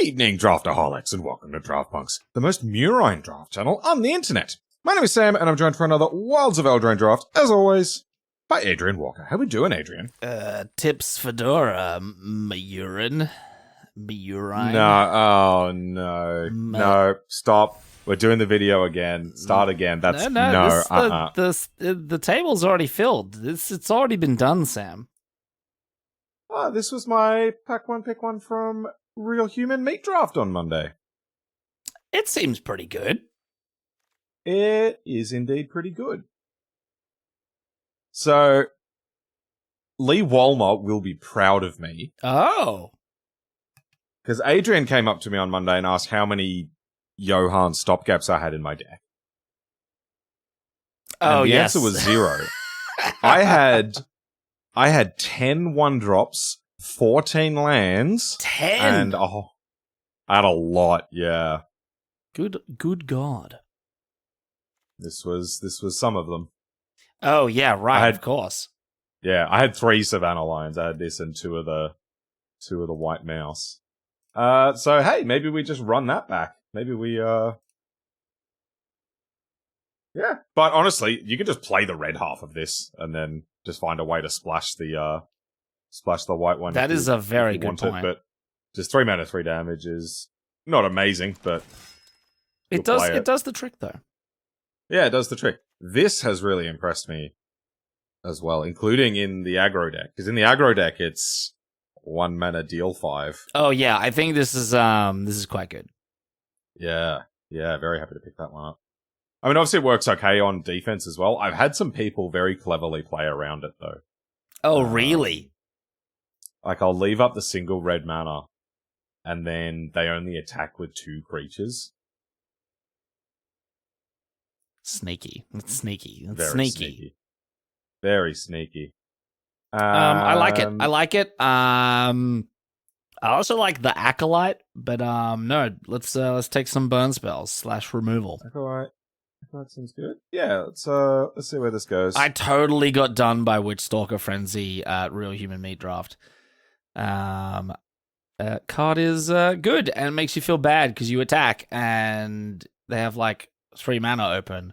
Evening, Draftaholics, and welcome to Draft Punks, the most murine draft channel on the internet. My name is Sam, and I'm joined for another Wilds of Eldraine draft, as always, by Adrian Walker. How we doing, Adrian? Tips Fedora, urine. Urine. No, oh no. No, stop. We're doing the video again. Start again. That's The table's already filled. It's already been done, Sam. Oh, this was my pack one, pick one from Real Human Meat draft on Monday. It seems pretty good. It is indeed pretty good. So, Lee Walmart will be proud of me. Oh. Because Adrian came up to me on Monday and asked how many Johan stopgaps I had in my deck. Oh, and the yes. answer was 0. I had 10 1-drops, 14 lands. 10? And I had a lot, yeah. Good God. This was some of them. Oh, yeah, right, of course. Yeah, I had 3 Savannah Lions. I had this and two of the White Mouse. So hey, maybe we just run that back. Maybe we yeah. But honestly, you can just play the red half of this and then just find a way to splash the white one. That is a very good point. But just 3 mana, 3 damage is not amazing, but it does the trick though. Yeah, it does the trick. This has really impressed me as well, including in the aggro deck. Because in the aggro deck, it's 1 mana deal 5. Oh yeah, I think this is quite good. Yeah, very happy to pick that one up. I mean, obviously it works okay on defense as well. I've had some people very cleverly play around it though. Oh really? Like I'll leave up the single red mana, and then they only attack with 2 creatures. Sneaky. It's sneaky. It's Very sneaky. Very sneaky. I like it. I also like the Acolyte, but no, let's take some burn spells / removal. Acolyte seems good. Yeah, let's see where this goes. I totally got done by Witchstalker Frenzy at Real Human Meat draft. Card is good and it makes you feel bad because you attack and they have like 3 mana open,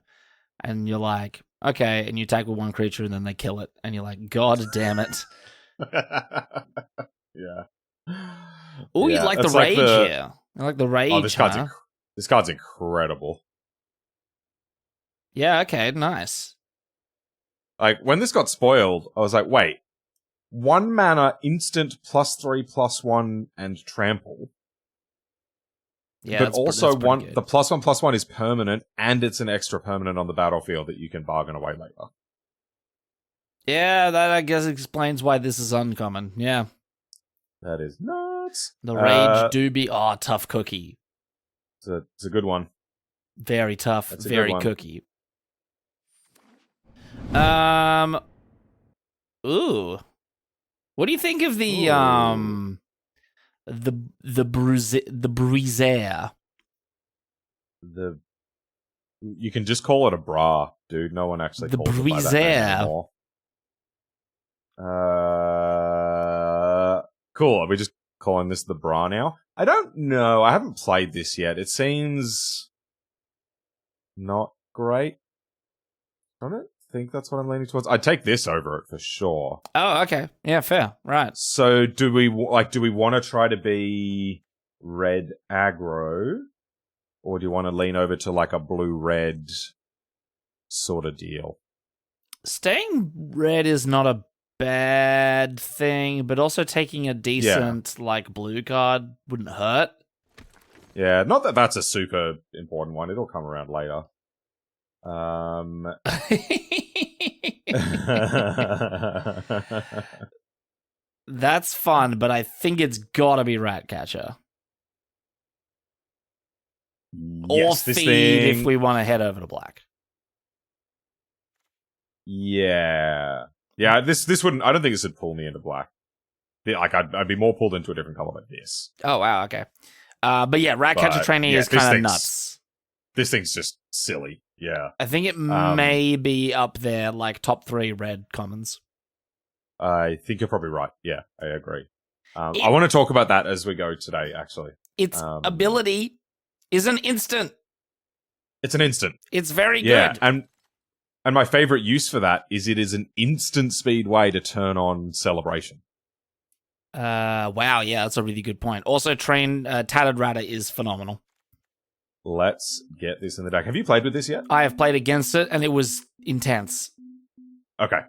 and you're like, okay, and you attack with 1 creature and then they kill it, and you're like, God damn it. Yeah. Oh, you like the rage here. I like the rage. Oh, this card's incredible. Yeah, okay, nice. Like, when this got spoiled, I was like, wait, 1 mana, instant, +3/+1, and trample. Yeah, but also the +1/+1 is permanent, and it's an extra permanent on the battlefield that you can bargain away later. Yeah, that I guess explains why this is uncommon. Yeah. That is nuts. The rage do be tough cookie. It's a good one. Very tough, very cookie. Ooh. What do you think of the Bruiser? You can just call it a bra, dude. No one actually calls it by that name anymore. Cool. Are we just calling this the bra now? I don't know. I haven't played this yet. It seems not great. I don't think that's what I'm leaning towards. I'd take this over it for sure. Oh, okay. Yeah, fair. Right. So do we want to try to be red aggro, or do you want to lean over to like a blue-red sort of deal? Staying red is not a bad thing, but also taking a decent blue card wouldn't hurt. Yeah, not that that's a super important one. It'll come around later. That's fun, but I think it's gotta be Ratcatcher. Yes, or Feed if we want to head over to black. Yeah. Yeah, this wouldn't... I don't think this would pull me into black. Like, I'd be more pulled into a different color like this. Oh, wow, okay. But yeah, Ratcatcher Trainee is kind of nuts. This thing's just silly, yeah. I think it may be up there, like, top 3 red commons. I think you're probably right. Yeah, I agree. I want to talk about that as we go today, actually. Its ability is an instant. It's an instant. It's very Yeah, good. and my favorite use for that is it is an instant speed way to turn on Celebration. Wow, yeah, that's a really good point. Also, Tattered Rata is phenomenal. Let's get this in the deck. Have you played with this yet? I have played against it, and it was intense. Okay,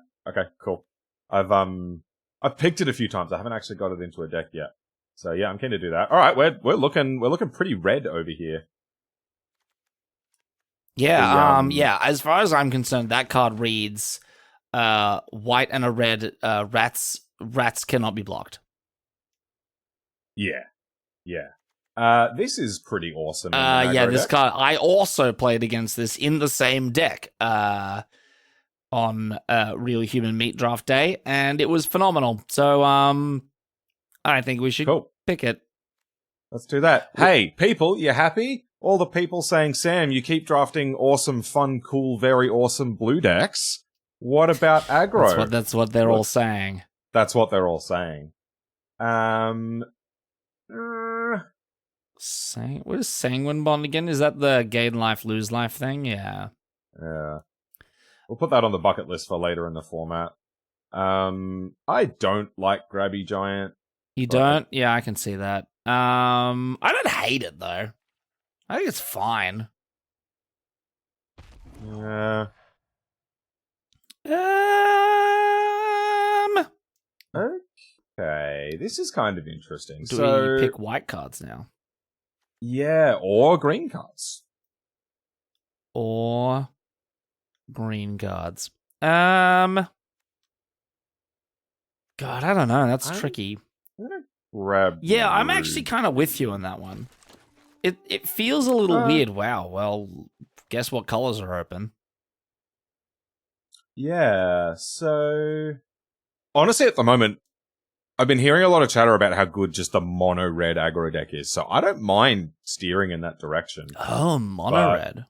cool. I've picked it a few times. I haven't actually got it into a deck yet. So yeah, I'm keen to do that. All right, we're looking pretty red over here. Yeah, yeah. As far as I'm concerned, that card reads, white and a red. Rats cannot be blocked. Yeah. This is pretty awesome. Yeah, this card. I also played against this in the same deck. On Real Human Meat Draft Day, and it was phenomenal. So, I think we should pick it. Let's do that. Hey, people, you happy? All the people saying, Sam, you keep drafting awesome, fun, cool, very awesome blue decks. What about aggro? That's what they're all saying. That's what they're all saying. What is Sanguine Bond again? Is that the gain life, lose life thing? Yeah. Yeah. We'll put that on the bucket list for later in the format. I don't like Grabby Giant. You don't? Yeah, I can see that. I don't hate it, though. I think it's fine. Yeah. Okay, this is kind of interesting. Do we pick white cards now? Yeah, or green cards. Or green cards. God, I don't know. That's tricky. I'm gonna grab. Yeah, I'm actually kind of with you on that one. It feels a little weird. Wow. Well, guess what colors are open? Yeah. So, honestly, at the moment, I've been hearing a lot of chatter about how good just the mono red aggro deck is. So I don't mind steering in that direction. Oh, mono red.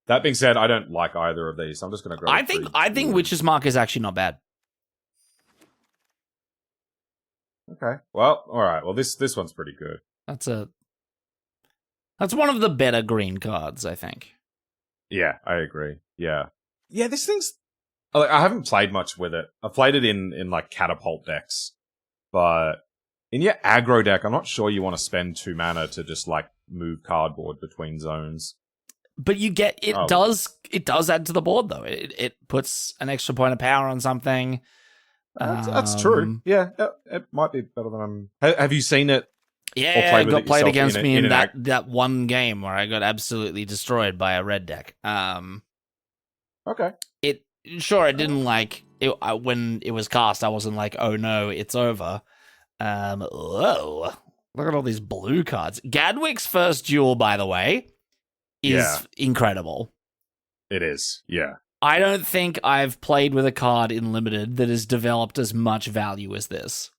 That being said, I don't like either of these. So I'm just going to grab. I think Witch's Mark is actually not bad. Okay. Well, all right. Well, this one's pretty good. That's one of the better green cards, I think. Yeah, I agree. Yeah. This thing's. I haven't played much with it. I've played it in like catapult decks, but in your aggro deck, I'm not sure you want to spend 2 mana to just like move cardboard between zones. But you get it does add to the board though. It puts an extra point of power on something. That's true. Yeah, it might be better than Have you seen it? Yeah, it got played against me in that one game where I got absolutely destroyed by a red deck. Okay. It didn't like it when it was cast. I wasn't like, oh no, it's over. Whoa, look at all these blue cards. Gadwick's first duel, by the way, is incredible. It is. Yeah. I don't think I've played with a card in Limited that has developed as much value as this.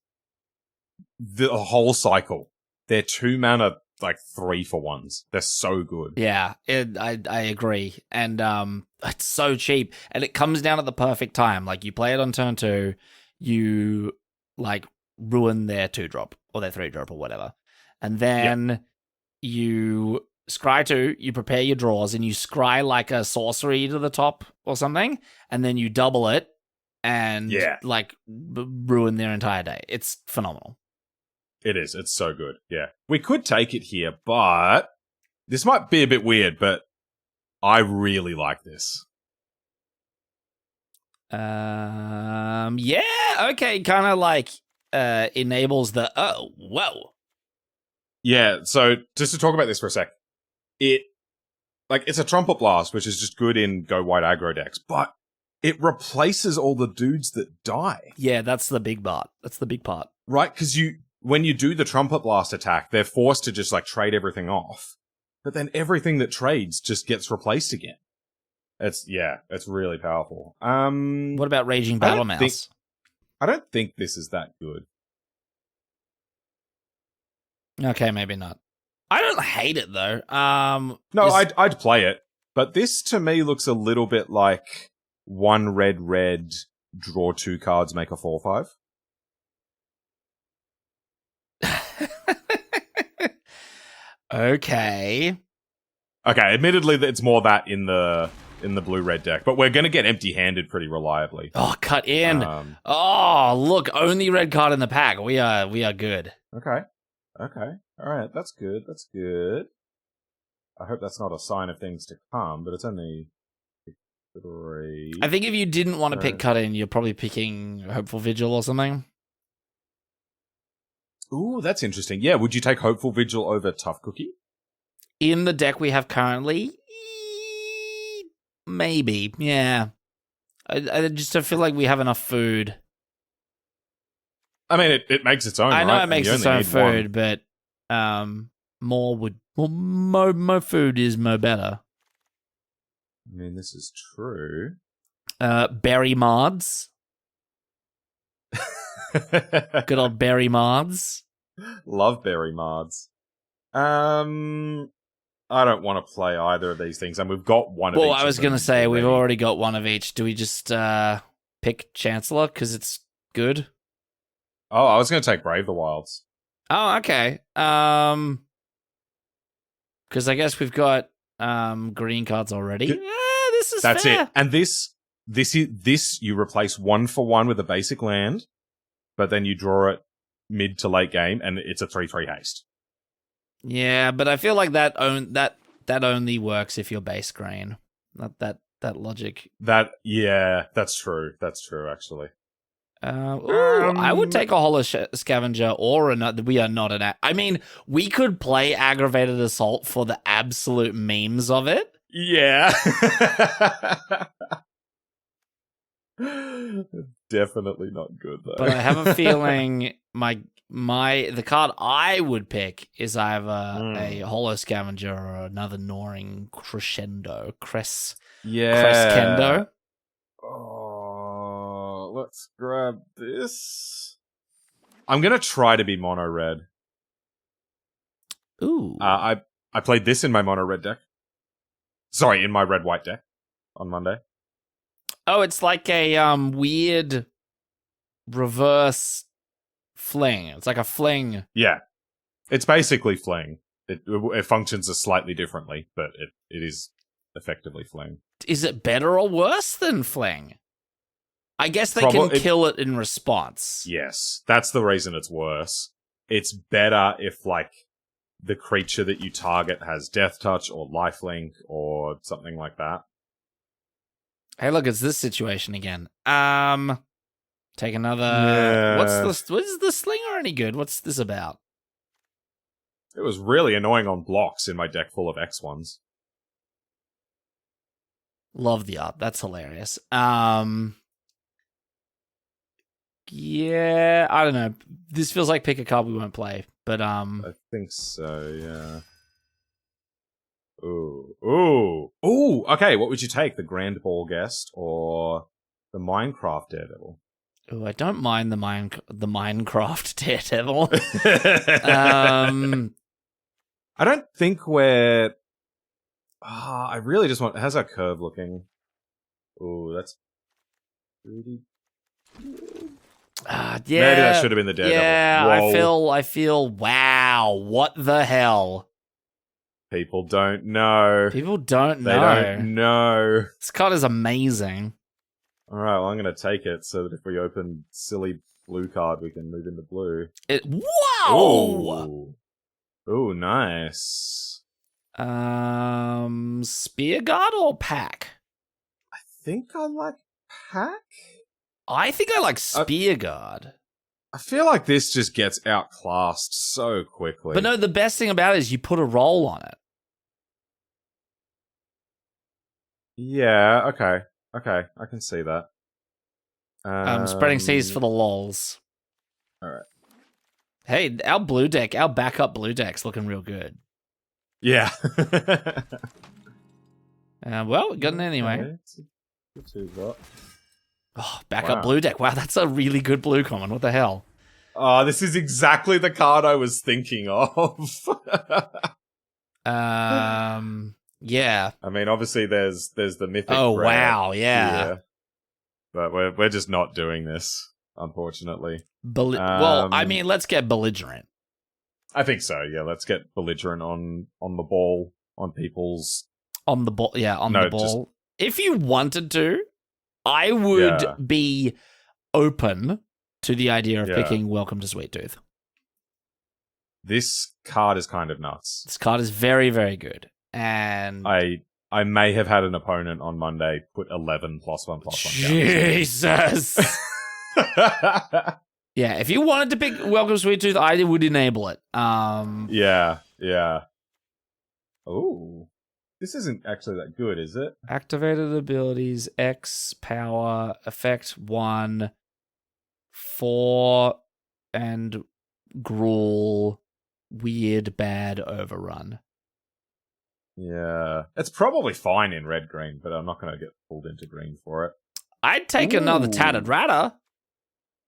The whole cycle. They're 2 mana, like 3-for-1s. They're so good. Yeah, I agree. And it's so cheap. And it comes down at the perfect time. Like, you play it on turn 2, you, like, ruin their 2-drop or their 3-drop or whatever. And then you scry 2, you prepare your draws, and you scry, like, a sorcery to the top or something, and then you double it and, like, ruin their entire day. It's phenomenal. It is. It's so good. Yeah. We could take it here, but this might be a bit weird, but I really like this. Yeah, okay, kind of like enables the whoa. Yeah, so just to talk about this for a sec. It's a Trumpet Blast, which is just good in go white aggro decks, but it replaces all the dudes that die. Yeah, that's the big part. Right, because when you do the Trumpet Blast attack, they're forced to just, like, trade everything off. But then everything that trades just gets replaced again. It's really powerful. What about Raging Battle Mouse? I don't think this is that good. Okay, maybe not. I don't hate it, though. No, I'd play it. But this, to me, looks a little bit like 1 red, draw 2 cards, make a 4/5. Okay. Okay, admittedly, it's more that in the blue-red deck, but we're going to get empty-handed pretty reliably. Oh, cut in. Oh, look, only red card in the pack. We are good. Okay. All right, that's good. I hope that's not a sign of things to come, but it's only 3. I think if you didn't want to pick cut in, you're probably picking Hopeful Vigil or something. Ooh, that's interesting. Yeah, would you take Hopeful Vigil over Tough Cookie? In the deck we have currently, maybe, yeah. I just don't feel like we have enough food. I mean, it makes its own. I know right? it makes its own food, but more food is more better. I mean, this is true. Berry Mods. Good old Berry Mods. Love Berry Mods. I don't want to play either of these things, and we've got one of each. Well, I was going to say, we've already got one of each. Do we just pick Chancellor because it's good? Oh, I was going to take Brave the Wilds. Oh, okay. Because I guess we've got green cards already. This is That's fair. it. And this you replace 1-for-1 with a basic land, but then you draw it mid to late game, and it's a 3/3 haste. Yeah, but I feel like that only works if you're base green. Not that logic. That's true. That's true, actually. I would take a Hollow Scavenger or another. We are not an. I mean, we could play Aggravated Assault for the absolute memes of it. Yeah. Definitely not good though. But I have a feeling the card I would pick is either a Hollow Scavenger or another Gnawing Crescendo. Crescendo. Oh, let's grab this. I'm gonna try to be mono red. Ooh. I played this in my mono red deck. Sorry, in my red white deck on Monday. Oh, it's like a weird reverse fling. It's like a fling. Yeah, it's basically fling. It functions slightly differently, but it is effectively fling. Is it better or worse than fling? I guess they can kill it in response. Yes, that's the reason it's worse. It's better if, like, the creature that you target has Death Touch or Lifelink or something like that. Hey, look, it's this situation again. Take another. Yeah. What is the slinger any good? What's this about? It was really annoying on blocks in my deck full of X1s. Love the art. That's hilarious. Yeah, I don't know. This feels like pick a card we won't play, but I think so, yeah. Ooh. Okay, what would you take? The Grand Ball Guest or the Minecraft Daredevil? Oh, I don't mind the Minecraft Daredevil. I don't think we're... I really just want... How's our curve looking? Ooh, that's pretty good. Yeah. Maybe that should have been the Daredevil. Yeah, Whoa. I feel, wow, what the hell? People don't know. They don't know. This card is amazing. Alright, well, I'm going to take it so that if we open silly blue card, we can move into blue. Wow! Ooh, nice. Spear Guard or Pack? I think I like Pack? I think I like Spear Guard. I feel like this just gets outclassed so quickly. But no, the best thing about it is you put a roll on it. Yeah, okay, I can see that. Spreading Seas for the lols. Alright. Hey, our backup blue deck's looking real good. Yeah. Well, we got it anyway. Oh, backup blue deck. Wow, that's a really good blue common. What the hell? Oh, this is exactly the card I was thinking of. Yeah. I mean, obviously there's the mythic. Oh, wow, yeah. Here, but we're just not doing this, unfortunately. Well, I mean, let's get belligerent. I think so. Yeah, let's get belligerent on the ball, on people's On the ball, yeah, on No, the ball. If you wanted to, I would be open to the idea of picking Welcome to Sweet Tooth. This card is kind of nuts. This card is very, very good. And I may have had an opponent on Monday put 11 +1/+1 down. Jesus. Yeah, if you wanted to pick Welcome Sweet Tooth, I would enable it. Yeah. Oh, this isn't actually that good, is it? Activated abilities, X, power, effect 1, 4, and Gruul, weird, bad overrun. Yeah. It's probably fine in red-green, but I'm not going to get pulled into green for it. I'd take another Tattered Ratter.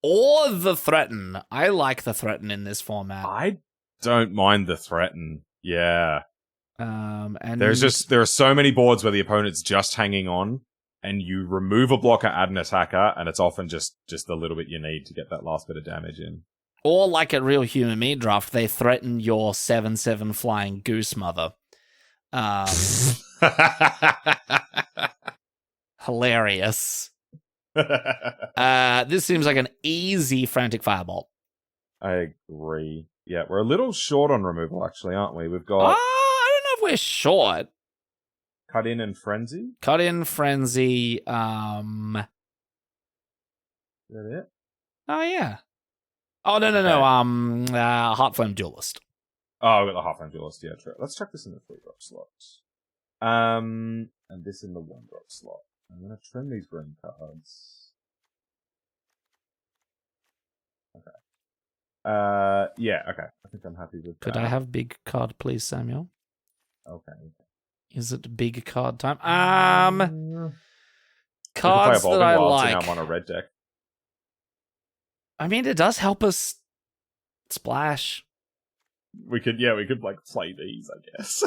Or the Threaten. I like the Threaten in this format. I don't mind the Threaten. Yeah. And there are so many boards where the opponent's just hanging on, and you remove a blocker, add an attacker, and it's often just the little bit you need to get that last bit of damage in. Or like at Real Human Meat Draft, they threaten your 7/7 flying Goose Mother. Hilarious. This seems like an easy Frantic Firebolt. I agree. Yeah, we're a little short on removal, actually, aren't we? We've got... I don't know if we're short. Cut in and Frenzy? Cut in, Frenzy, Is that it? Oh, yeah. Oh, no. Heartflame Duelist. Oh, we got the Heartflame Duelist, yeah, true. Let's check this in the 3-drop slot. And this in the 1-drop slot. I'm going to trim these green cards. Okay. Yeah, okay. I think I'm happy with that. Could I have big card, please, Samuel? Okay. Is it big card time? Cards that I like. I'm on a red deck. I mean, it does help us splash. We could like play these, I guess.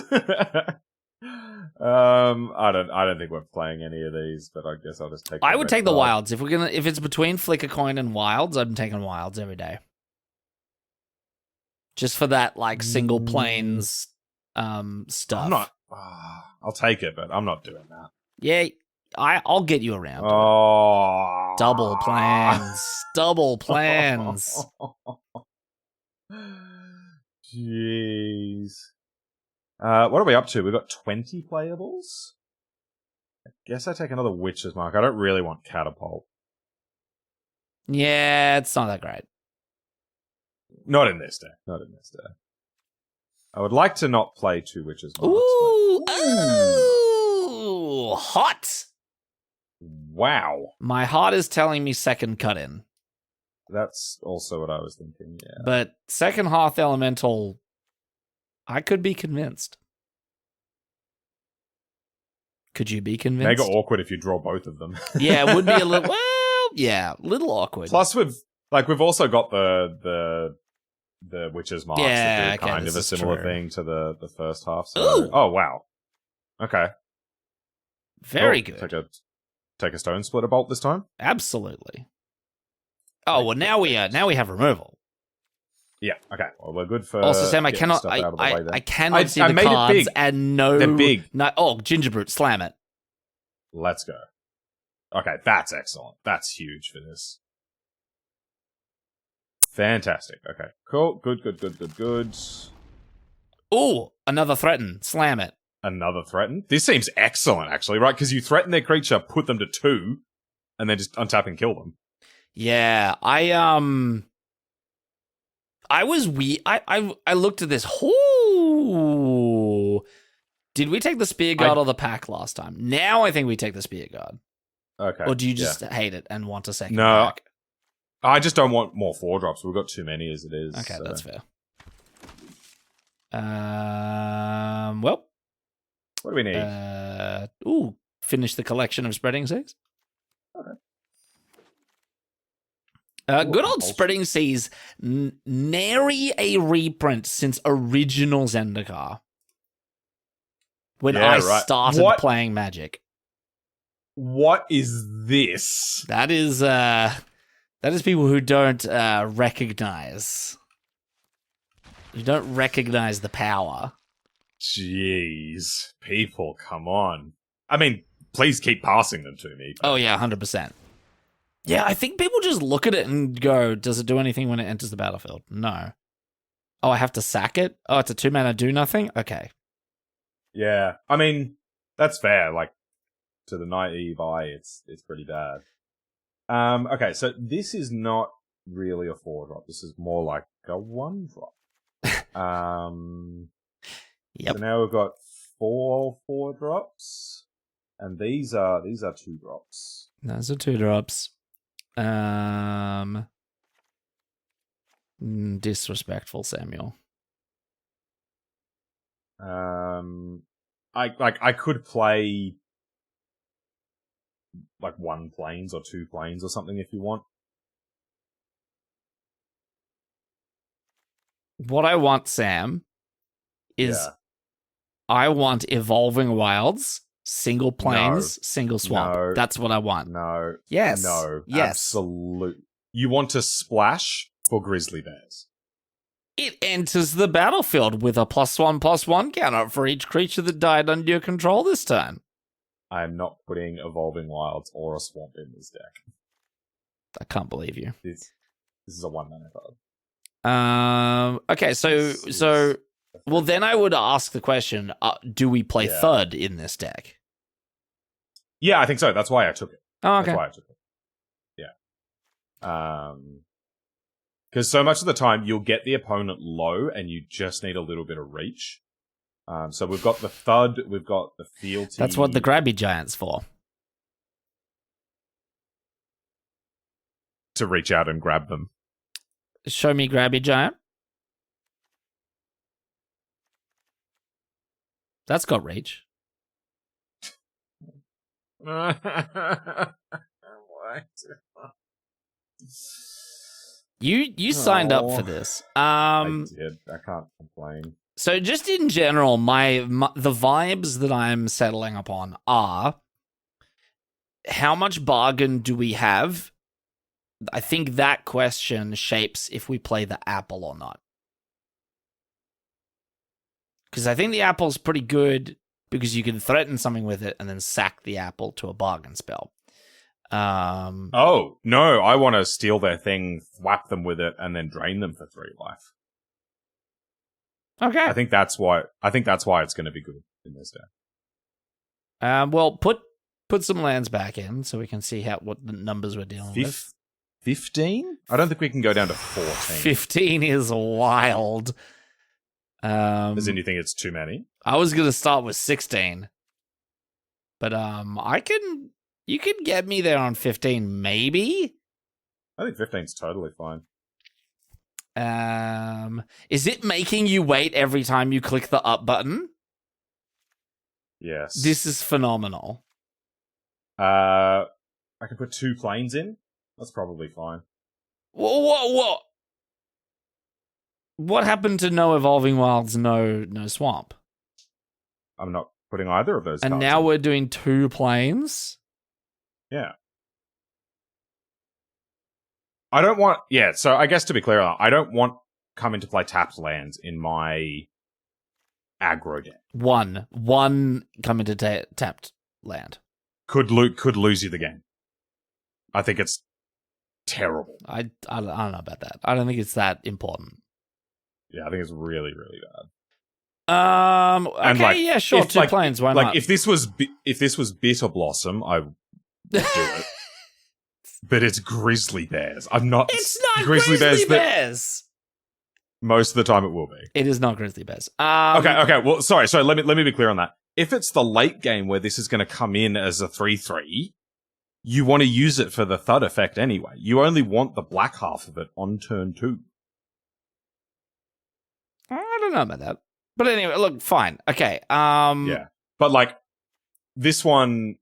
I don't think we're playing any of these, but I guess I'll just take. I would take the wilds if it's between Flicker Coin and wilds. I'm taking wilds every day, just for that like single planes stuff. I'm not. I'll take it, but I'm not doing that. Yeah, I'll get you around. Oh, double plans. Jeez. What are we up to? We've got 20 playables? I guess I take another Witch's Mark. I don't really want Catapult. Yeah, it's not that great. Not in this deck. I would like to not play 2 Witch's Marks. Ooh, hot. Wow. My heart is telling me second cut in. That's also what I was thinking, yeah. But second Hearth Elemental, I could be convinced. Could you be convinced? Mega awkward if you draw both of them. Yeah, it would be a little, little awkward. Plus we've also got the Witch's Marks that do kind of a similar thing to the first half. So. Oh, wow. Okay. Very good. Take a Stone Splitter Bolt this time? Absolutely. Oh, well, now we have removal. Yeah, okay. Well, we're good for. Also, Sam, I cannot see the cards and no. They're big. No, Gingerbrute, slam it. Let's go. Okay, that's excellent. That's huge for this. Fantastic. Okay, cool. Good. Ooh, another threaten. Slam it. Another threaten? This seems excellent, actually, right? Because you threaten their creature, put them to 2, and then just untap and kill them. Yeah, I was I looked at this. Ooh. Did we take the Spear Guard or the pack last time? Now I think we take the Spear Guard. Okay. Or do you just hate it and want a second No, pack? I just don't want more 4-drops. We've got too many as it is. Okay, so. that's fair. What do we need? Finish the collection of Spreading Seas. Okay. Good old Spreading Seas, nary a reprint since original Zendikar. When I started playing Magic. What is this? That is people who don't recognize. You don't recognize the power. Jeez. People, come on. I mean, please keep passing them to me. Oh, yeah, 100%. Yeah, I think people just look at it and go, does it do anything when it enters the battlefield? No. Oh, I have to sack it? Oh, it's a 2-mana do nothing? Okay. Yeah. I mean, that's fair. Like, to the naive eye, it's pretty bad. Okay, so this is not really a 4-drop. This is more like a 1-drop. Yep. So now we've got 4 4-drops, and these are 2-drops. Those are 2-drops. Disrespectful, Samuel. I could play like 1 planes or 2 planes or something if you want. What I want, Sam, is I want Evolving Wilds, single planes, single swamp. No. That's what I want. No. Yes. No. Yes. Absolutely. You want to splash for grizzly bears. It enters the battlefield with a +1/+1 counter for each creature that died under your control this turn. I am not putting Evolving Wilds or a swamp in this deck. I can't believe you. This is a 1-mana card. Okay, so well, then I would ask the question, do we play Thud in this deck? Yeah, I think so. That's why I took it. Oh, okay. That's why I took it. Yeah. Because so much of the time you'll get the opponent low and you just need a little bit of reach. So we've got the Thud, we've got the Fealty. That's what the Grabby Giant's for. To reach out and grab them. Show me Grabby Giant. That's got reach. You signed up for this. I did. I can't complain. So just in general, the vibes that I'm settling upon are, how much bargain do we have? I think that question shapes if we play the apple or not. Because I think the apple's pretty good because you can threaten something with it and then sack the apple to a bargain spell. Oh, no, I want to steal their thing, thwap them with it, and then drain them for 3 life. Okay. I think that's why it's going to be good in this deck. Well, put some lands back in so we can see what the numbers we're dealing with. 15? I don't think we can go down to 14. 15 is wild. As in, you think it's too many? I was going to start with 16. But you can get me there on 15, maybe? I think 15's totally fine. Is it making you wait every time you click the up button? Yes. This is phenomenal. I can put 2 planes in. That's probably fine. What? What happened to no Evolving Wilds, no swamp? I'm not putting either of those and cards now in. We're doing 2 planes? Yeah. I don't want... Yeah, so I guess to be clear, I don't want come into play tapped lands in my aggro deck. One come into tapped land. Could lose you the game. I think it's terrible. I don't know about that. I don't think it's that important. Yeah, I think it's really, really bad. Okay, yeah, sure, 2 planes, why not? Like, if this was Bitter Blossom, I would do it. But it's Grizzly Bears. I'm not... It's not Grizzly Bears! Most of the time it will be. It is not Grizzly Bears. Okay, well, sorry, let me be clear on that. If it's the late game where this is going to come in as a 3/3, you want to use it for the Thud effect anyway. You only want the black half of it on turn 2. I don't know about that. But anyway, look, fine. Okay. Yeah. But, like, this one...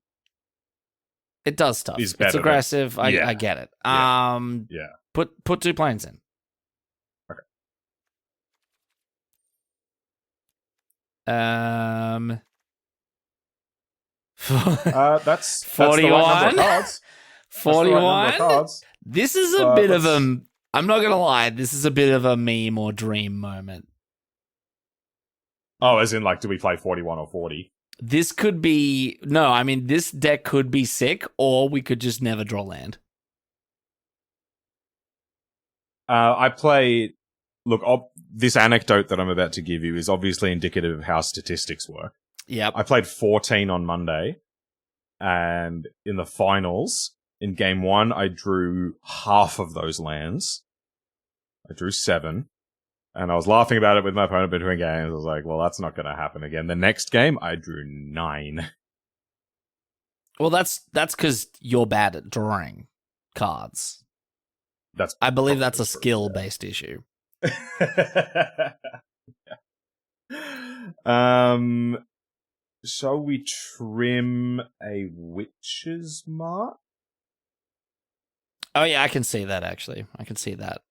It does stuff. It's aggressive. I get it. Yeah. Put 2 planes in. Okay. That's 41. The right number of cards. 41. This is a bit of a... I'm not going to lie. This is a bit of a meme or dream moment. Oh, as in, like, do we play 41 or 40? This could be... No, I mean, this deck could be sick, or we could just never draw land. I play... Look, this anecdote that I'm about to give you is obviously indicative of how statistics work. Yep. I played 14 on Monday, and in the finals, in game 1, I drew half of those lands. I drew 7. And I was laughing about it with my opponent between games. I was like, well, that's not going to happen again. The next game, I drew 9. Well, that's because you're bad at drawing cards. I believe that's a skill-based issue. Shall we trim a Witch's Mark? Oh, yeah, I can see that, actually. I can see that.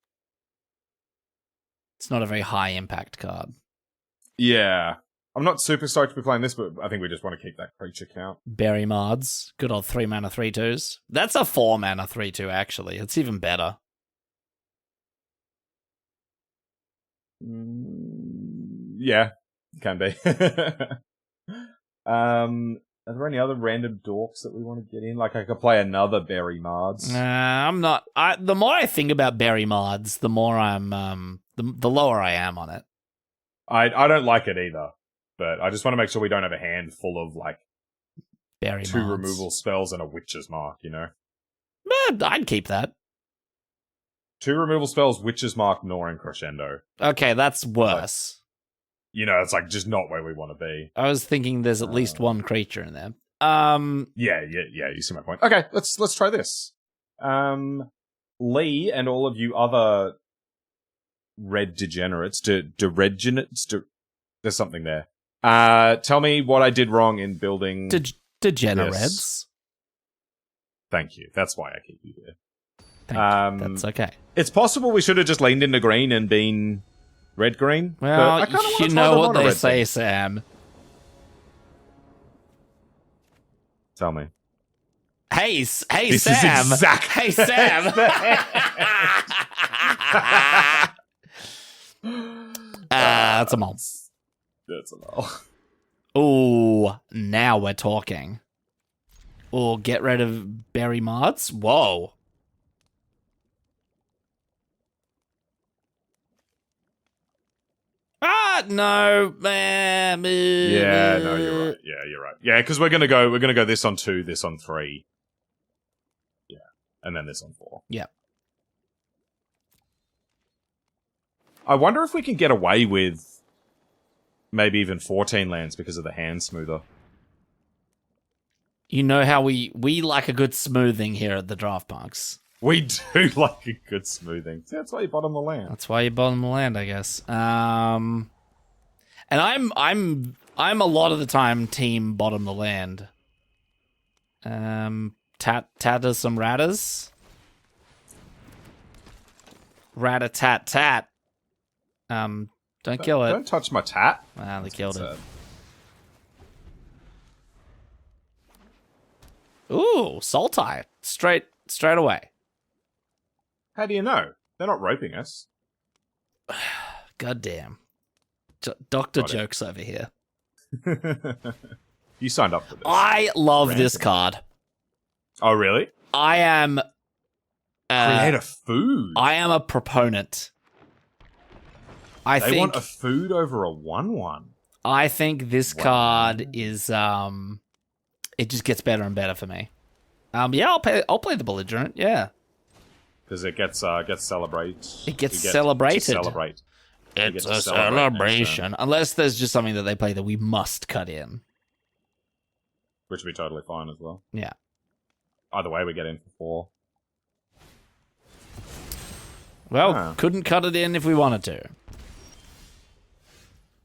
It's not a very high-impact card. Yeah. I'm not super stoked to be playing this, but I think we just want to keep that creature count. Berry Mards. Good old 3-mana 3/2s. That's a 4-mana 3/2, actually. It's even better. Yeah, can be. Are there any other random dorks that we want to get in? Like, I could play another Berry Mards. I'm not. The more I think about Berry Mards, the more I'm. The lower I am on it. I don't like it either, but I just want to make sure we don't have a hand full of like Berry 2 Mards. removal spells and a Witch's Mark. You know, I'd keep that. 2 removal spells, Witch's Mark, Nor, and Crescendo. Okay, that's worse. You know, it's like just not where we want to be. I was thinking there's at least one creature in there. Yeah. You see my point. Okay, let's try this. Lee and all of you other red degenerates, there's something there. Tell me what I did wrong in building Degenerates. Yes. Thank you. That's why I keep you here. Thank you. That's okay. It's possible we should have just leaned into green and been red-green. Well, you know what they say, Sam. Tell me. Hey, This Sam. is exact. Hey, Sam. That's a mole. That's a mole. Ooh, now we're talking. Or get rid of Berry Mards? Whoa. No. Yeah, no, you're right. Yeah, you're right. Yeah, because we're gonna go this on 2, this on 3. Yeah. And then this on 4. Yeah. I wonder if we can get away with maybe even 14 lands because of the hand smoother. You know how we like a good smoothing here at the Draft Punks. We do like a good smoothing. See, that's why you bottom the land. That's why you bottom the land, I guess. And I'm a lot of the time team bottom the land. Tatter some ratters. Rat-a-tat-tat. Don't kill it. Don't touch my tat. Ah, they killed it. Ooh, Sultai. Straight away. How do you know? They're not roping us. Goddamn. Doctor jokes over here. You signed up for this. I love this card. Oh, really? I am... Create a food. I am a proponent. They want a food over a 1/1. I think this card is... it just gets better and better for me. Yeah, I'll play the belligerent, yeah. Because it gets celebrated. It gets celebrated. Celebrate. It's a celebration. Unless there's just something that they play that we must cut in. Which would be totally fine as well. Yeah. Either way, we get in for 4. Well, couldn't cut it in if we wanted to.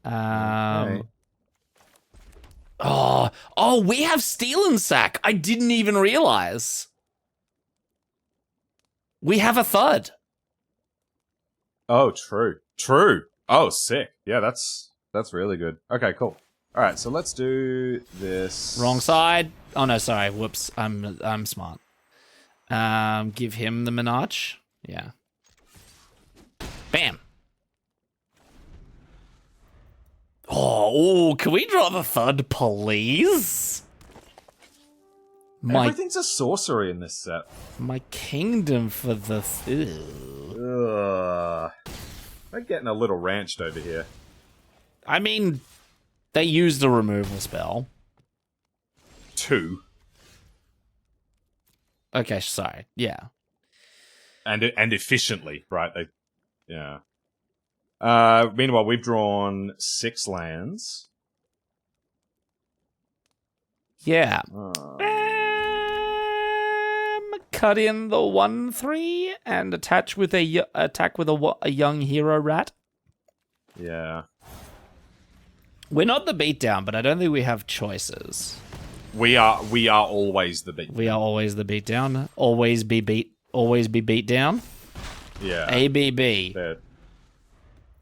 Okay. Oh, we have Steel and Sack. I didn't even realize. We have a third. Oh, true. Oh, sick. Yeah, that's really good. Okay, cool. All right, so let's do this. Wrong side. Oh no, sorry. Whoops. I'm smart. Give him the Menage. Yeah. Bam. Can we draw the third, please? Everything's a sorcery in this set. My kingdom for the... They're getting a little ranched over here. I mean, they used a removal spell. 2. Okay, sorry. Yeah. And efficiently, right? Yeah. Meanwhile, we've drawn 6 lands. Yeah. Cut in the 1/3 and attack with a young hero rat. Yeah. We're not the beatdown, but I don't think we have choices. We are always the beatdown. We are always the beatdown. Always be beat down. Yeah. ABB. They're...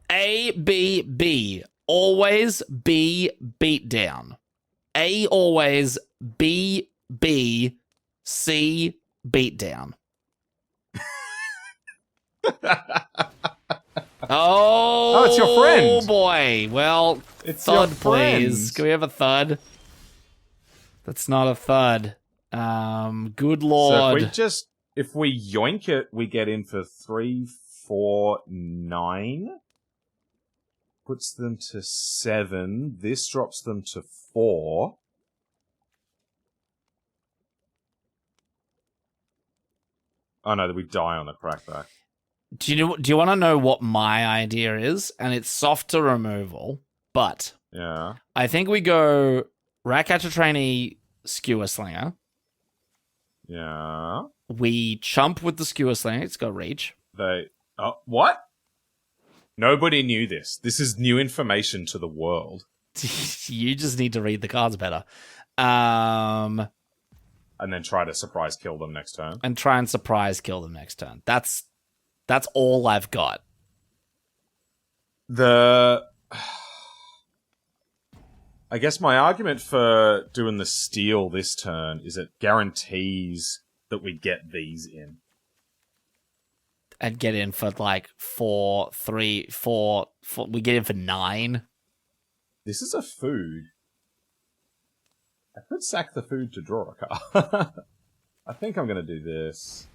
ABB. Always be beat down. A always B C beat down. Oh, it's your friend. Oh boy. Well, It's thud, your friend. please. Can we have a thud? That's not a thud. Good lord. So if we yoink it, we get in for 3, 4, 9. Puts them to 7. This drops them to 4. Oh no, we die on a crackback. Do you want to know what my idea is? And it's soft to removal, but Yeah. I think we go Ratcatcher Trainee, Skewer Slinger. Yeah. We chump with the Skewer Slinger. It's got reach. What? Nobody knew this. This is new information to the world. You just need to read the cards better. And then try to surprise kill them next turn. And try and surprise kill them next turn. That's all I've got. I guess my argument for doing the steal this turn is it guarantees that we get these in. And get in for like 4, 3, 4. We get in for 9. This is a food. I could sack the food to draw a card. I think I'm going to do this.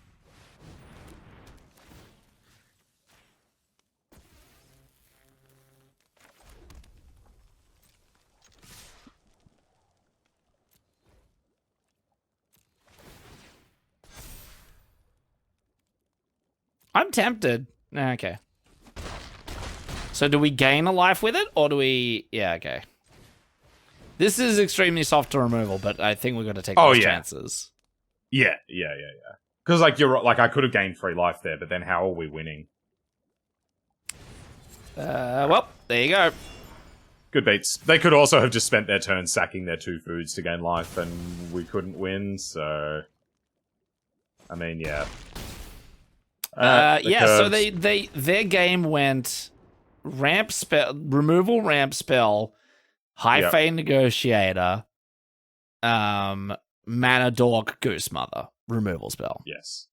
I'm tempted. Okay. So do we gain a life with it, or do we... Yeah, okay. This is extremely soft to removal, but I think we've got to take those chances. Yeah. Because, I could have gained 3 life there, but then how are we winning? Well, there you go. Good beats. They could also have just spent their turn sacking their 2 foods to gain life, and we couldn't win, so... I mean, yeah. So their game went ramp spell, removal ramp spell, High Fey Negotiator, Mana Dork Goose Mother removal spell. Yes.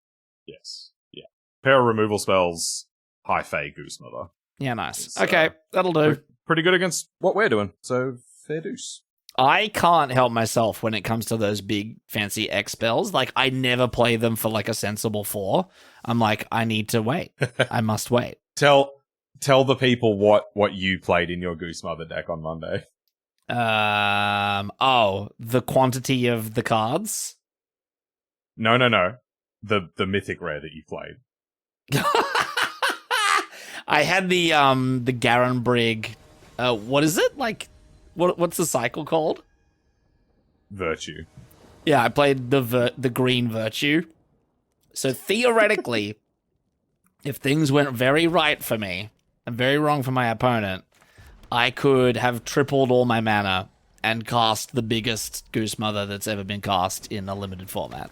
Yeah. Pair of removal spells, High Fey Goose Mother. Yeah, nice. Okay, that'll do. Pretty good against what we're doing, so fair deuce. I can't help myself when it comes to those big fancy X spells. Like, I never play them for like a sensible 4. I'm like, I need to wait. I must wait. Tell the people what you played in your Goose Mother deck on Monday. The quantity of the cards? No. The mythic rare that you played. I had the Garen Brig. What is it? Like, what's the cycle called? Virtue. Yeah, I played the green Virtue. So theoretically, if things went very right for me and very wrong for my opponent, I could have tripled all my mana and cast the biggest Goose Mother that's ever been cast in a limited format.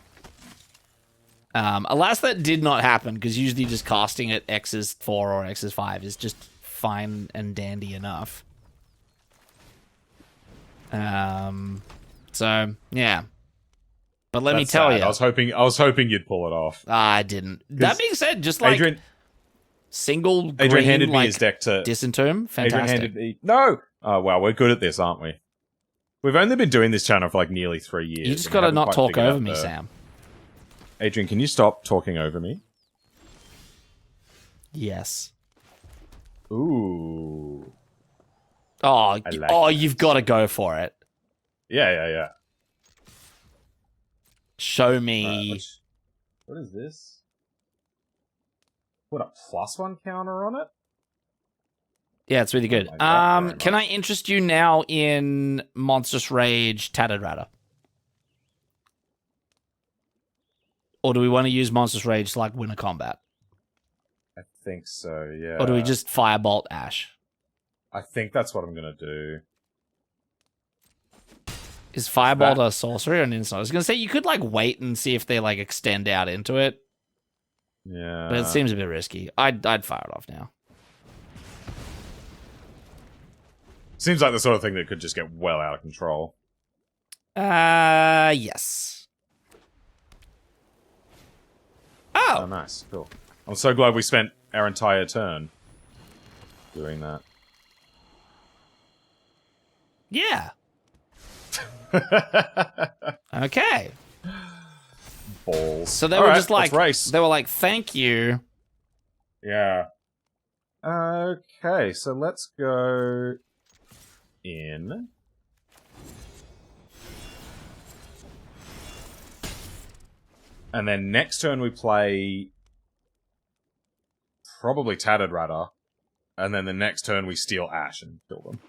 Alas, that did not happen, because usually just casting at X's 4 or X's 5 is just fine and dandy enough. So, yeah. But let me tell you, I was hoping you'd pull it off. I didn't. That being said, just like Adrian single handed green, me like his deck to Disentomb, fantastic. Adrian handed me. No, Oh, wow, we're good at this, aren't we? We've only been doing this channel for like nearly 3 years. You just gotta not talk over me, Sam. Adrian, can you stop talking over me? Yes. Ooh. Oh, like you've got to go for it. Yeah. Show me. What is this? Put a +1 counter on it? Yeah, it's really good. Can I interest you now in Monstrous Rage Tattered Ratter? Or do we want to use Monstrous Rage to like win a combat? I think so, yeah. Or do we just Firebolt Ash? I think that's what I'm gonna do. Is Firebolt a sorcery or an insult? I was gonna say you could like wait and see if they like extend out into it. Yeah. But it seems a bit risky. I'd fire it off now. Seems like the sort of thing that could just get well out of control. Yes. Oh, nice. Cool. I'm so glad we spent our entire turn doing that. Yeah. Okay. Balls. So they were just like, race. they were like, thank you. Yeah. Okay, so let's go in. And then next turn we play probably Tattered Ratter. And then the next turn we steal Ash and kill them.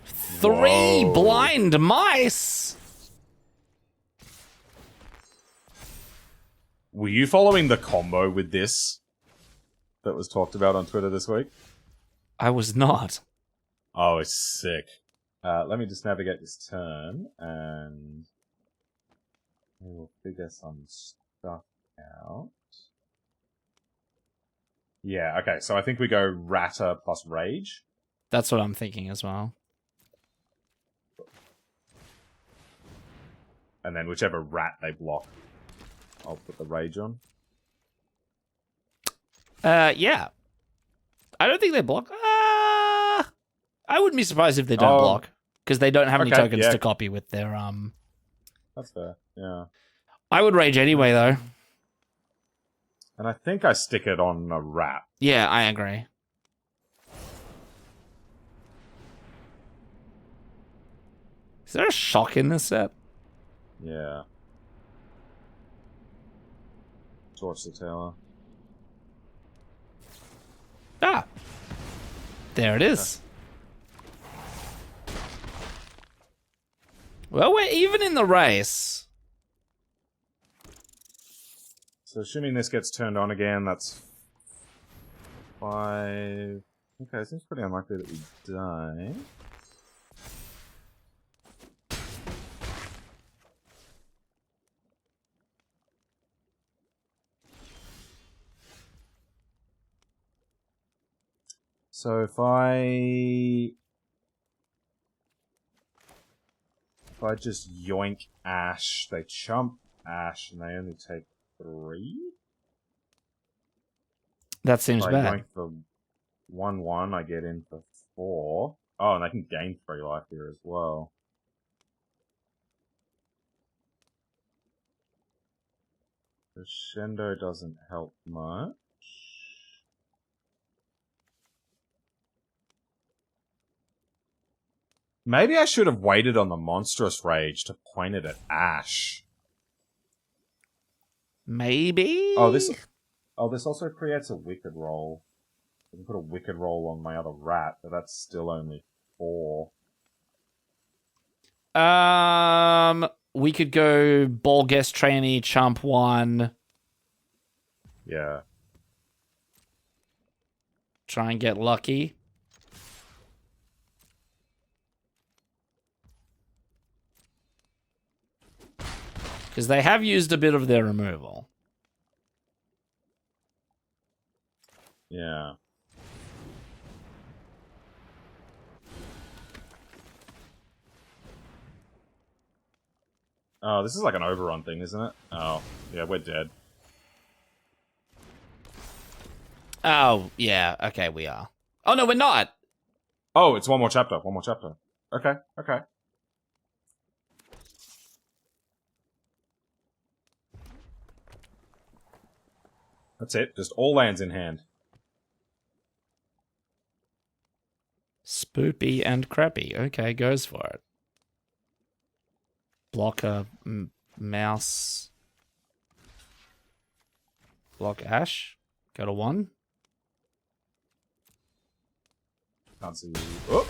3 blind mice. Were you following the combo with this that was talked about on Twitter this week? I was not. Oh, it's sick. Let me just navigate this turn, and we'll figure some stuff out. Yeah, okay, so I think we go Ratter plus Rage. That's what I'm thinking as well. And then whichever rat they block, I'll put the Rage on. Yeah. I don't think they block. I wouldn't be surprised if they don't block. Because they don't have any tokens to copy with their, That's fair, yeah. I would Rage anyway, though. And I think I stick it on a rat. Yeah, I agree. Is there a shock in this set? Yeah. Torch the tower. Ah. There it is. Well, we're even in the race. So assuming this gets turned on again, that's 5. Okay, it seems pretty unlikely that we die. So if I just yoink Ash, they chump Ash, and they only take 3? That seems if I bad. yoink the 1/1, I get in for 4. Oh, and I can gain 3 life here as well. Crescendo doesn't help much. Maybe I should have waited on the Monstrous Rage to point it at Ash. Maybe? Oh, this also creates a Wicked Roll. I can put a Wicked Roll on my other rat, but that's still only 4. We could go Ball Guest Trainee, Chump 1. Yeah. Try and get lucky. Because they have used a bit of their removal. Yeah. Oh, this is like an overrun thing, isn't it? Oh, yeah, we're dead. Oh, yeah. Okay, we are. Oh, no, we're not. Oh, it's one more chapter. One more chapter. Okay, okay. That's it. Just all lands in hand. Spoopy and crappy. Okay, goes for it. Block a mouse. Block Ash. Go to 1. Can't see you. Oh!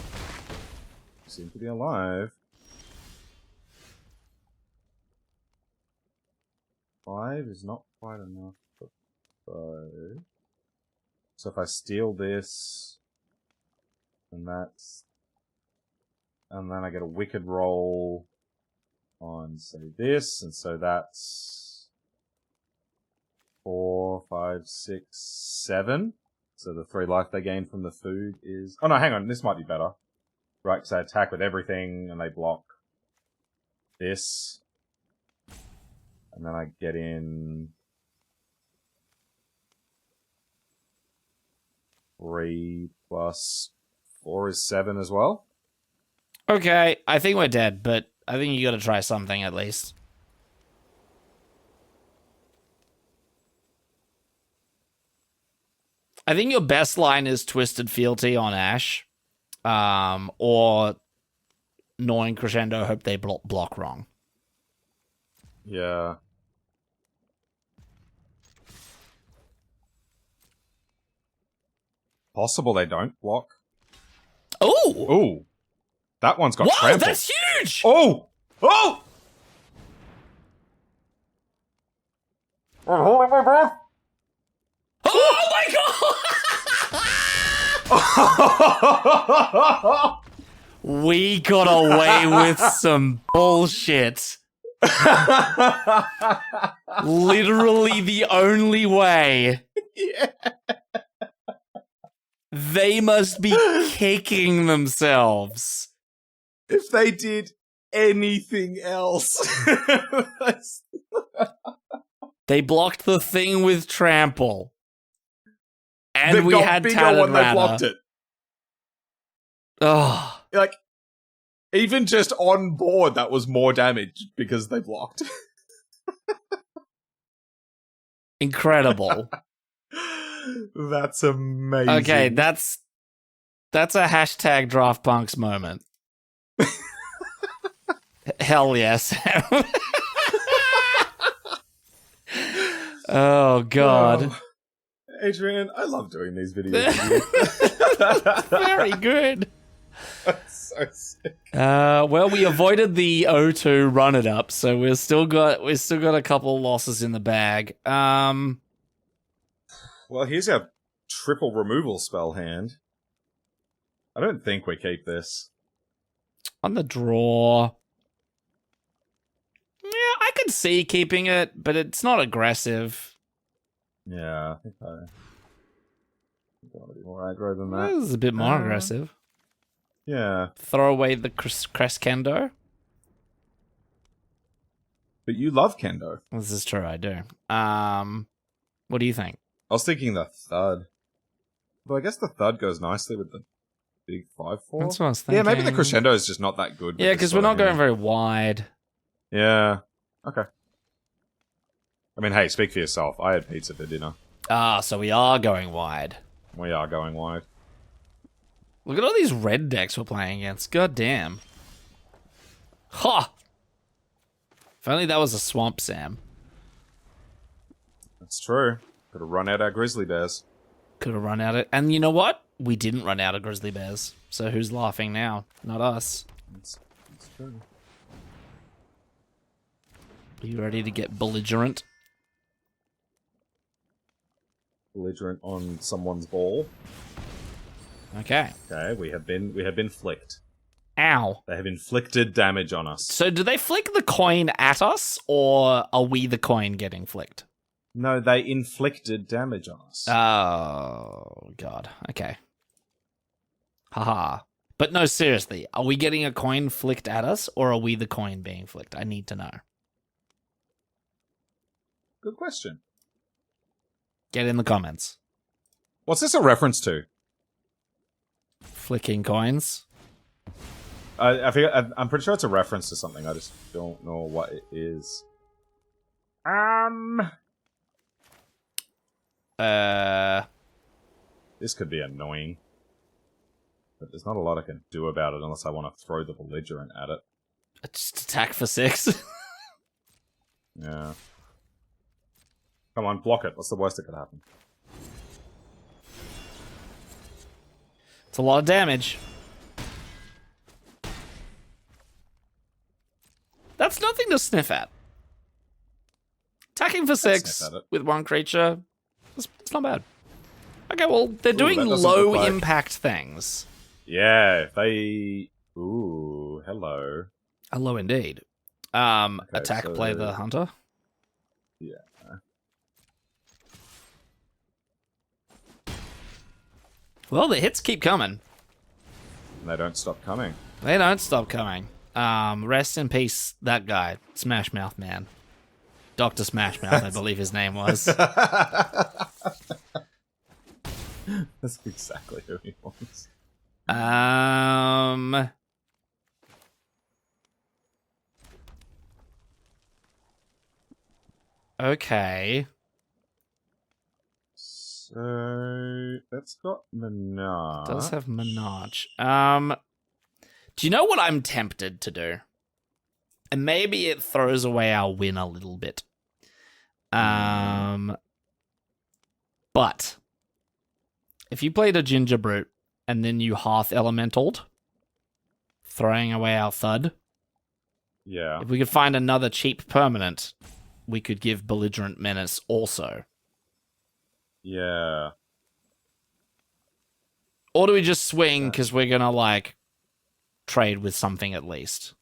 You seem to be alive. 5 is not quite enough for 5. So if I steal this, and that's... And then I get a wicked roll on, say, this, and so that's 4, 5, 6, 7. So the 3 life they gain from the food is... Oh no, hang on, this might be better. Right, because I attack with everything, and they block this. And then I get in... 3 plus 4 is 7 as well. Okay, I think we're dead, but I think you gotta try something at least. I think your best line is Twisted Fealty on Ash. Or Gnawing Crescendo, hope they block wrong. Yeah. Possible they don't block. Oh! Ooh. That one's got Wow, trample. that's huge! Oh! Oh! I'm holding my breath. Oh my god! We got away with some bullshit. Literally the only way. Yeah. They must be kicking themselves. If they did anything else. They blocked the thing with trample. And They've we got had bigger Talon when they Rana. blocked it. Oh, Like, even just on board, that was more damage because they blocked. incredible. That's amazing. Okay, that's a hashtag Draft Punks moment. Hell yes. Oh god. Oh, Adrian, I love doing these videos. Very good. That's so sick. Well, we avoided the O2 run it up, so we've still got a couple losses in the bag. Well, here's our triple removal spell hand. I don't think we keep this. On the draw. Yeah, I could see keeping it, but it's not aggressive. Yeah, I think I want to be more aggro than that. This is a bit more aggressive. Yeah. Throw away the crescendo. But you love Kendo. This is true, I do. What do you think? I was thinking the thud. But I guess the thud goes nicely with the big 5-4. That's what I was thinking. Yeah, maybe the crescendo is just not that good. Yeah, because we're not going very wide. Yeah. Okay. I mean, hey, speak for yourself. I had pizza for dinner. Ah, so we are going wide. We are going wide. Look at all these red decks we're playing against. God damn. Ha! If only that was a swamp, Sam. That's true. Could have run out our grizzly bears. Could have run out of... And you know what? We didn't run out of grizzly bears. So who's laughing now? Not us. That's true. Are you ready to get belligerent? Belligerent on someone's ball. Okay. Okay, we have been flicked. Ow. They have inflicted damage on us. So do they flick the coin at us, or are we the coin getting flicked? No, they inflicted damage on us. Oh, God. Okay. Haha. But no, seriously, are we getting a coin flicked at us, or are we the coin being flicked? I need to know. Good question. Get in the comments. What's this a reference to? Flicking coins. I think I'm pretty sure it's a reference to something. I just don't know what it is. This could be annoying, but there's not a lot I can do about it unless I want to throw the belligerent at it. Just attack for 6. Yeah. Come on, block it. What's the worst that could happen? It's a lot of damage. That's nothing to sniff at. Attacking for 6 with one creature, it's not bad. Okay, well, they're doing low impact things. Yeah, they... Ooh, hello. Hello indeed. Okay, attack, so... play the hunter. Yeah. Well, the hits keep coming. And they don't stop coming. They don't stop coming. Rest in peace, that guy. Smash Mouth Man. Dr. Smash Mouth, I believe his name was. That's exactly who he was. Okay. So that's got Menage. It does have Menage. Do you know what I'm tempted to do? And maybe it throws away our win a little bit. But if you played a Ginger Brute and then you Hearth Elementaled, throwing away our Thud. Yeah. If we could find another cheap permanent, we could give Belligerent Menace also. Yeah. Or do we just swing because we're going to, like, trade with something at least?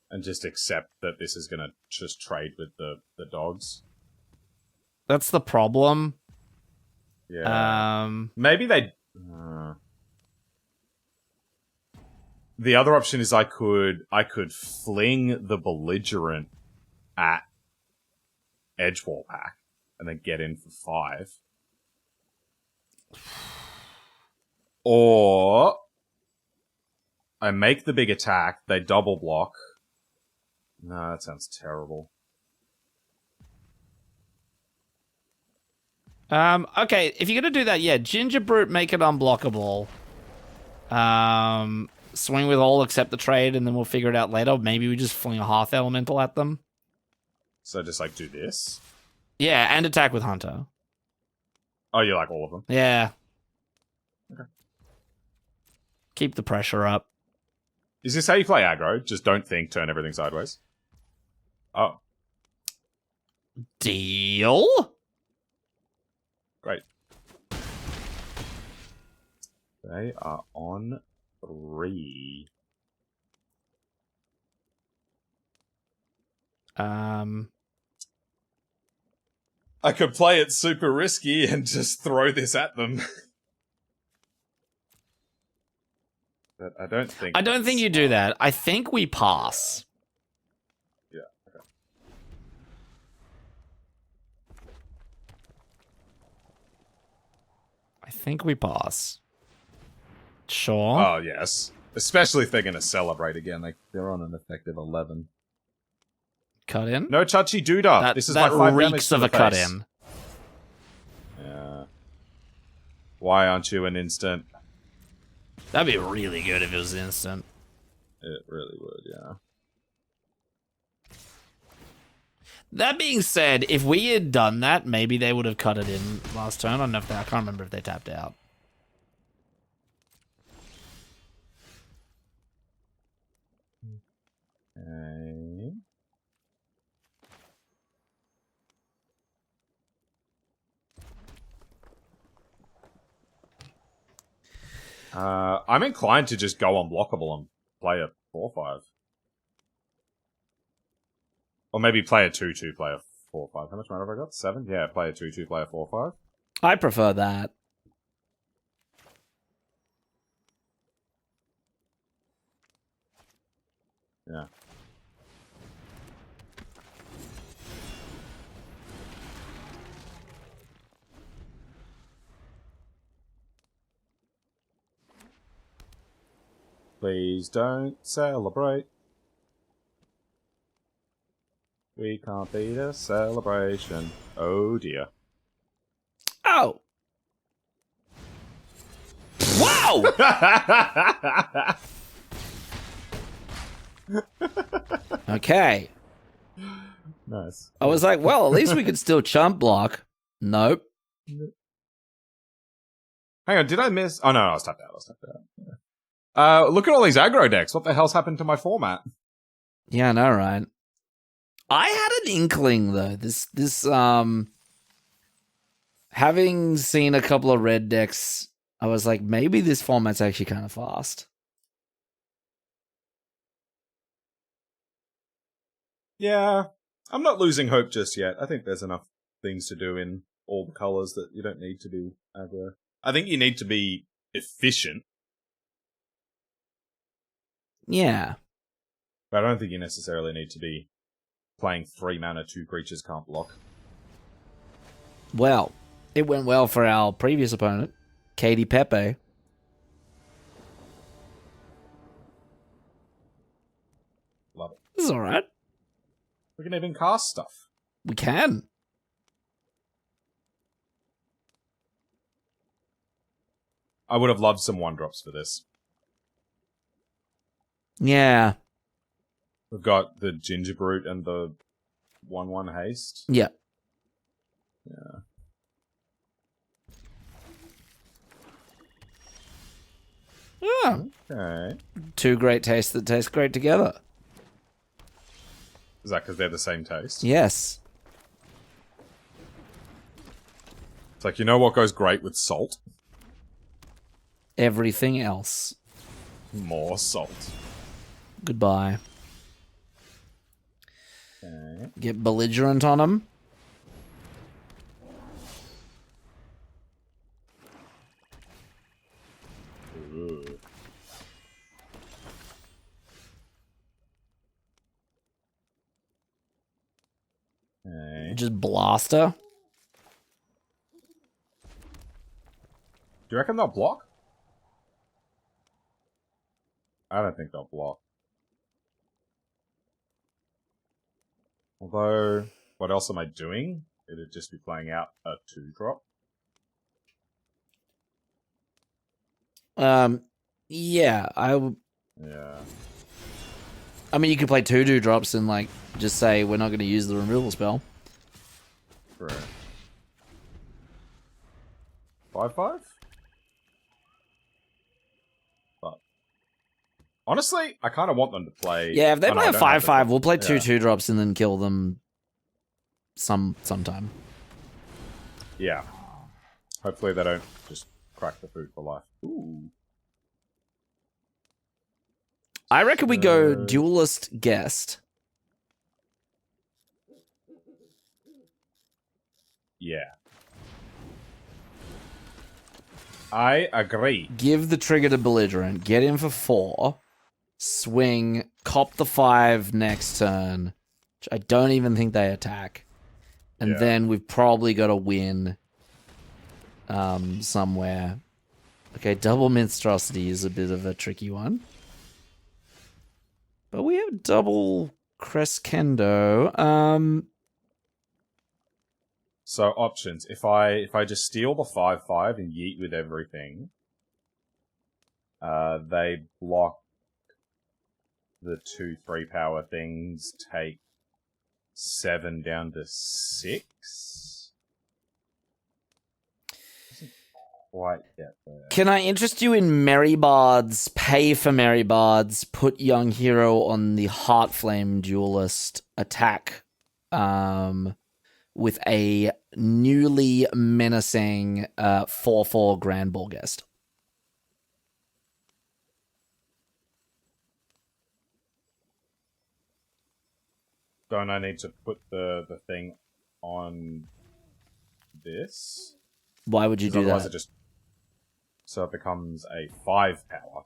And just accept that this is going to just trade with the dogs? That's the problem. Yeah. Maybe they... The other option is I could fling the Belligerent at Edgewall Pack and then get in for 5. Or I make the big attack, they double block. No, that sounds terrible. Okay, if you're gonna do that, yeah, Ginger Brute, make it unblockable. Swing with all except the trade, and then we'll figure it out later. Maybe we just fling a Hearth Elemental at them. So just, like, do this? Yeah, and attack with Hunter. Oh, you like all of them? Yeah. Okay. Keep the pressure up. Is this how you play aggro? Just don't think, turn everything sideways? Oh. Deal? Great. They are on 3. I could play it super risky and just throw this at them. But I don't think... I don't think you do that. I think we pass. Yeah, okay. I think we pass. Sure. Oh, yes. Especially if they're going to celebrate again. They're on an effective 11. Cut in? No Chachi Doodah. This is my 5 damage reeks to of the a cut face. in. Yeah. Why aren't you an instant? That'd be really good if it was instant. It really would, yeah. That being said, if we had done that, maybe they would have cut it in last turn. I don't know if I can't remember if they tapped out. Okay. I'm inclined to just go unblockable and play a 4/5. Or maybe play a 2/2, play a 4/5. How much mana have I got? 7? Yeah, play a 2/2, play a 4/5. I prefer that. Yeah. Please don't celebrate. We can't beat a celebration. Oh dear. Oh. Wow! Okay. Nice. I was like, well, at least we could still chump block. Nope. Hang on, did I miss? Oh no, I was tapped out. Yeah. Look at all these aggro decks. What the hell's happened to my format? Yeah, I know, right? I had an inkling though. This having seen a couple of red decks, I was like, maybe this format's actually kind of fast. Yeah, I'm not losing hope just yet. I think there's enough things to do in all the colors that you don't need to do aggro. I think you need to be efficient, Yeah. but I don't think you necessarily need to be playing 3 mana, 2 creatures can't block. Well, it went well for our previous opponent, Katie Pepe. Love it. This is all right. We can even cast stuff. We can. I would have loved some 1-drops for this. Yeah. We've got the Ginger Brute and the 1/1 haste. Yeah. Yeah. Yeah. Okay. Two great tastes that taste great together. Is that because they're the same taste? Yes. It's like, you know what goes great with salt? Everything else. More salt. Goodbye. Okay. Get belligerent on them. Ooh. Okay. Just blaster. Do you reckon they'll block? I don't think they'll block. Although, what else am I doing? It'd just be playing out a 2-drop. Yeah, Yeah. I mean, you could play 2 drops and like just say we're not going to use the removal spell. Right. 5/5? But honestly, I kind of want them to play. Yeah, if they Oh, no, play I a don't have 5/5, to- we'll play yeah. 2 drops and then kill them sometime. Yeah. Hopefully they don't just crack the food for life. Ooh. I reckon we go Duelist Guest. Yeah. I agree. Give the trigger to Belligerent. Get in for 4. Swing. Cop the 5 next turn. Which I don't even think they attack. And Yeah. then we've probably got to win somewhere. Okay, double Minstrosity is a bit of a tricky one. But we have double Crescendo. So options. If I just steal the 5/5 and yeet with everything, they block the 2/3 power things, take 7 down to 6. Doesn't quite get there. Can I interest you in Merry Bards? Pay for Merry Bards. Put Young Hero on the Heartflame Duelist attack. With a newly menacing 4/4 Grand Ball Guest. Don't I need to put the thing on this? Why would you 'Cause do otherwise that? it just so it becomes a 5 power.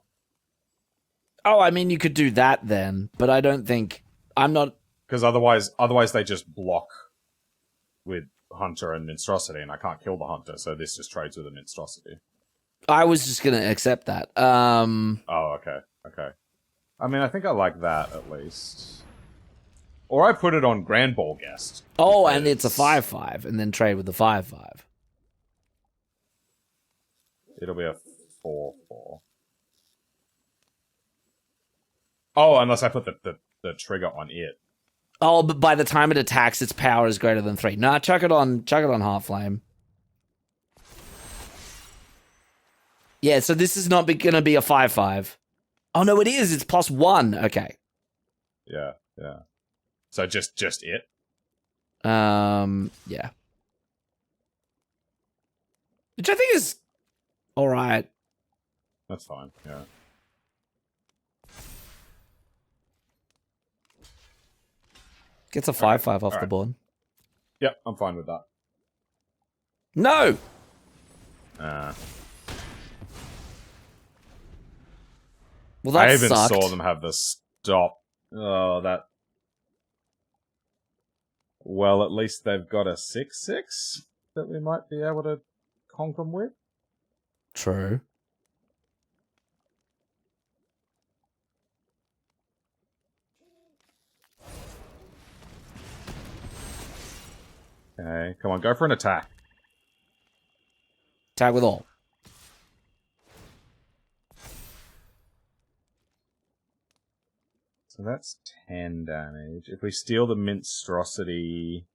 Oh, I mean, you could do that then, but I don't think... I'm not... Because otherwise they just block with Hunter and Monstrosity, and I can't kill the Hunter, so this just trades with a Monstrosity. I was just going to accept that. Oh, okay. Okay. I mean, I think I like that at least. Or I put it on Grand Ball Guest. Oh, and it's a 5/5, and then trade with the 5/5. It'll be a 4/4. Oh, unless I put the trigger on it. Oh, but by the time it attacks, its power is greater than 3. Nah, chuck it on Heart Flame. Yeah, so this is not going to be a 5/5. Oh no, it is. It's +1. Okay. Yeah. So just it. Yeah. Which I think is all right. That's fine. Yeah. Gets a 5/5 off the board. Yep, I'm fine with that. No. Well, that I even sucked. saw them have the stop. Oh, that. Well, at least they've got a 6/6 that we might be able to conk them with. True. Okay, come on, go for an attack. Tag with all. So that's 10 damage. If we steal the Minstrosity,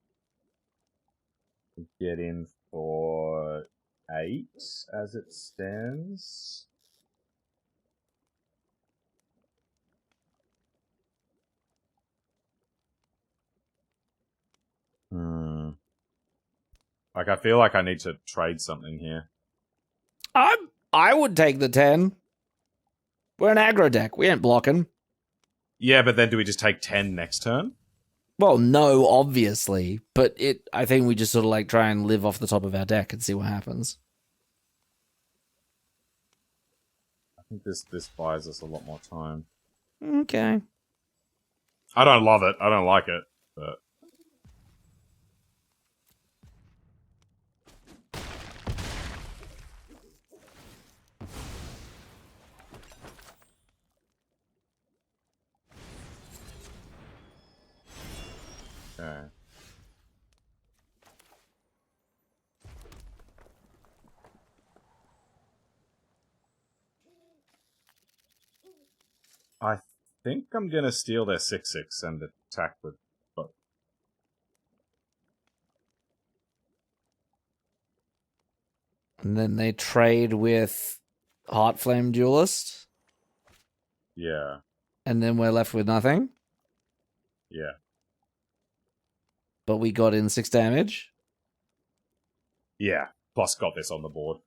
we get in for 8 as it stands. Like, I feel like I need to trade something here. I would take the 10. We're an aggro deck. We ain't blocking. Yeah, but then do we just take 10 next turn? Well, no, obviously, but I think we just sort of like try and live off the top of our deck and see what happens. I think this buys us a lot more time. Okay. I don't love it. I don't like it, but... Okay. I think I'm gonna steal their 6/6 and attack with both. And then they trade with Heartflame Duelist. Yeah. And then we're left with nothing. Yeah. But we got in 6 damage. Yeah. Plus got this on the board.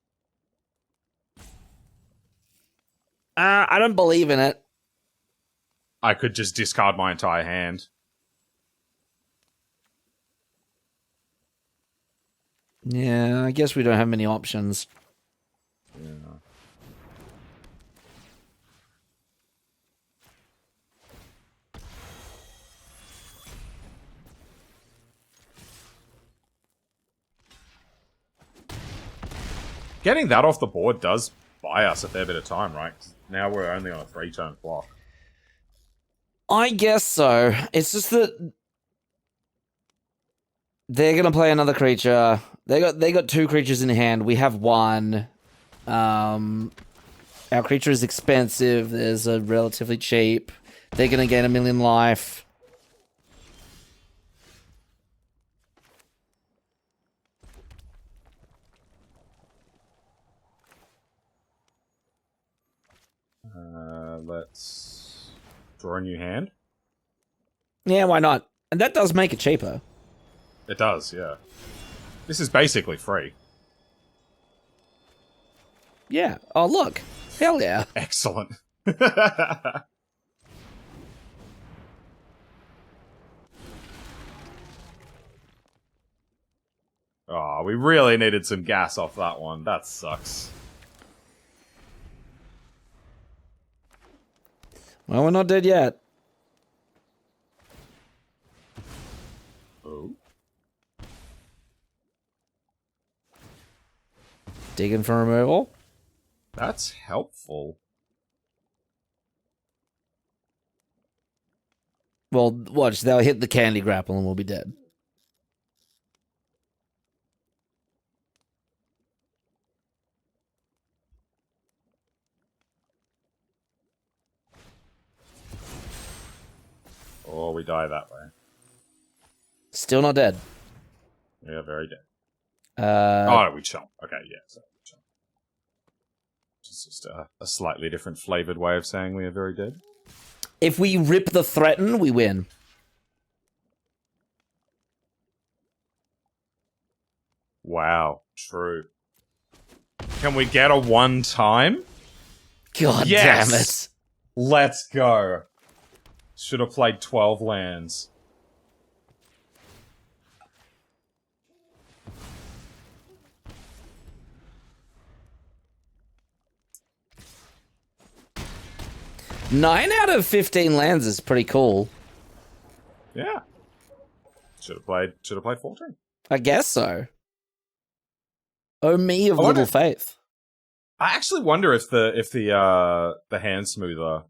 I don't believe in it. I could just discard my entire hand. Yeah, I guess we don't have many options. Yeah. Getting that off the board does buy us a fair bit of time, right? 'Cause now we're only on a 3-turn clock. I guess so. It's just that they're gonna play another creature. They got 2 creatures in hand. We have 1. Our creature is expensive. There's a relatively cheap. They're gonna gain 1,000,000 life. Let's draw a new hand. Yeah, why not? And that does make it cheaper. It does, yeah. This is basically free. Yeah. Oh, look. Hell yeah. Excellent. Oh, we really needed some gas off that one. That sucks. Well, we're not dead yet. Oh. Digging for removal. That's helpful. Well, watch. They'll hit the candy grapple and we'll be dead. Or we die that way. Still not dead. Yeah, very dead. Oh, no, we chomp. Okay, yeah. So we chomp. It's just a slightly different flavored way of saying we are very dead. If we rip the threaten, we win. Wow, true. Can we get a one time? God Yes! damn it. Let's go. Should have played 12 lands. Nine out of 15 lands is pretty cool. Yeah. Should have played 14. I guess so. Oh, me of little faith. I actually wonder if the hand smoother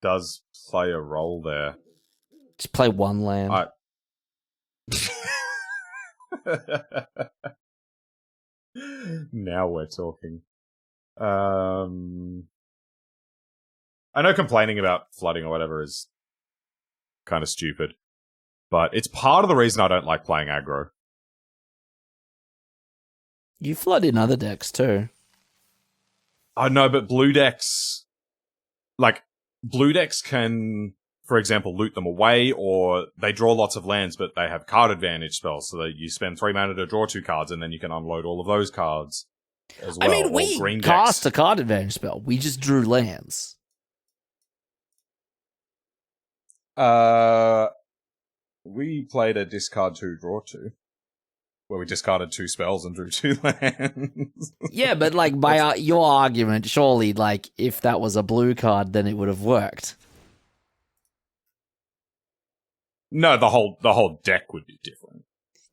does play a role there. Just play one land. Now we're talking. I know complaining about flooding or whatever is kind of stupid, but it's part of the reason I don't like playing aggro. You flood in other decks too. I know, but blue decks can, for example, loot them away, or they draw lots of lands, but they have card advantage spells, so that you spend 3 mana to draw 2 cards, and then you can unload all of those cards as well. I mean, we cast a card advantage spell. We just drew lands. We played a discard 2, draw 2. Where we discarded 2 spells and drew 2 lands. Yeah, but like by your argument, surely like if that was a blue card, then it would have worked. No, the whole deck would be different.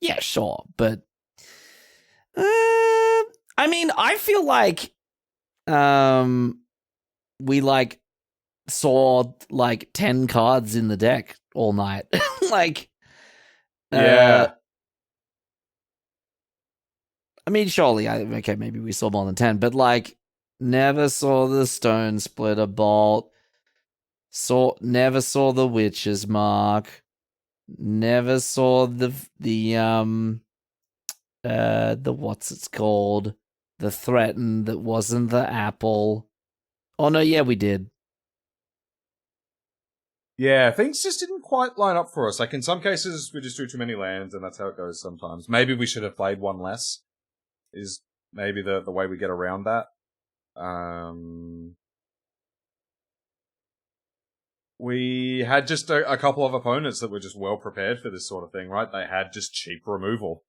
Yeah, sure, but I mean, I feel like we like saw like 10 cards in the deck all night. Like yeah. I mean, surely, okay, maybe we saw more than 10, but like, never saw the Stone Splitter Bolt, never saw the Witch's Mark, never saw the what's it's called, the Threaten that wasn't the Apple. Oh no, yeah, we did. Yeah, things just didn't quite line up for us. Like, in some cases, we just drew too many lands, and that's how it goes sometimes. Maybe we should have played one less. Is maybe the way we get around that. We had just a couple of opponents that were just well prepared for this sort of thing, right? They had just cheap removal.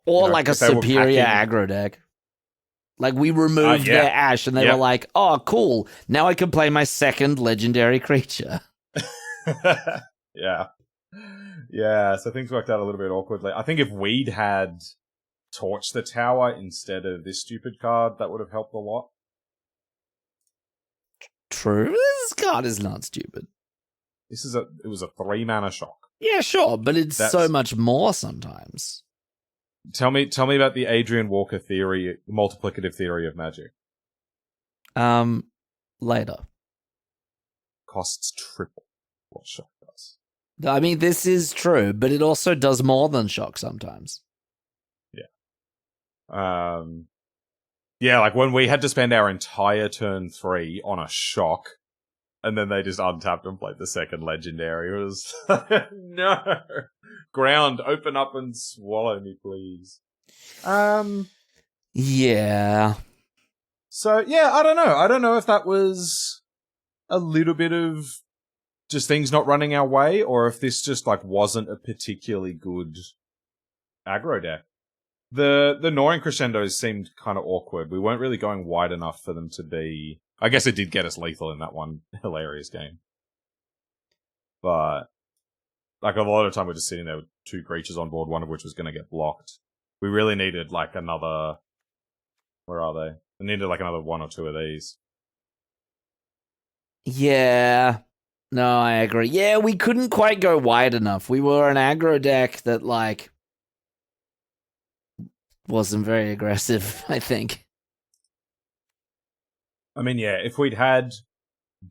Or like a superior aggro deck. Like, we removed their Ash, and they were like, oh, cool. Now I can play my second legendary creature. Yeah. Yeah, so things worked out a little bit awkwardly. I think if we'd had Torch the Tower instead of this stupid card, that would have helped a lot. True. This card is not stupid. It was a 3 mana shock. Yeah, sure, but it's so much more sometimes. Tell me about the Adrian Walker theory, multiplicative theory of Magic. Later. Costs triple what shock does. I mean, this is true, but it also does more than shock sometimes. Yeah, like when we had to spend our entire turn 3 on a shock, and then they just untapped and played the second legendary. It was no ground, open up and swallow me, please. Yeah. So yeah, I don't know. I don't know if that was a little bit of just things not running our way, or if this just like wasn't a particularly good aggro deck. The Norin crescendos seemed kind of awkward. We weren't really going wide enough for them to be... I guess it did get us lethal in that one hilarious game. But, like, a lot of the time we're just sitting there with 2 creatures on board, one of which was going to get blocked. We really needed, like, another... Where are they? We needed, like, another 1 or 2 of these. Yeah. No, I agree. Yeah, we couldn't quite go wide enough. We were an aggro deck that, like, wasn't very aggressive, I think. I mean, yeah, if we'd had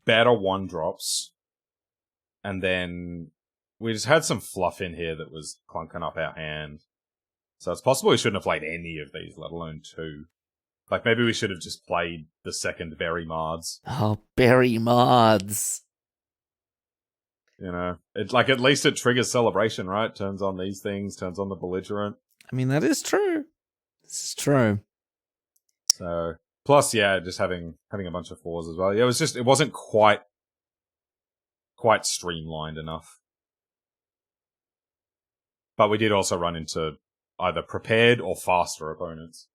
better 1-drops, and then we just had some fluff in here that was clunking up our hand. So it's possible we shouldn't have played any of these, let alone 2. Like, maybe we should have just played the second Berry Mards. Oh, Berry Mods. You know, it's like, at least it triggers celebration, right? Turns on these things, turns on the belligerent. I mean, that is true. This is true. So, plus, yeah, just having a bunch of 4s as well. Yeah, it wasn't quite streamlined enough. But we did also run into either prepared or faster opponents.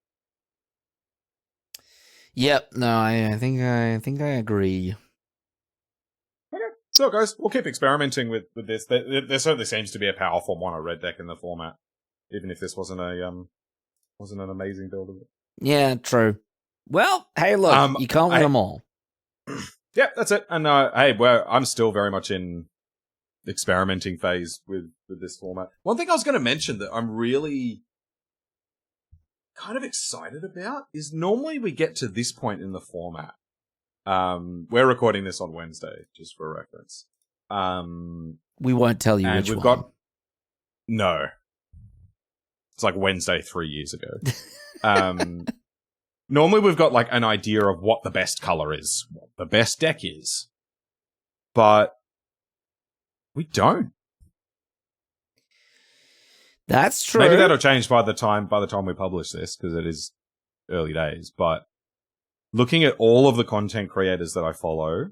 Yep. No, I think I agree. Okay. So, guys, we'll keep experimenting with this. There certainly seems to be a powerful mono red deck in the format, even if this wasn't an amazing build of it. Yeah, true. Well, hey, look, you can't win them all. Yeah, that's it. And hey, I'm still very much in experimenting phase with this format. One thing I was going to mention that I'm really kind of excited about is normally we get to this point in the format. We're recording this on Wednesday, just for reference. We won't tell you and which we've one. got no. It's like Wednesday 3 years ago. Normally we've got like an idea of what the best color is, what the best deck is, but we don't. That's true. Maybe that'll change by the time we publish this, because it is early days. But looking at all of the content creators that I follow,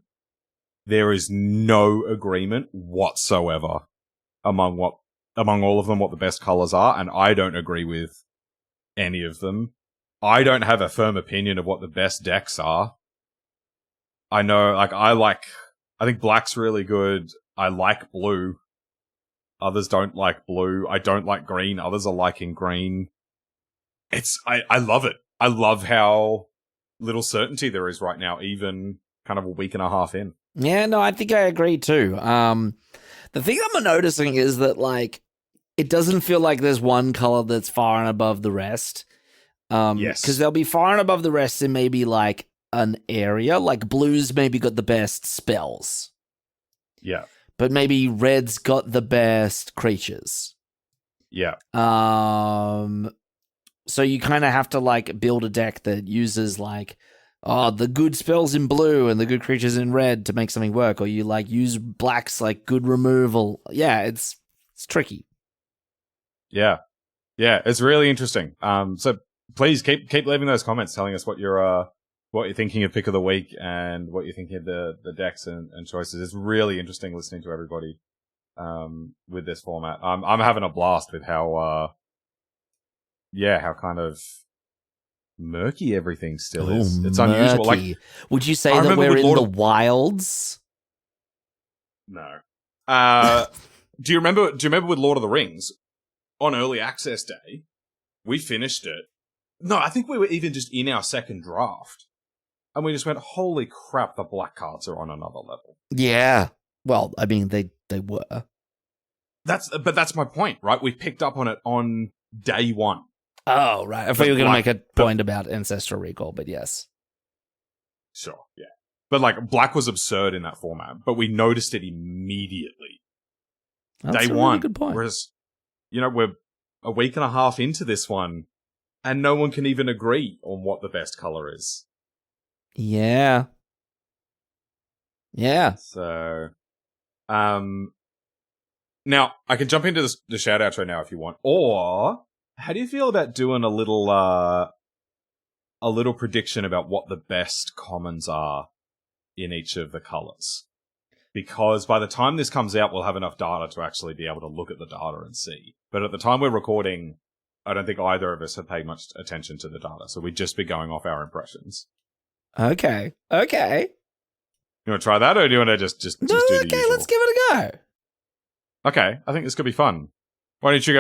there is no agreement whatsoever among all of them what the best colors are, and I don't agree with any of them. I don't have a firm opinion of what the best decks are. I know, I think black's really good. I like blue. Others don't like blue. I don't like green. Others are liking green. I love it. I love how little certainty there is right now, even kind of a week and a half in. Yeah, no, I think I agree too. The thing I'm noticing is that, like, it doesn't feel like there's one color that's far and above the rest. Yes. Because they'll be far and above the rest in maybe, like, an area. Like, blue's maybe got the best spells. Yeah. But maybe red's got the best creatures. Yeah. So you kind of have to, like, build a deck that uses, like, the good spells in blue and the good creatures in red to make something work, or you, like, use black's, like, good removal. Yeah, it's tricky. Yeah. Yeah, it's really interesting. So please keep leaving those comments telling us what you're thinking of pick of the week and what you're thinking of the decks and choices. It's really interesting listening to everybody with this format. I'm having a blast with how kind of murky everything still is. It's murky. unusual. Like, would you say that we're in the wilds? No. Do you remember with Lord of the Rings on early access day? We finished it. No, I think we were even just in our second draft. And we just went, holy crap, the black cards are on another level. Yeah. Well, I mean, they were. That's my point, right? We picked up on it on day one. Oh, right. I thought you were going to make a point about Ancestral Recall, but yes. Sure, yeah. But, like, black was absurd in that format, but we noticed it immediately. That's day a one. Really good point. Whereas, we're a week and a half into this one, and no one can even agree on what the best color is. Yeah. Yeah. So, now I can jump into the shout outs right now if you want. Or how do you feel about doing a little prediction about what the best commons are in each of the colors? Because by the time this comes out, we'll have enough data to actually be able to look at the data and see. But at the time we're recording, I don't think either of us have paid much attention to the data, so we'd just be going off our impressions. Okay. You want to try that, or do you want to just do the usual? Okay, let's give it a go. Okay, I think this could be fun. Why don't you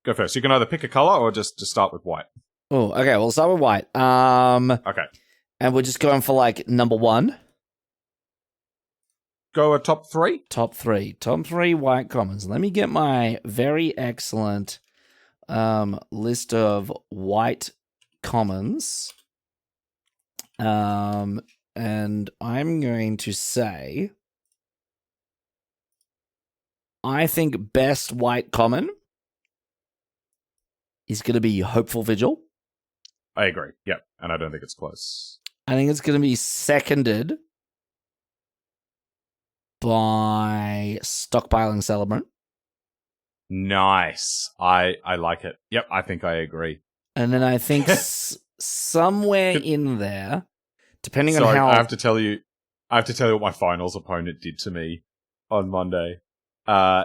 go first? You can either pick a color or just start with white. Oh, okay, we'll start with white. Okay. And we're just going for, like, number 1. go a top 3? Top 3. Top 3 white commons. Let me get my very excellent list of white commons. And I'm going to say, I think best white common is going to be Hopeful Vigil. I agree. Yep. And I don't think it's close. I think it's going to be seconded by Stockpiling Celebrant. Nice. I like it. Yep, I think I agree. And then I think somewhere in there, depending on how... I have to tell you what my finals opponent did to me on Monday.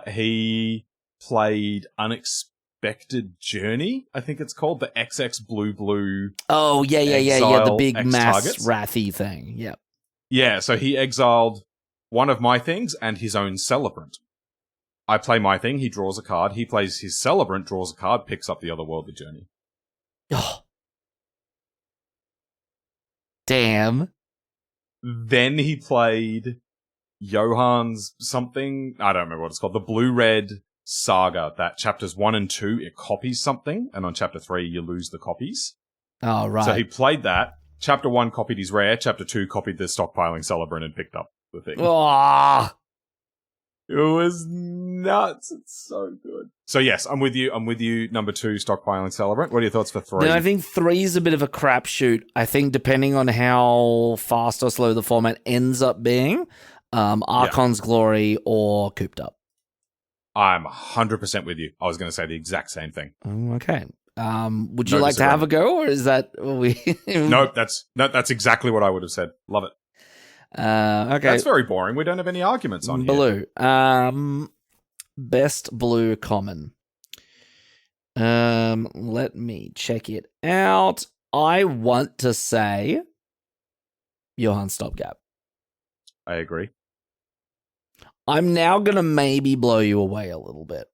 He played Unexpected Journey, I think it's called, the XX blue. Oh, yeah, the big X mass targets. wrathy thing. Yep. Yeah, so he exiled one of my things and his own Celebrant. I play my thing, he draws a card, he plays his Celebrant, draws a card, picks up the Otherworldly Journey. Oh. Damn. Then he played Johann's something, I don't remember what it's called, the blue-red saga, that chapters 1 and 2, it copies something, and on chapter 3 you lose the copies. Oh, right. So he played that, chapter 1 copied his rare, chapter 2 copied the Stockpiling Celebrant and picked up the thing. Oh. It was nuts. It's so good. So yes, I'm with you. Number 2, Stockpiling Celebrant. What are your thoughts for 3? Then I think 3 is a bit of a crapshoot. I think depending on how fast or slow the format ends up being, Archon's Glory or Cooped Up. I'm 100% with you. I was going to say the exact same thing. Okay. Would you like to have a go, or is that we? No, that's exactly what I would have said. Love it. Okay. That's very boring. We don't have any arguments on here. Blue. Best blue common. Let me check it out. I want to say Johann Stopgap. I agree. I'm now going to maybe blow you away a little bit.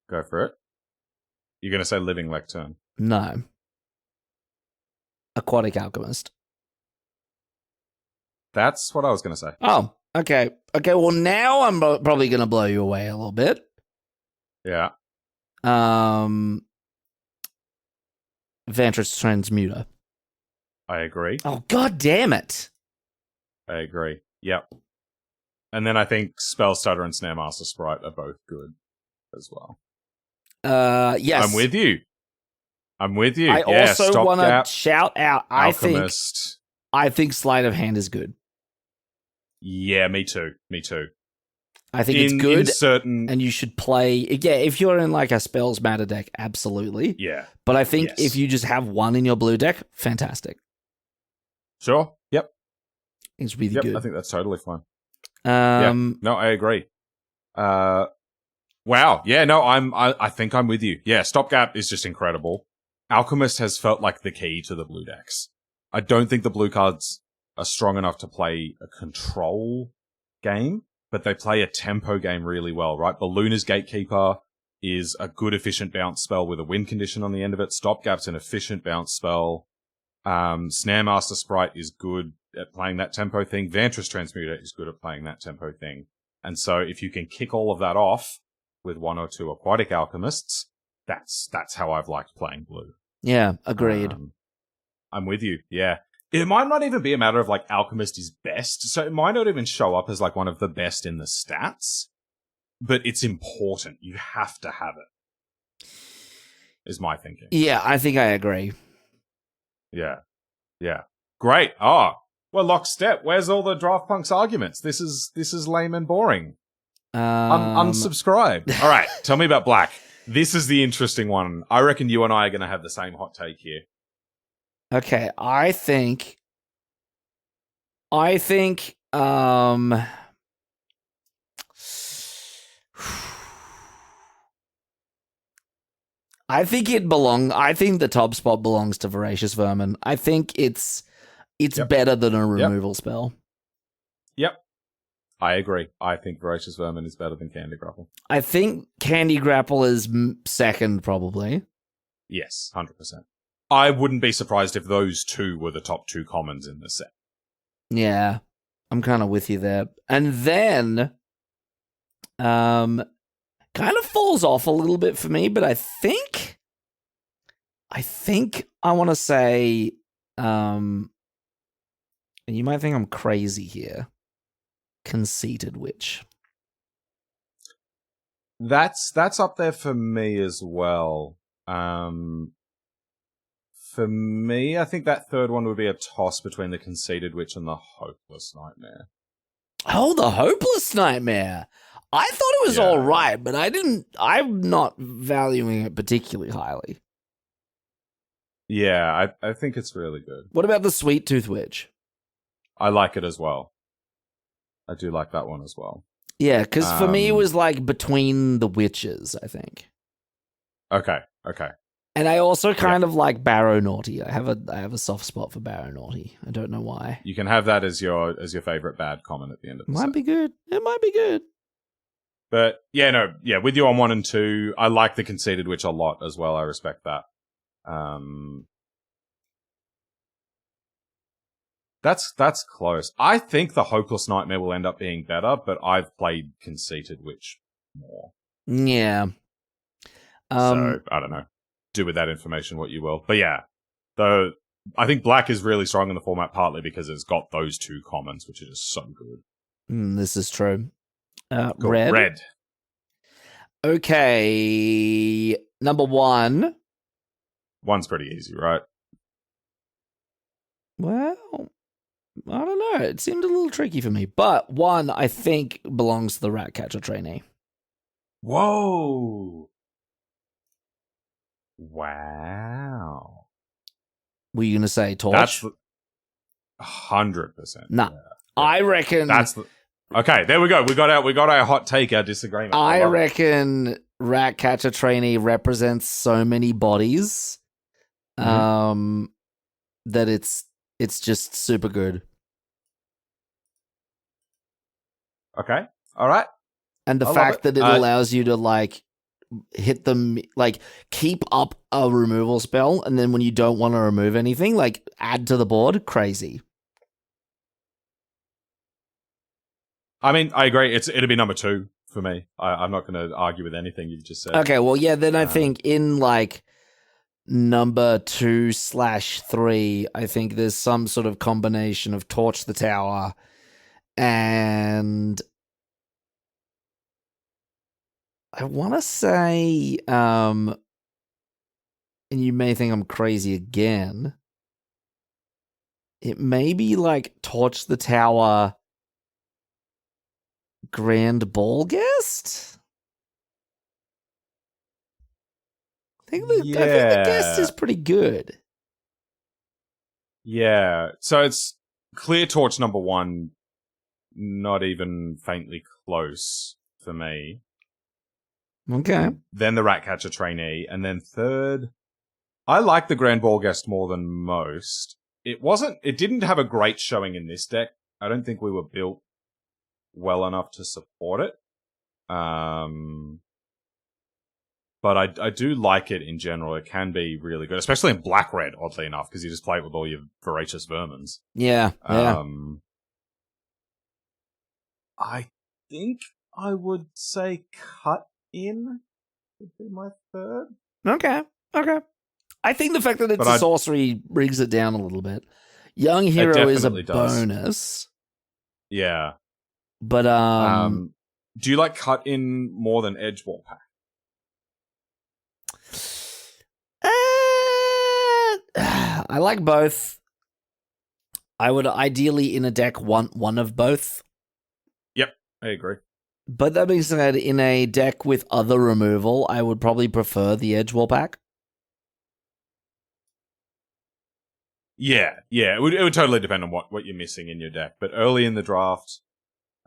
Go for it. You're going to say Living Lectern. No. Aquatic Alchemist. That's what I was going to say. Oh, okay. Okay, well, now I'm probably going to blow you away a little bit. Yeah. Vantress Transmuter. I agree. Oh, god damn it. I agree. Yep. And then I think Spellstutter and Snaremaster Sprite are both good as well. Yes. I'm with you. I also want to shout out, Alchemist. I think Sleight of Hand is good. Yeah, me too. I think it's good, certain... and you should play... Yeah, if you're in like a Spells Matter deck, absolutely. Yeah. But I think if you just have one in your blue deck, fantastic. Sure. Yep. It's really good. I think that's totally fine. No, I agree. Wow. Yeah, no, I think I'm with you. Yeah, Stopgap is just incredible. Alchemist has felt like the key to the blue decks. I don't think the blue cards are strong enough to play a control game, but they play a tempo game really well, right? Ballooner's Gatekeeper is a good, efficient bounce spell with a win condition on the end of it. Stopgap's an efficient bounce spell. Snaremaster Sprite is good at playing that tempo thing. Vantress Transmuter is good at playing that tempo thing. And so if you can kick all of that off with 1 or 2 Aquatic Alchemists, that's how I've liked playing blue. Yeah, agreed. I'm with you. Yeah. It might not even be a matter of like Alchemist is best. So it might not even show up as like one of the best in the stats, but it's important. You have to have it. Is my thinking. Yeah, I think I agree. Yeah. Great. Oh, well, lockstep. Where's all the Draft Punks arguments? This is lame and boring. Unsubscribe. All right. Tell me about black. This is the interesting one. I reckon you and I are going to have the same hot take here. Okay, I think the top spot belongs to Voracious Vermin. I think it's better than a removal spell. Yep. I agree. I think Voracious Vermin is better than Candy Grapple. I think Candy Grapple is second, probably. Yes, 100%. I wouldn't be surprised if those two were the top 2 commons in the set. Yeah. I'm kind of with you there. And then, kind of falls off a little bit for me, but I think I want to say, and you might think I'm crazy here, Conceited Witch. That's up there for me as well. For me, I think that third one would be a toss between the Conceited Witch and the Hopeless Nightmare. Oh, the Hopeless Nightmare. I thought it was all right, but I'm not valuing it particularly highly. Yeah, I think it's really good. What about the Sweet Tooth Witch? I like it as well. I do like that one as well. Yeah, because for me it was like between the witches, I think. Okay. And I also kind of like Barrow Naughty. I have a soft spot for Barrow Naughty. I don't know why. You can have that as your favorite bad comment at the end of the set. Might be good. It might be good. But with you on 1 and 2, I like the Conceited Witch a lot as well. I respect that. That's close. I think the Hopeless Nightmare will end up being better, but I've played Conceited Witch more. Yeah. So, I don't know. Do with that information what you will. But yeah, though, I think Black is really strong in the format partly because it's got those 2 commons, which are just so good. This is true. Cool. Red. Okay. Number 1. 1's pretty easy, right? Well, I don't know. It seemed a little tricky for me. But 1, I think, belongs to the Ratcatcher trainee. Whoa. Wow. Were you going to say Torch? That's 100%. Nah. Yeah. I reckon... Okay, there we go. We got our hot take, our disagreement. I reckon Ratcatcher trainee represents so many bodies that it's just super good. Okay. All right. And the fact that it allows you to like hit them, like keep up a removal spell, and then when you don't want to remove anything, like add to the board, crazy. I mean, I agree. It'll be number 2 for me. I'm not going to argue with anything you've just said. Okay, well, yeah, then I think in like number 2/3, I think there's some sort of combination of Torch the Tower and I want to say, and you may think I'm crazy again, it may be like Torch the Tower Grand Ball Guest? I think the guest is pretty good. Yeah. So it's clear Torch number 1, not even faintly close for me. Okay. Then the Ratcatcher trainee, and then 3rd, I like the Grand Ball Guest more than most. It didn't have a great showing in this deck. I don't think we were built well enough to support it. But I do like it in general. It can be really good, especially in Black-Red, oddly enough, because you just play it with all your voracious vermins. Yeah. I think I would say Cut In would be my 3rd. Okay. I think the fact that it's a sorcery brings it down a little bit. Young Hero is a bonus. Yeah. But do you like Cut In more than Edgewall Pack? I like both. I would ideally in a deck want one of both. Yep, I agree. But that being said, in a deck with other removal, I would probably prefer the Edgewall Pack. Yeah. It would totally depend on what you're missing in your deck. But early in the draft,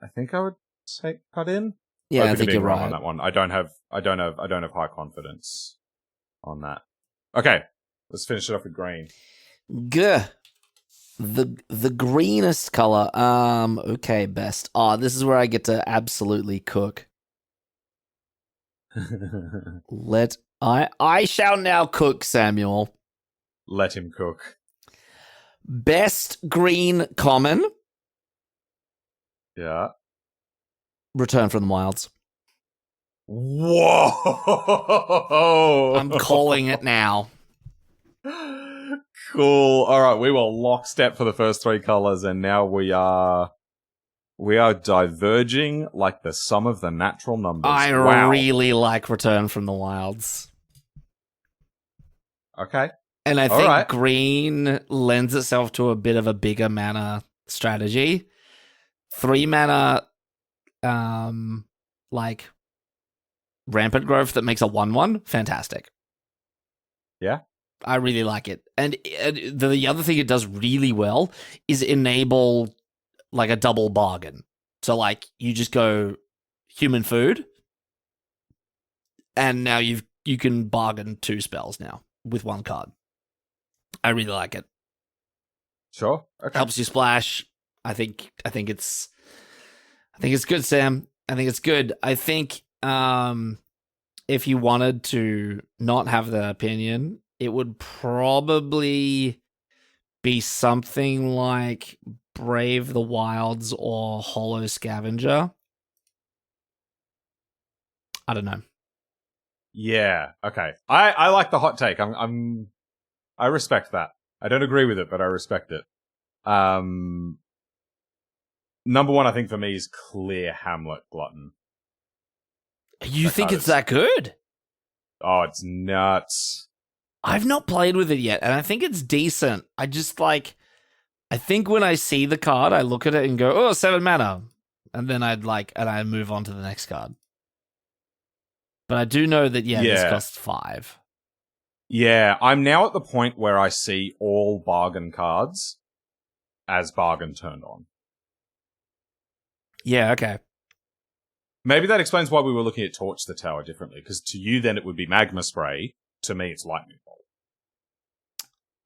I think I would say Cut In. Yeah, I think you're right on that one. I don't have high confidence on that. Okay, let's finish it off with green. The greenest color. Okay, best. This is where I get to absolutely cook. I shall now cook, Samuel. Let him cook. Best green common. Yeah. Return from the Wilds. Whoa! I'm calling it now. Cool. All right, we were lockstep for the first 3 colors, and now we are diverging like the sum of the natural numbers. I Wow. really like Return from the Wilds. Okay. And I All think right. green lends itself to a bit of a bigger mana strategy. 3 mana, like rampant growth that makes a 1/1, fantastic. Yeah. I really like it. And the other thing it does really well is enable like a double bargain. So like you just go human food, and now you can bargain 2 spells now with 1 card. I really like it. Sure. Okay. Helps you splash. I think it's good, Sam. I think it's good. I think if you wanted to not have the opinion, it would probably be something like Brave the Wilds or Hollow Scavenger. I don't know. Yeah. Okay. I like the hot take. I respect that. I don't agree with it, but I respect it. Number 1, I think for me is clear Hamlet Glutton. You think it's that good? Oh, it's nuts. I've not played with it yet, and I think it's decent. I just I think when I see the card, I look at it and go, "Oh, 7 mana," and then I move on to the next card. But I do know that this costs 5. Yeah, I'm now at the point where I see all bargain cards as bargain turned on. Yeah, okay. Maybe that explains why we were looking at Torch the Tower differently, because to you then it would be Magma Spray, to me it's Lightning Bolt.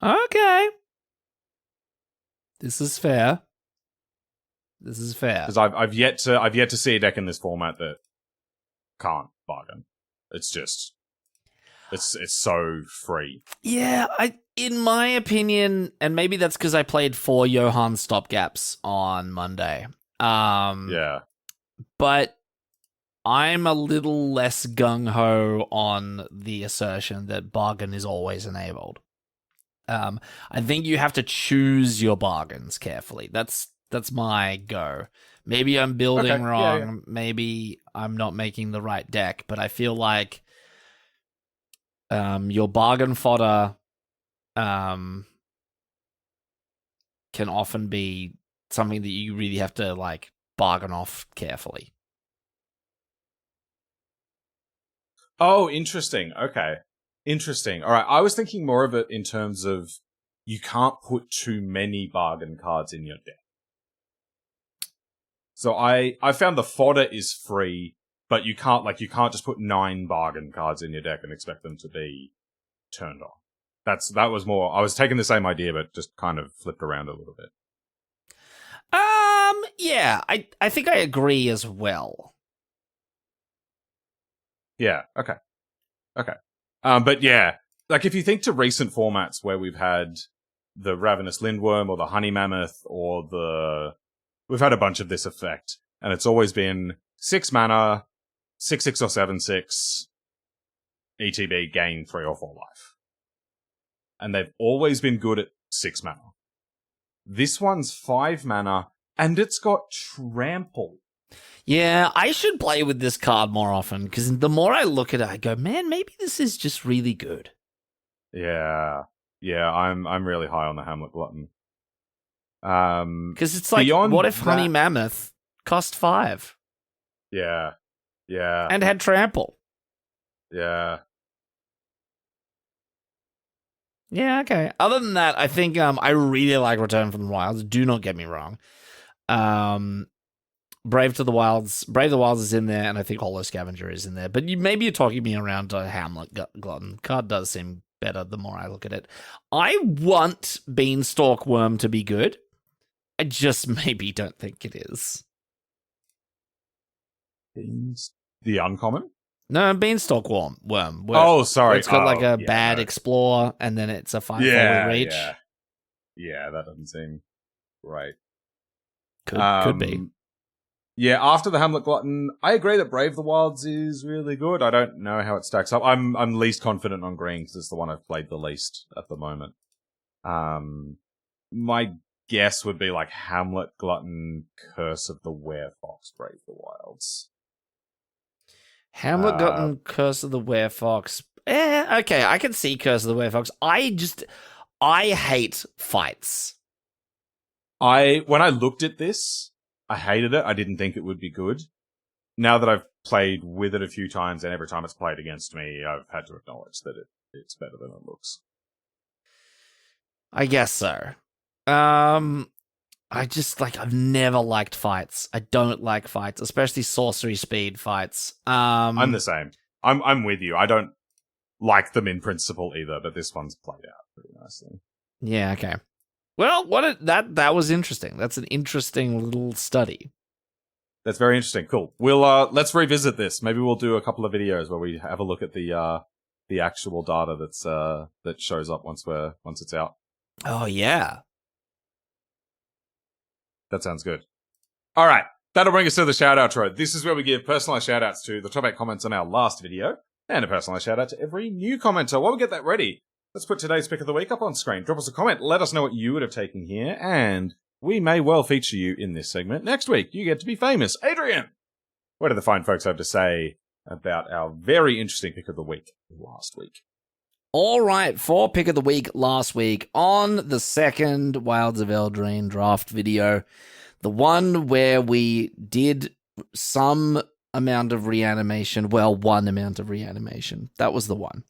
Okay. This is fair. Because I've yet to see a deck in this format that can't bargain. It's just it's so free. Yeah, in my opinion, and maybe that's because I played 4 Johann stopgaps on Monday. Yeah. But I'm a little less gung-ho on the assertion that bargain is always enabled. I think you have to choose your bargains carefully. That's my go. Maybe I'm building wrong. Yeah. Maybe I'm not making the right deck, but I feel like your bargain fodder can often be something that you really have to bargain off carefully. Oh, interesting. Okay. Interesting. All right. I was thinking more of it in terms of you can't put too many bargain cards in your deck. So I found the fodder is free, but you can't just put 9 bargain cards in your deck and expect them to be turned on. That was more, I was taking the same idea, but just kind of flipped around a little bit. Yeah, I think I agree as well. Yeah, okay. But yeah, if you think to recent formats where we've had the Ravenous Lindworm or the Honey Mammoth or we've had a bunch of this effect, and it's always been 6 mana, 6/6 or 7/6, ETB, gain 3 or 4 life. And they've always been good at 6 mana. This one's 5 mana, and it's got Trample. Yeah, I should play with this card more often, because the more I look at it, I go, man, maybe this is just really good. Yeah, I'm really high on the Hamlet Glutton. Because it's what if Honey Mammoth cost 5? Yeah. And had Trample. Yeah. Yeah, okay. Other than that, I think I really like Return from the Wilds. Do not get me wrong. Brave the Wilds is in there, and I think Hollow Scavenger is in there. But maybe you're talking me around Hamlet Glutton. Card does seem better the more I look at it. I want Beanstalk Worm to be good. I just maybe don't think it is. The uncommon? No, Beanstalk Worm. Oh, sorry. It's got a bad Explore, and then it's a 5/4 with reach. Yeah, that doesn't seem right. Could be. Yeah, after the Hamlet Glutton, I agree that Brave the Wilds is really good. I don't know how it stacks up. I'm least confident on green because it's the one I've played the least at the moment. My guess would be like Hamlet Glutton, Curse of the Werefox, Brave the Wilds. Hamlet Glutton, Curse of the Werefox. Okay, I can see Curse of the Werefox. I hate fights. When I looked at this, I hated it. I didn't think it would be good. Now that I've played with it a few times, and every time it's played against me, I've had to acknowledge that it's better than it looks. I guess so. I've never liked fights. I don't like fights, especially sorcery speed fights. I'm the same. I'm with you. I don't like them in principle either, but this one's played out pretty nicely. Yeah, okay. Well, that was interesting. That's an interesting little study. That's very interesting. Cool. We'll let's revisit this. Maybe we'll do a couple of videos where we have a look at the actual data that shows up once it's out. Oh yeah. That sounds good. All right. That'll bring us to the shout outro. This is where we give personalized shout outs to the top 8 comments on our last video and a personalized shout out to every new commenter. While we get that ready, let's put today's pick of the week up on screen. Drop us a comment. Let us know what you would have taken here, and we may well feature you in this segment next week. You get to be famous. Adrian, what do the fine folks have to say about our very interesting pick of the week last week? All right, for pick of the week last week on the second Wilds of Eldraine draft video, the one where we did some amount of reanimation, one amount of reanimation. That was the one.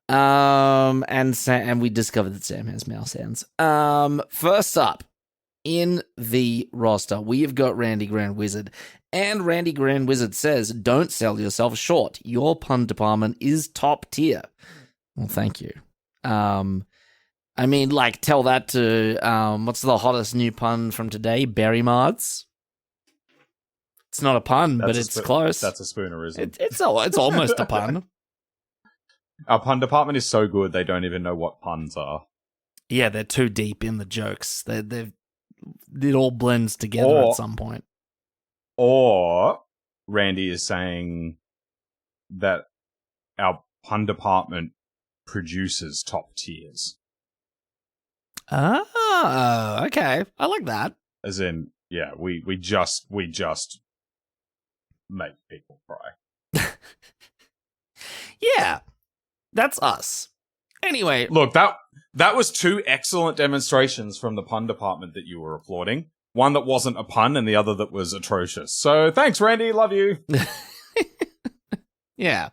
And we discovered that Sam has mouse hands. First up in the roster, we have got Randy Grand Wizard, and Randy Grand Wizard says, "Don't sell yourself short. Your pun department is top tier." Well, thank you. I mean, like, tell that to what's the hottest new pun from today? Berry Mards. It's not a pun, but it's close. That's a spoonerism. It's almost a pun. Our pun department is so good they don't even know what puns are. Yeah, they're too deep in the jokes. It all blends together at some point. Or Randy is saying that our pun department produces top tiers. Oh, okay. I like that. As in, yeah, we just make people cry. Yeah. That's us. Anyway. Look, that was 2 excellent demonstrations from the pun department that you were applauding. One that wasn't a pun and the other that was atrocious. So thanks, Randy. Love you. Yeah.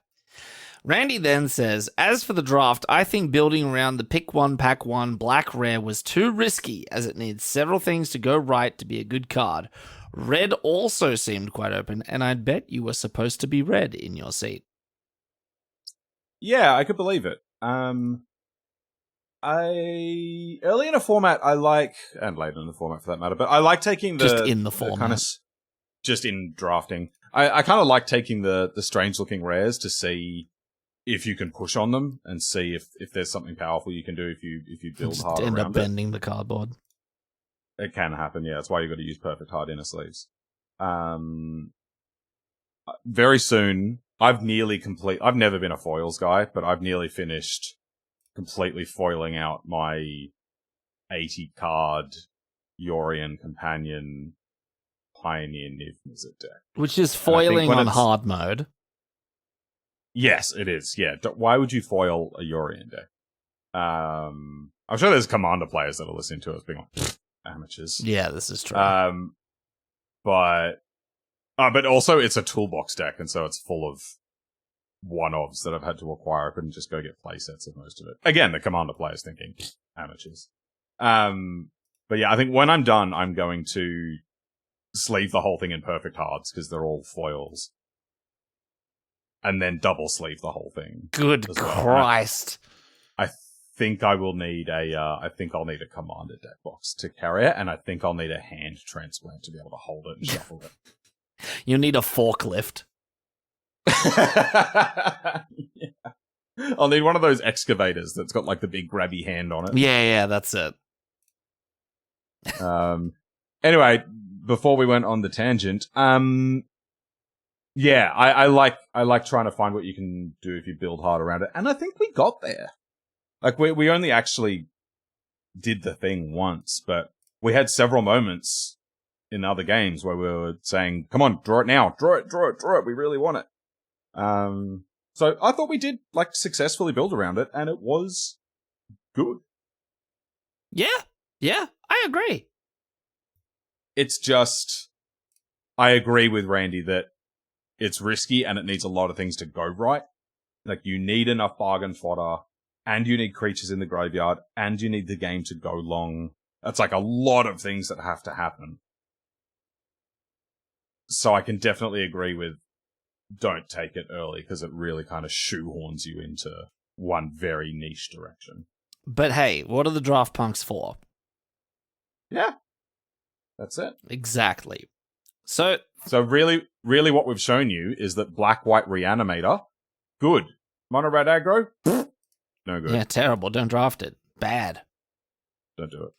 Randy then says, "As for the draft, I think building around the pick 1, pack 1 black rare was too risky, as it needs several things to go right to be a good card. Red also seemed quite open, and I'd bet you were supposed to be red in your seat." Yeah, I could believe it. Early in a format I like, and later in the format for that matter, but I like taking just in the format, kind of, just in drafting. I kind of like taking the strange looking rares to see if you can push on them and see if there's something powerful you can do if you build just hard around end up it. bending the cardboard. It can happen, yeah. That's why you've got to use perfect hard inner sleeves. Very soon, I've never been a foils guy, but I've nearly finished completely foiling out my 80 card Yorion Companion Pioneer Niv Mizzet deck. Which is foiling on hard mode. Yes, it is. Yeah. Why would you foil a Yorion deck? I'm sure there's Commander players that are listening to us being like, amateurs. Yeah, this is true. But also it's a toolbox deck, and so it's full of one-ofs that I've had to acquire. I couldn't just go get playsets of most of it. Again, the Commander players thinking, amateurs. But yeah, I think when I'm done, I'm going to sleeve the whole thing in perfect hards, because they're all foils. And then double sleeve the whole thing. Good Christ. I think I'll need a Commander deck box to carry it, and I think I'll need a hand transplant to be able to hold it and shuffle it. You'll need a forklift. Yeah. I'll need one of those excavators that's got like the big grabby hand on it. Yeah, that's it. Anyway, before we went on the tangent, yeah, I like trying to find what you can do if you build hard around it, and I think we got there. Like we only actually did the thing once, but we had several moments in other games where we were saying, "Come on, draw it now, draw it. We really want it." So I thought we did like successfully build around it, and it was good. Yeah, I agree. It's just, I agree with Randy that it's risky and it needs a lot of things to go right. Like, you need enough bargain fodder, and you need creatures in the graveyard, and you need the game to go long. That's like a lot of things that have to happen. So I can definitely agree with don't take it early, because it really kind of shoehorns you into one very niche direction. But hey, what are the draft punks for? Yeah. That's it. Exactly. So really what we've shown you is that Black-White Reanimator, good. Mono red aggro, no good. Yeah, terrible. Don't draft it. Bad. Don't do it.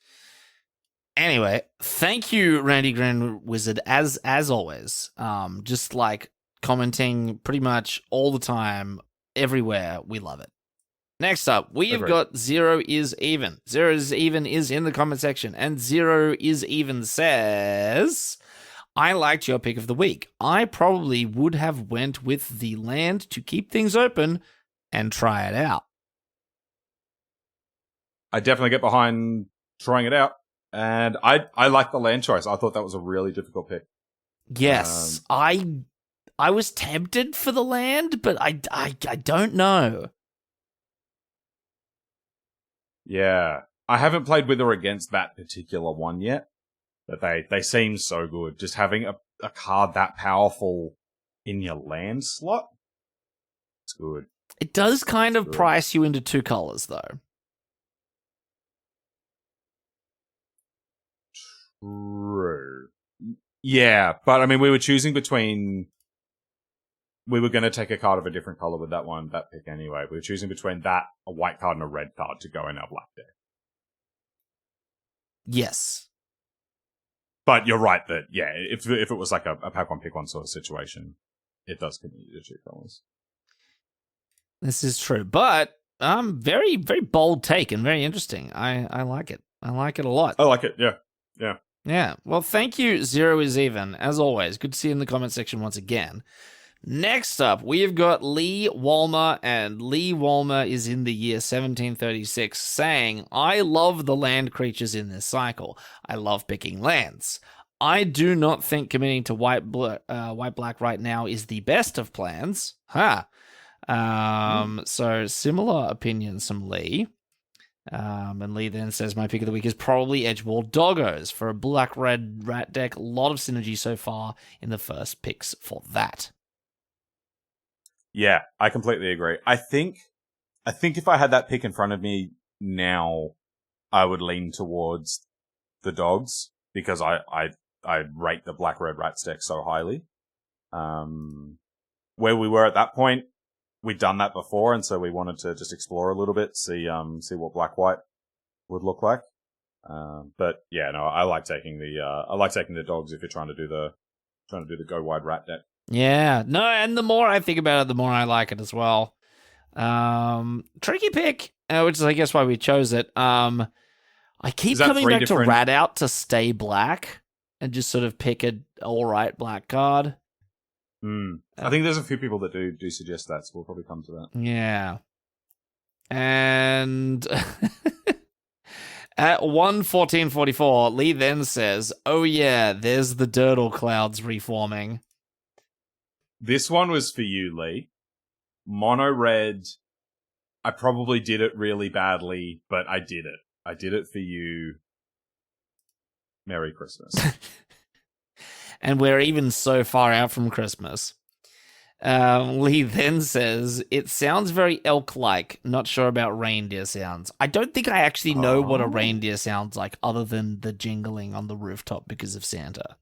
Anyway, thank you, Randy Grand Wizard, as always. Just like commenting pretty much all the time, everywhere. We love it. Next up, we have got Zero is Even. Zero is Even is in the comment section, and Zero is Even says, I liked your pick of the week. I probably would have went with the land to keep things open and try it out. I definitely get behind trying it out, and I like the land choice. I thought that was a really difficult pick. Yes, I was tempted for the land, but I don't know. Yeah. I haven't played with or against that particular one yet, but they seem so good. Just having a card that powerful in your land slot, it's good. It does kind of price you into two colors, though. True. Yeah, but I mean, we were choosing between... We were going to take a card of a different color with that pick anyway. We were choosing between that, a white card, and a red card to go in our black deck. Yes. But you're right that, yeah, if it was like a pack one, pick one sort of situation, it does continue to two colors. This is true. But very, very bold take and very interesting. I like it. I like it a lot. I like it, yeah. Yeah. Yeah. Well, thank you, Zero is Even. As always, good to see you in the comment section once again. Next up, we have got Lee Walmer, and Lee Walmer is in the year 1736, saying, I love the land creatures in this cycle. I love picking lands. I do not think committing to white-black right now is the best of plans. So similar opinions from Lee. And Lee then says, my pick of the week is probably Edgewall Doggos. For a black-red rat deck, a lot of synergy so far in the first picks for that. Yeah, I completely agree. I think if I had that pick in front of me now, I would lean towards the dogs, because I rate the black-red rats deck so highly. Where we were at that point, we'd done that before, and so we wanted to just explore a little bit, see what black-white would look like. But yeah, no, I like taking the dogs if you're trying to do the go wide rat deck. Yeah, no, and the more I think about it, the more I like it as well. Tricky pick, which is I guess why we chose it. I keep coming back to Rat Out to stay black and just sort of pick a alright black card. I think there's a few people that do suggest that, so we'll probably come to that. Yeah. And at 1:14:44, Lee then says, oh yeah, there's the Dirtle clouds reforming. This one was for you, Lee. Mono red. I probably did it really badly, but I did it. I did it for you. Merry Christmas. And we're even so far out from Christmas. Lee then says, it sounds very elk-like. Not sure about reindeer sounds. I don't think I actually know what a reindeer sounds like other than the jingling on the rooftop because of Santa.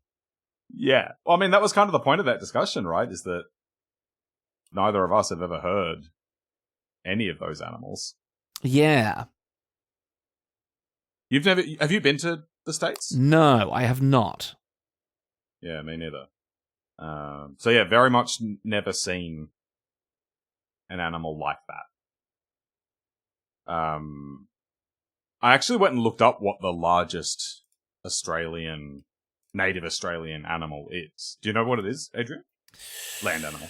Yeah. Well, I mean, that was kind of the point of that discussion, right? Is that neither of us have ever heard any of those animals. Yeah. Have you been to the States? No, I have not. Yeah, me neither. So yeah, very much never seen an animal like that. I actually went and looked up what the largest native Australian animal is. Do you know what it is, Adrian? Land animal.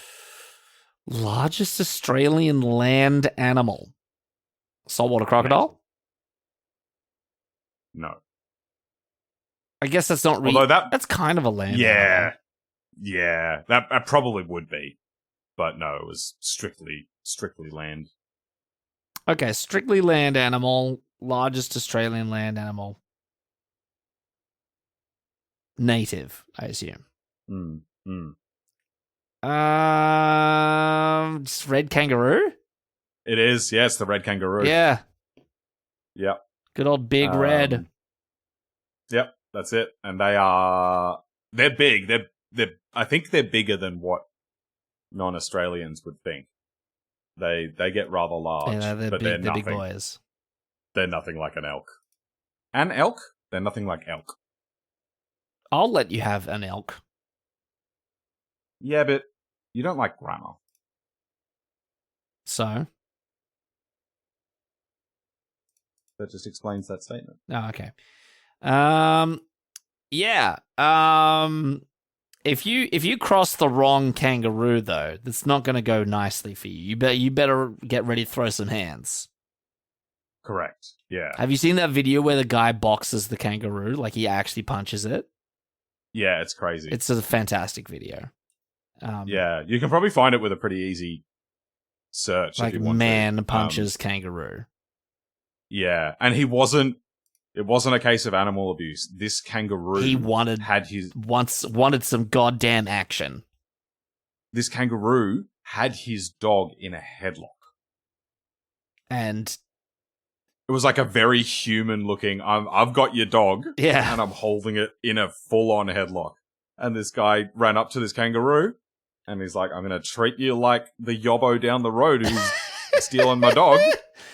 Largest Australian land animal. Saltwater crocodile? No. I guess that's not really... Although that's kind of a land animal. Yeah. That probably would be. But no, it was strictly land. Okay, strictly land animal. Largest Australian land animal. Native, I assume. Just red kangaroo? It is, yes, the red kangaroo. Yeah. Yep. Good old big red. Yep, that's it. And they're big. I think they're bigger than what non-Australians would think. They get rather large, Yeah, but they're nothing. big boys. They're nothing like an elk. An elk? They're nothing like elk. I'll let you have an elk. Yeah, but you don't like grammar. So? That just explains that statement. Oh, okay. Yeah. If you cross the wrong kangaroo, though, that's not going to go nicely for you. You better get ready to throw some hands. Correct. Yeah. Have you seen that video where the guy boxes the kangaroo? Like, he actually punches it? Yeah, it's crazy. It's a fantastic video. Yeah, you can probably find it with a pretty easy search. Like, if you want man to. punches kangaroo. Yeah, and it wasn't a case of animal abuse. This kangaroo wanted some goddamn action. This kangaroo had his dog in a headlock. And it was like a very human looking, I've got your dog, yeah, and I'm holding it in a full-on headlock. And this guy ran up to this kangaroo, and he's like, I'm going to treat you like the yobbo down the road who's stealing my dog.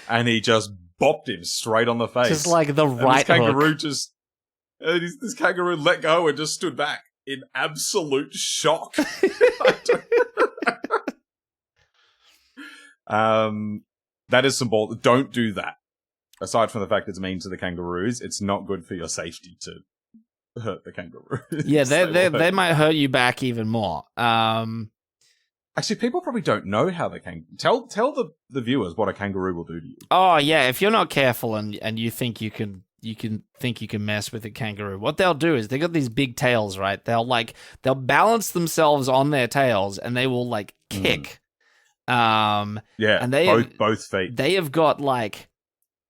And he just bopped him straight on the face. Just like the right hook. This kangaroo let go and just stood back in absolute shock. That is some ball. Don't do that. Aside from the fact it's mean to the kangaroos, it's not good for your safety to hurt the kangaroos. Yeah, they might hurt you back even more. Actually, people probably don't know how they can. Tell the viewers what a kangaroo will do to you. Oh yeah, if you're not careful and you think you can mess with a kangaroo, what they'll do is they got these big tails, right? They'll balance themselves on their tails and they will like kick. Yeah, and both feet. They have got like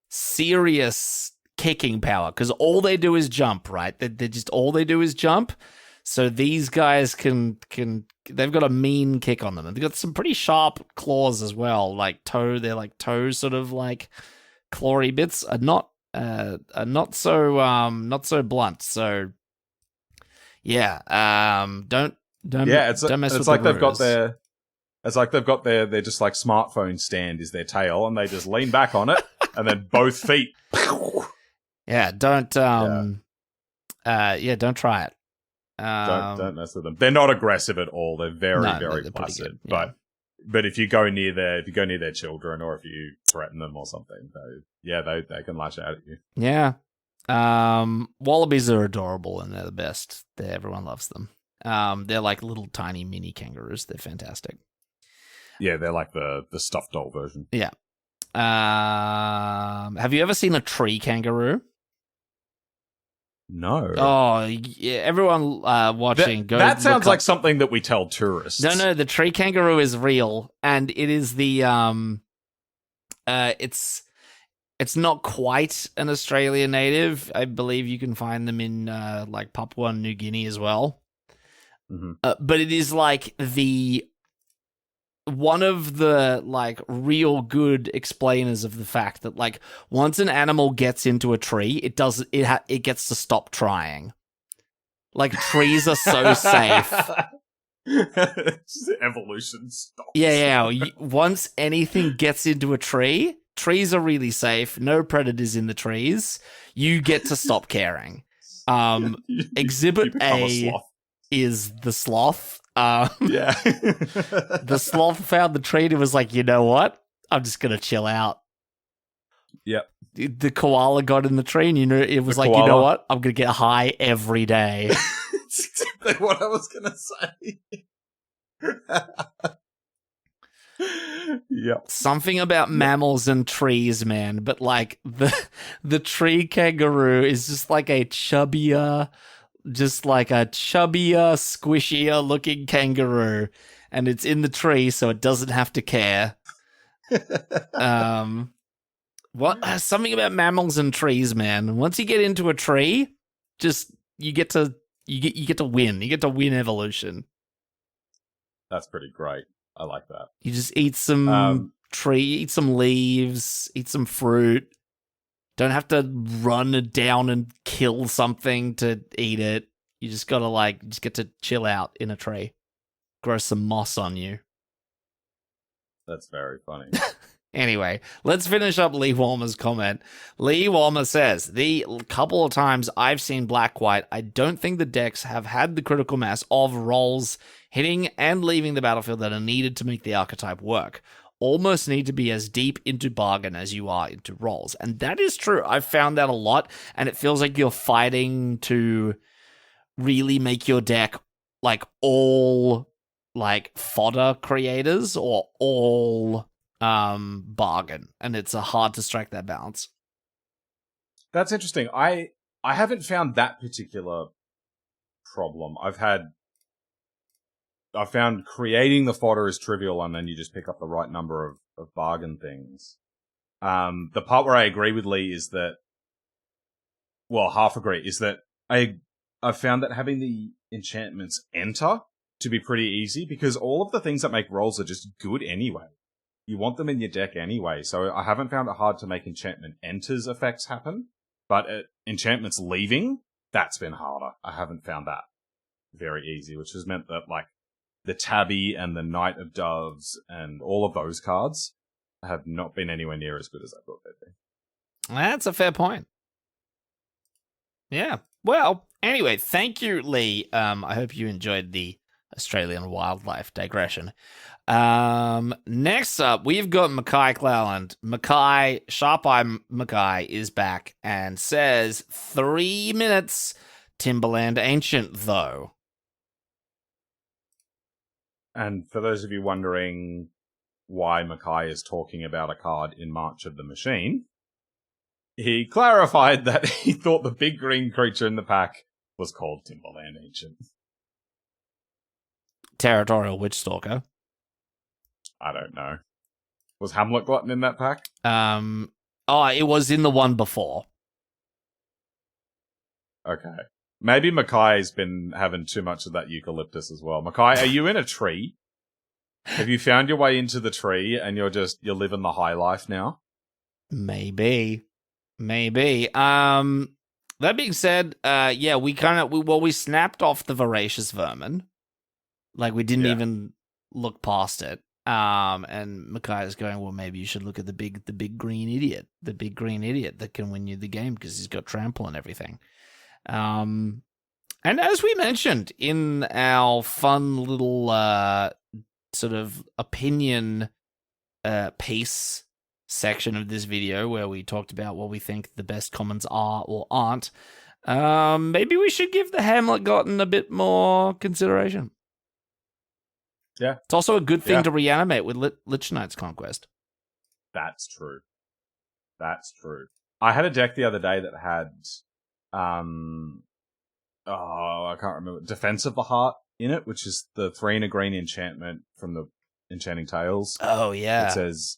serious kicking power because all they do is jump, right? They just all they do is jump. So these guys they've got a mean kick on them. And they've got some pretty sharp claws as well. They're like toe sort of like clawy bits are not so blunt. So yeah, don't mess with like the it's like they've got their just like smartphone stand is their tail and they just lean back on it and then both feet. Yeah, don't try it. Don't mess with them. They're not aggressive at all. They're very placid. Yeah. But if you go near their children or if you threaten them or something, they can lash out at you. Yeah. Wallabies are adorable and they're the best. Everyone loves them. They're like little tiny mini kangaroos. They're fantastic. Yeah, they're like the stuffed doll version. Yeah. Have you ever seen a tree kangaroo? No. Oh, yeah, everyone watching. That sounds like something that we tell tourists. No, the tree kangaroo is real, and it is the it's not quite an Australian native. I believe you can find them in like Papua New Guinea as well. Mm-hmm. But it is like one of the like real good explainers of the fact that like once an animal gets into a tree, it gets to stop trying. Like trees are so safe. Evolution stops. Yeah. Once anything gets into a tree, trees are really safe. No predators in the trees. You get to stop caring. Exhibit A. is the sloth. Yeah. The sloth found the tree and was like, you know what? I'm just gonna chill out. Yep. The koala got in the tree, and it was like, you know what? I'm gonna get high every day. That's exactly what I was gonna say. Yep. Something about mammals and trees, man. But like the tree kangaroo is just like a chubbier, squishier looking kangaroo, and it's in the tree, so it doesn't have to care. What? Something about mammals and trees, man. Once you get into a tree, just you get to win. You get to win evolution. That's pretty great. I like that. You just eat some eat some leaves, eat some fruit. Don't have to run down and kill something to eat it. You just gotta just get to chill out in a tree. Grow some moss on you. That's very funny. Anyway, let's finish up Lee Walmer's comment. Lee Walmer says, the couple of times I've seen Black-White, I don't think the decks have had the critical mass of rolls hitting and leaving the battlefield that are needed to make the archetype work. Almost need to be as deep into bargain as you are into rolls. And that is true. I've found that a lot, and it feels like you're fighting to really make your deck all fodder creators or all bargain, and it's hard to strike that balance. That's interesting. I haven't found that particular problem. I've found creating the fodder is trivial, and then you just pick up the right number of bargain things. The part where I agree with Lee is that, well, half agree, is that I've found that having the enchantments enter to be pretty easy, because all of the things that make rolls are just good anyway. You want them in your deck anyway, so I haven't found it hard to make enchantment enters effects happen, but enchantments leaving, that's been harder. I haven't found that very easy, which has meant that, the Tabby and the Knight of Doves and all of those cards have not been anywhere near as good as I thought they'd be. That's a fair point. Yeah. Well, anyway, thank you, Lee. I hope you enjoyed the Australian wildlife digression. Next up, we've got Mackay Clowland. Sharp Eye Mackay is back and says 3 minutes. Timberland Ancient, though. And for those of you wondering why Mackay is talking about a card in March of the Machine, he clarified that he thought the big green creature in the pack was called Timberland Ancient. Territorial Witch Stalker. I don't know. Was Hamlet Glutton in that pack? It was in the one before. Okay. Maybe Mackay's been having too much of that eucalyptus as well. Mackay, are you in a tree? Have you found your way into the tree and you're living the high life now? Maybe. That being said, we snapped off the voracious vermin. We didn't even look past it. And Mackay is going, well, maybe you should look at the big green idiot that can win you the game because he's got trample and everything. And as we mentioned in our fun little sort of opinion piece section of this video where we talked about what we think the best commons are or aren't, maybe we should give the Hamlet Glutton a bit more consideration. Yeah. It's also a good thing to reanimate with Lich Knight's Conquest. That's true. I had a deck the other day that had I can't remember, Defense of the Heart in it, which is the 3 and a green enchantment from the Enchanting Tales. Oh, yeah. It says,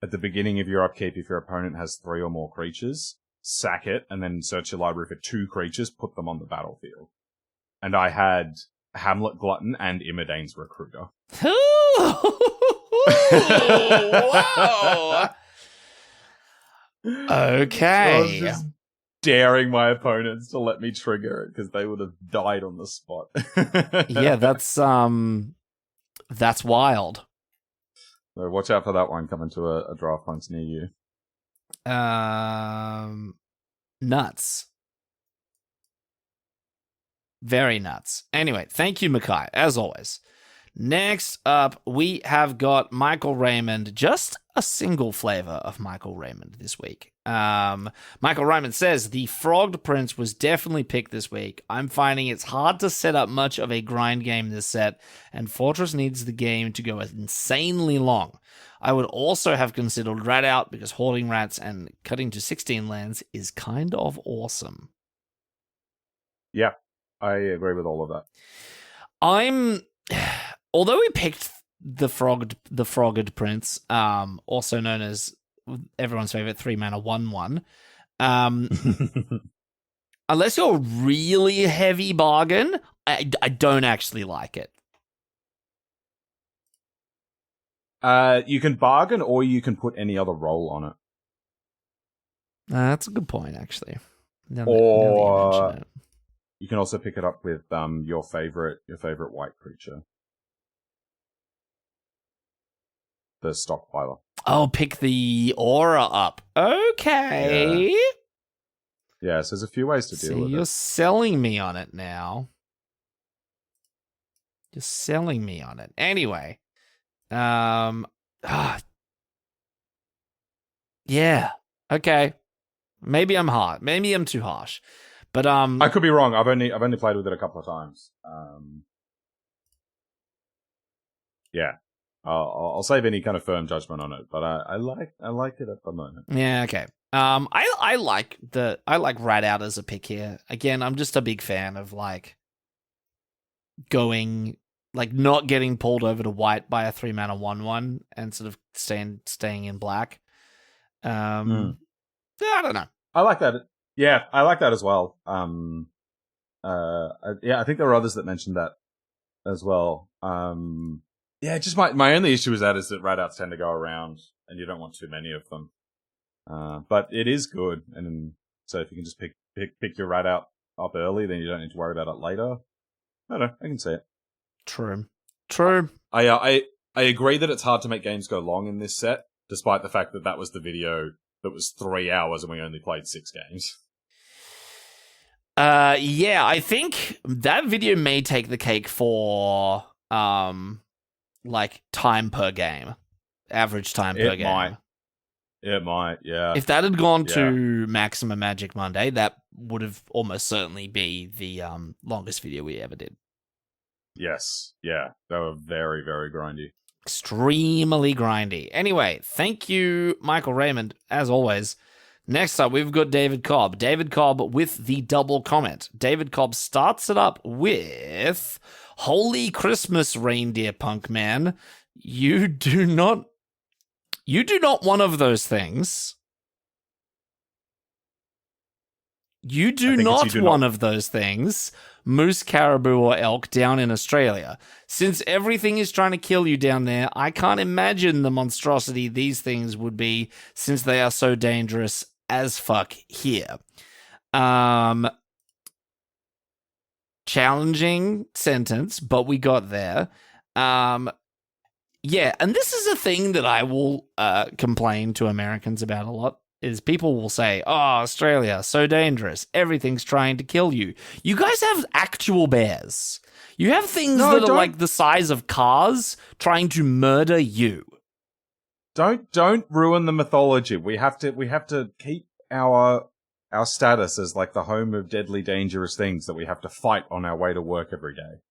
at the beginning of your upkeep, if your opponent has 3 or more creatures, sack it, and then search your library for 2 creatures, put them on the battlefield. And I had Hamlet Glutton and Immodane's Recruiter. Wow! Okay. So daring my opponents to let me trigger it because they would have died on the spot. Yeah, that's wild. So watch out for that one coming to a draft once near you. Nuts. Very nuts. Anyway, thank you, Makai, as always. Next up, we have got Michael Raymond. Just a single flavor of Michael Raymond this week. Michael Raymond says, the Frogged Prince was definitely picked this week. I'm finding it's hard to set up much of a grind game this set, and Fortress needs the game to go insanely long. I would also have considered Rat Out because hoarding rats and cutting to 16 lands is kind of awesome. Yeah, I agree with all of that. Although we picked the Frogged Prince, also known as everyone's favorite 3-mana 1/1, unless you're a really heavy bargain, I don't actually like it. You can bargain, or you can put any other role on it. That's a good point, actually. Now that Or you mention it. you can also pick it up with your favorite white creature, the Stockpiler. Oh, pick the aura up. Okay. Yeah, so there's a few ways to deal with You're it. selling me on it now. You're selling me on it. Anyway. Yeah. Okay. Maybe I'm hard. Maybe I'm too harsh. But I could be wrong. I've only played with it a couple of times. Yeah. I'll save any kind of firm judgment on it, but I like it at the moment. yeah, okay. I like Rat Out as a pick here. Again, I'm just a big fan of going not getting pulled over to white by a 3-mana 1/1 and sort of staying in black. Yeah, I don't know. I like that. Yeah, I like that as well. I think there were others that mentioned that as well. Yeah, just my only issue with that is that Rat Outs tend to go around, and you don't want too many of them. But it is good, and so if you can just pick your Rat Out up early, then you don't need to worry about it later. I don't know. I can see it. True. I agree that it's hard to make games go long in this set, despite the fact that was the video that was 3 hours and we only played 6 games. Yeah, I think that video may take the cake for time per game, average time per game. It might, yeah. If that had gone to Maximum Magic Monday, that would have almost certainly be the longest video we ever did. Yes, yeah. They were very, very grindy. Extremely grindy. Anyway, thank you, Michael Raymond, as always. Next up, we've got David Cobb. David Cobb with the double comment. David Cobb starts it up with, Holy Christmas, Reindeer Punk Man. You do not one of those things. You do not one of those things, moose, caribou, or elk down in Australia. Since everything is trying to kill you down there, I can't imagine the monstrosity these things would be, since they are so dangerous as fuck here. Challenging sentence, but we got there. Yeah, and this is a thing that I will complain to Americans about a lot, is people will say, oh, Australia, so dangerous. Everything's trying to kill you. You guys have actual bears. You have things that are like the size of cars trying to murder you. Don't ruin the mythology. We have to keep our status as like the home of deadly dangerous things that we have to fight on our way to work every day.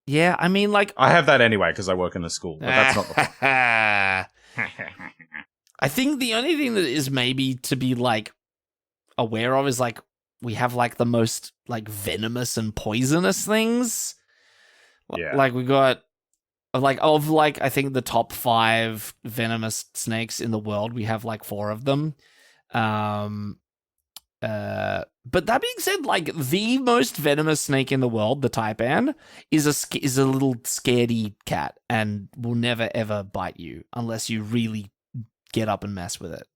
Yeah, I mean, I have that anyway because I work in a school, but that's not the point. I think the only thing that is maybe to be aware of is we have the most venomous and poisonous things. Yeah. We got I think the top 5 venomous snakes in the world, we have 4 of them. But that being said, the most venomous snake in the world, the taipan, is a little scaredy cat and will never ever bite you unless you really get up and mess with it.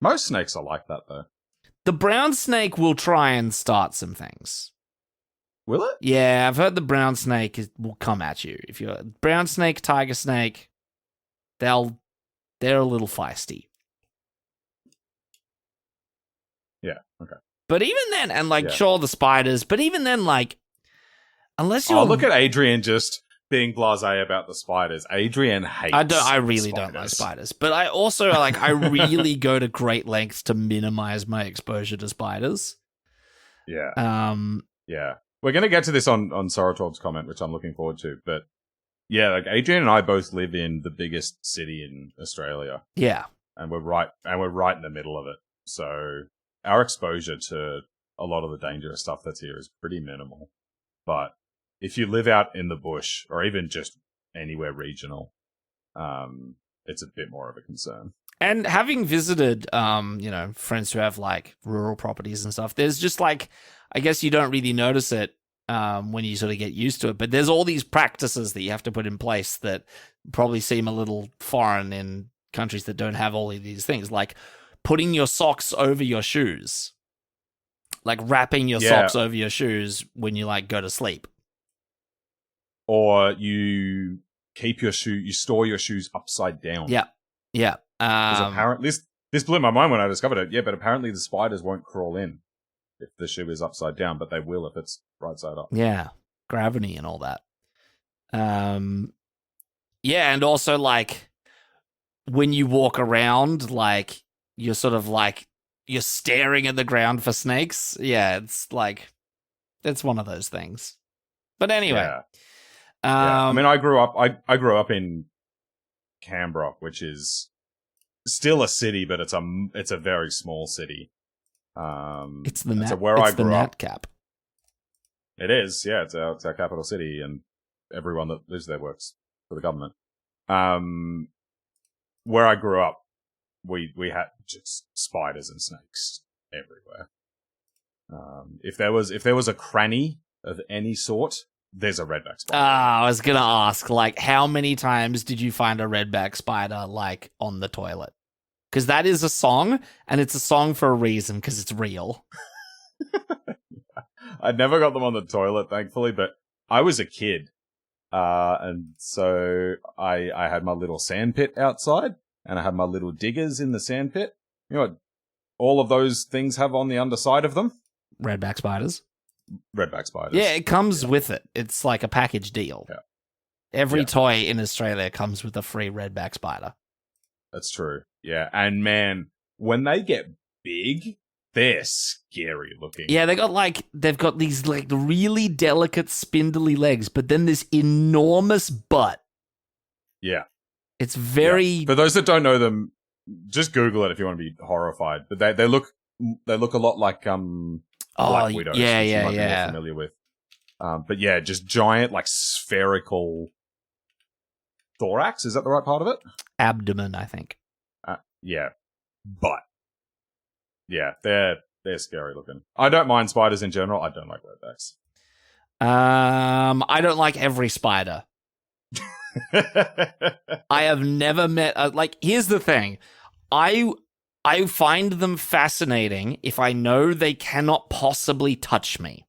Most snakes are like that, though. The brown snake will try and start some things. Will it? Yeah, I've heard the brown snake will come at you. If you're brown snake, tiger snake, they're a little feisty. Yeah, okay. But even then, and like, Yeah. sure, the spiders, but even then, like, unless you're... Oh, look at Adrian just being blasé about the spiders. Adrian hates I really don't like spiders. But I also, like, I really go to great lengths to minimize my exposure to spiders. Yeah. Yeah. We're going to get to this on Sorotov's comment, which I'm looking forward to. But yeah, like Adrian and I both live in the biggest city in Australia. Yeah. And we're right in the middle of it. So our exposure to a lot of the dangerous stuff that's here is pretty minimal. But if you live out in the bush or even just anywhere regional, it's a bit more of a concern. And having visited, friends who have like rural properties and stuff, there's just like, I guess you don't really notice it when you sort of get used to it. But there's all these practices that you have to put in place that probably seem a little foreign in countries that don't have all of these things, like putting your socks over your shoes, like wrapping your socks over your shoes when you like go to sleep. Or you keep you store your shoes upside down. Yeah. Yeah. Apparently, this blew my mind when I discovered it. Yeah, but apparently the spiders won't crawl in if the shoe is upside down, but they will if it's right side up. Yeah. Gravity and all that. Yeah, and also like when you walk around, like you're sort of like you're staring at the ground for snakes. Yeah, it's like it's one of those things. But anyway. Yeah. I mean, I grew up in Canberra, which is still a city, but it's a very small city. It's the Madcap. It is, yeah. It's our capital city, and everyone that lives there works for the government. Where I grew up, we had just spiders and snakes everywhere. If there was a cranny of any sort, there's a redback spider. I was gonna ask, like, how many times did you find a redback spider, like, on the toilet? Because that is a song, and it's a song for a reason, because it's real. I never got them on the toilet, thankfully, but I was a kid. And so I had my little sandpit outside, and I had my little diggers in the sandpit. You know what all of those things have on the underside of them? Redback spiders. Redback spiders. Yeah, it comes with it. It's like a package deal. Yeah. Every toy in Australia comes with a free redback spider. That's true. Yeah, and man, when they get big, they're scary looking. Yeah, they've got these like really delicate spindly legs, but then this enormous butt. Yeah. It's very... Yeah. For those that don't know them, just Google it if you want to be horrified. But they look a lot like Black Widows, which you might be more familiar with. But yeah, just giant, like spherical thorax. Is that the right part of it? Abdomen, I think. Yeah, but yeah, they're scary looking. I don't mind spiders in general. I don't like redbacks. I don't like every spider. I have never met like. Here's the thing, I find them fascinating if I know they cannot possibly touch me.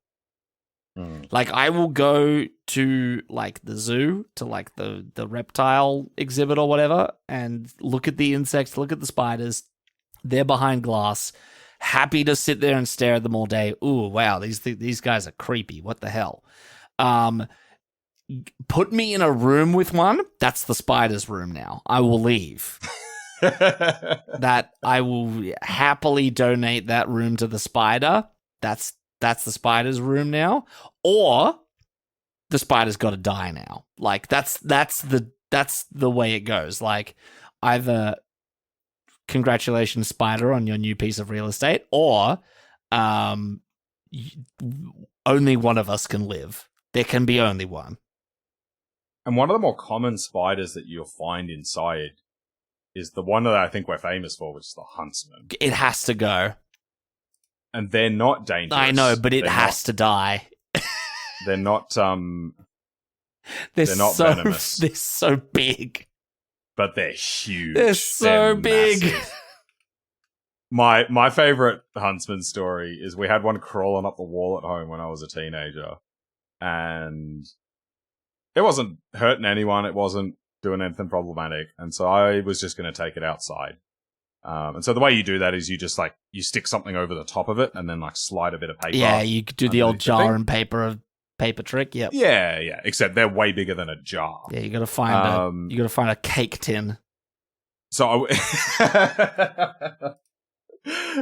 Like, I will go to, like, the zoo, to, like, the reptile exhibit or whatever, and look at the insects, look at the spiders. They're behind glass, happy to sit there and stare at them all day. Ooh, wow, these guys are creepy. What the hell? Put me in a room with one, that's the spider's room now. I will leave. That I will happily donate that room to the spider. That's the spider's room now, or the spider's got to die now. Like that's the way it goes. Like, either congratulations, spider, on your new piece of real estate, or only one of us can live. There can be only one. And one of the more common spiders that you'll find inside is the one that I think we're famous for, which is the huntsman. It has to go. And they're not dangerous. I know, but it has to die. They're not they're not venomous. They're so big. But they're huge. They're so big. Massive. My favorite huntsman story is we had one crawling up the wall at home when I was a teenager. And it wasn't hurting anyone. It wasn't doing anything problematic. And so I was just going to take it outside. And so the way you do that is you just like you stick something over the top of it and then like slide a bit of paper. Yeah, you could do the old underneath the jar thing. and paper trick. Yep. Yeah. Except they're way bigger than a jar. Yeah, you gotta find a cake tin. So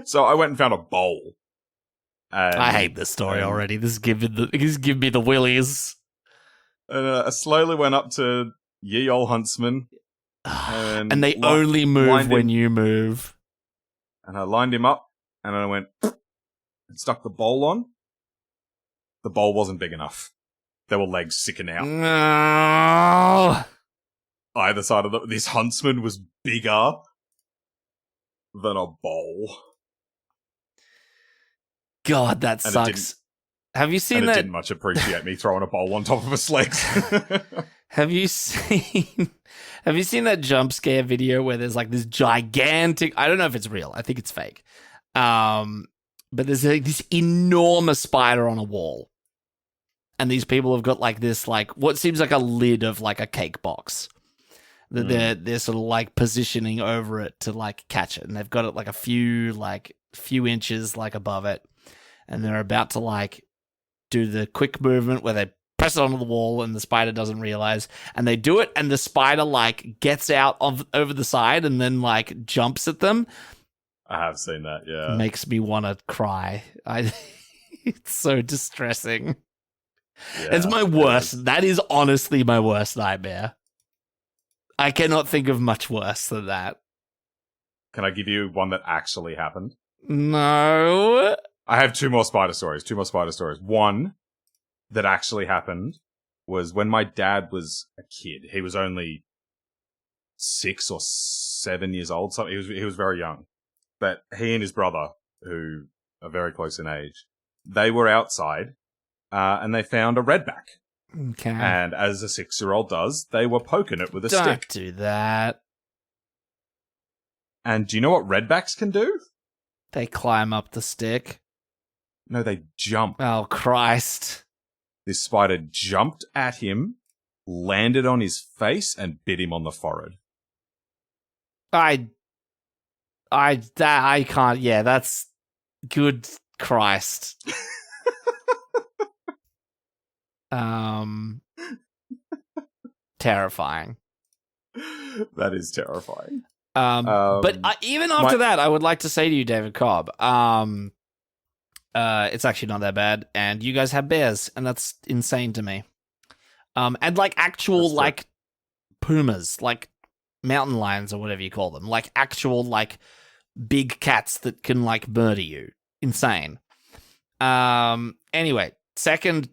so I went and found a bowl. I hate this story already. This is giving me the willies. And I slowly went up to ye old huntsman. And they only move when you move. And I lined him up, and I went and stuck the bowl on. The bowl wasn't big enough. There were legs sticking out. No. Either side of this huntsman was bigger than a bowl. God, that sucks. Have you seen that? It didn't much appreciate me throwing a bowl on top of its legs. Have you seen that jump scare video where there's like this gigantic, I don't know if it's real, I think it's fake. But there's like this enormous spider on a wall. And these people have got like this, like what seems like a lid of like a cake box. That they're sort of like positioning over it to like catch it. And they've got it like a few inches like above it. And they're about to like do the quick movement where they press it onto the wall and the spider doesn't realize, and they do it and the spider like gets out over the side and then like jumps at them. I have seen that, yeah. It makes me want to cry. It's so distressing. Yeah, it's my worst. That is honestly my worst nightmare. I cannot think of much worse than that. Can I give you one that actually happened? No. I have two more spider stories. One that actually happened was when my dad was a kid. He was only 6 or 7 years old. So he was very young. But he and his brother, who are very close in age, they were outside and they found a redback. Okay. And as a 6-year-old does, they were poking it with a stick. Don't do that. And do you know what redbacks can do? They climb up the stick. No, they jump. Oh, Christ. This spider jumped at him, landed on his face, and bit him on the forehead. I can't. Yeah, that's good. Christ. Terrifying. That is terrifying. But even after that, I would like to say to you, David Cobb, it's actually not that bad, and you guys have bears, and that's insane to me. And like actual like pumas, like mountain lions or whatever you call them, like actual like big cats that can like murder you. Insane. Anyway, second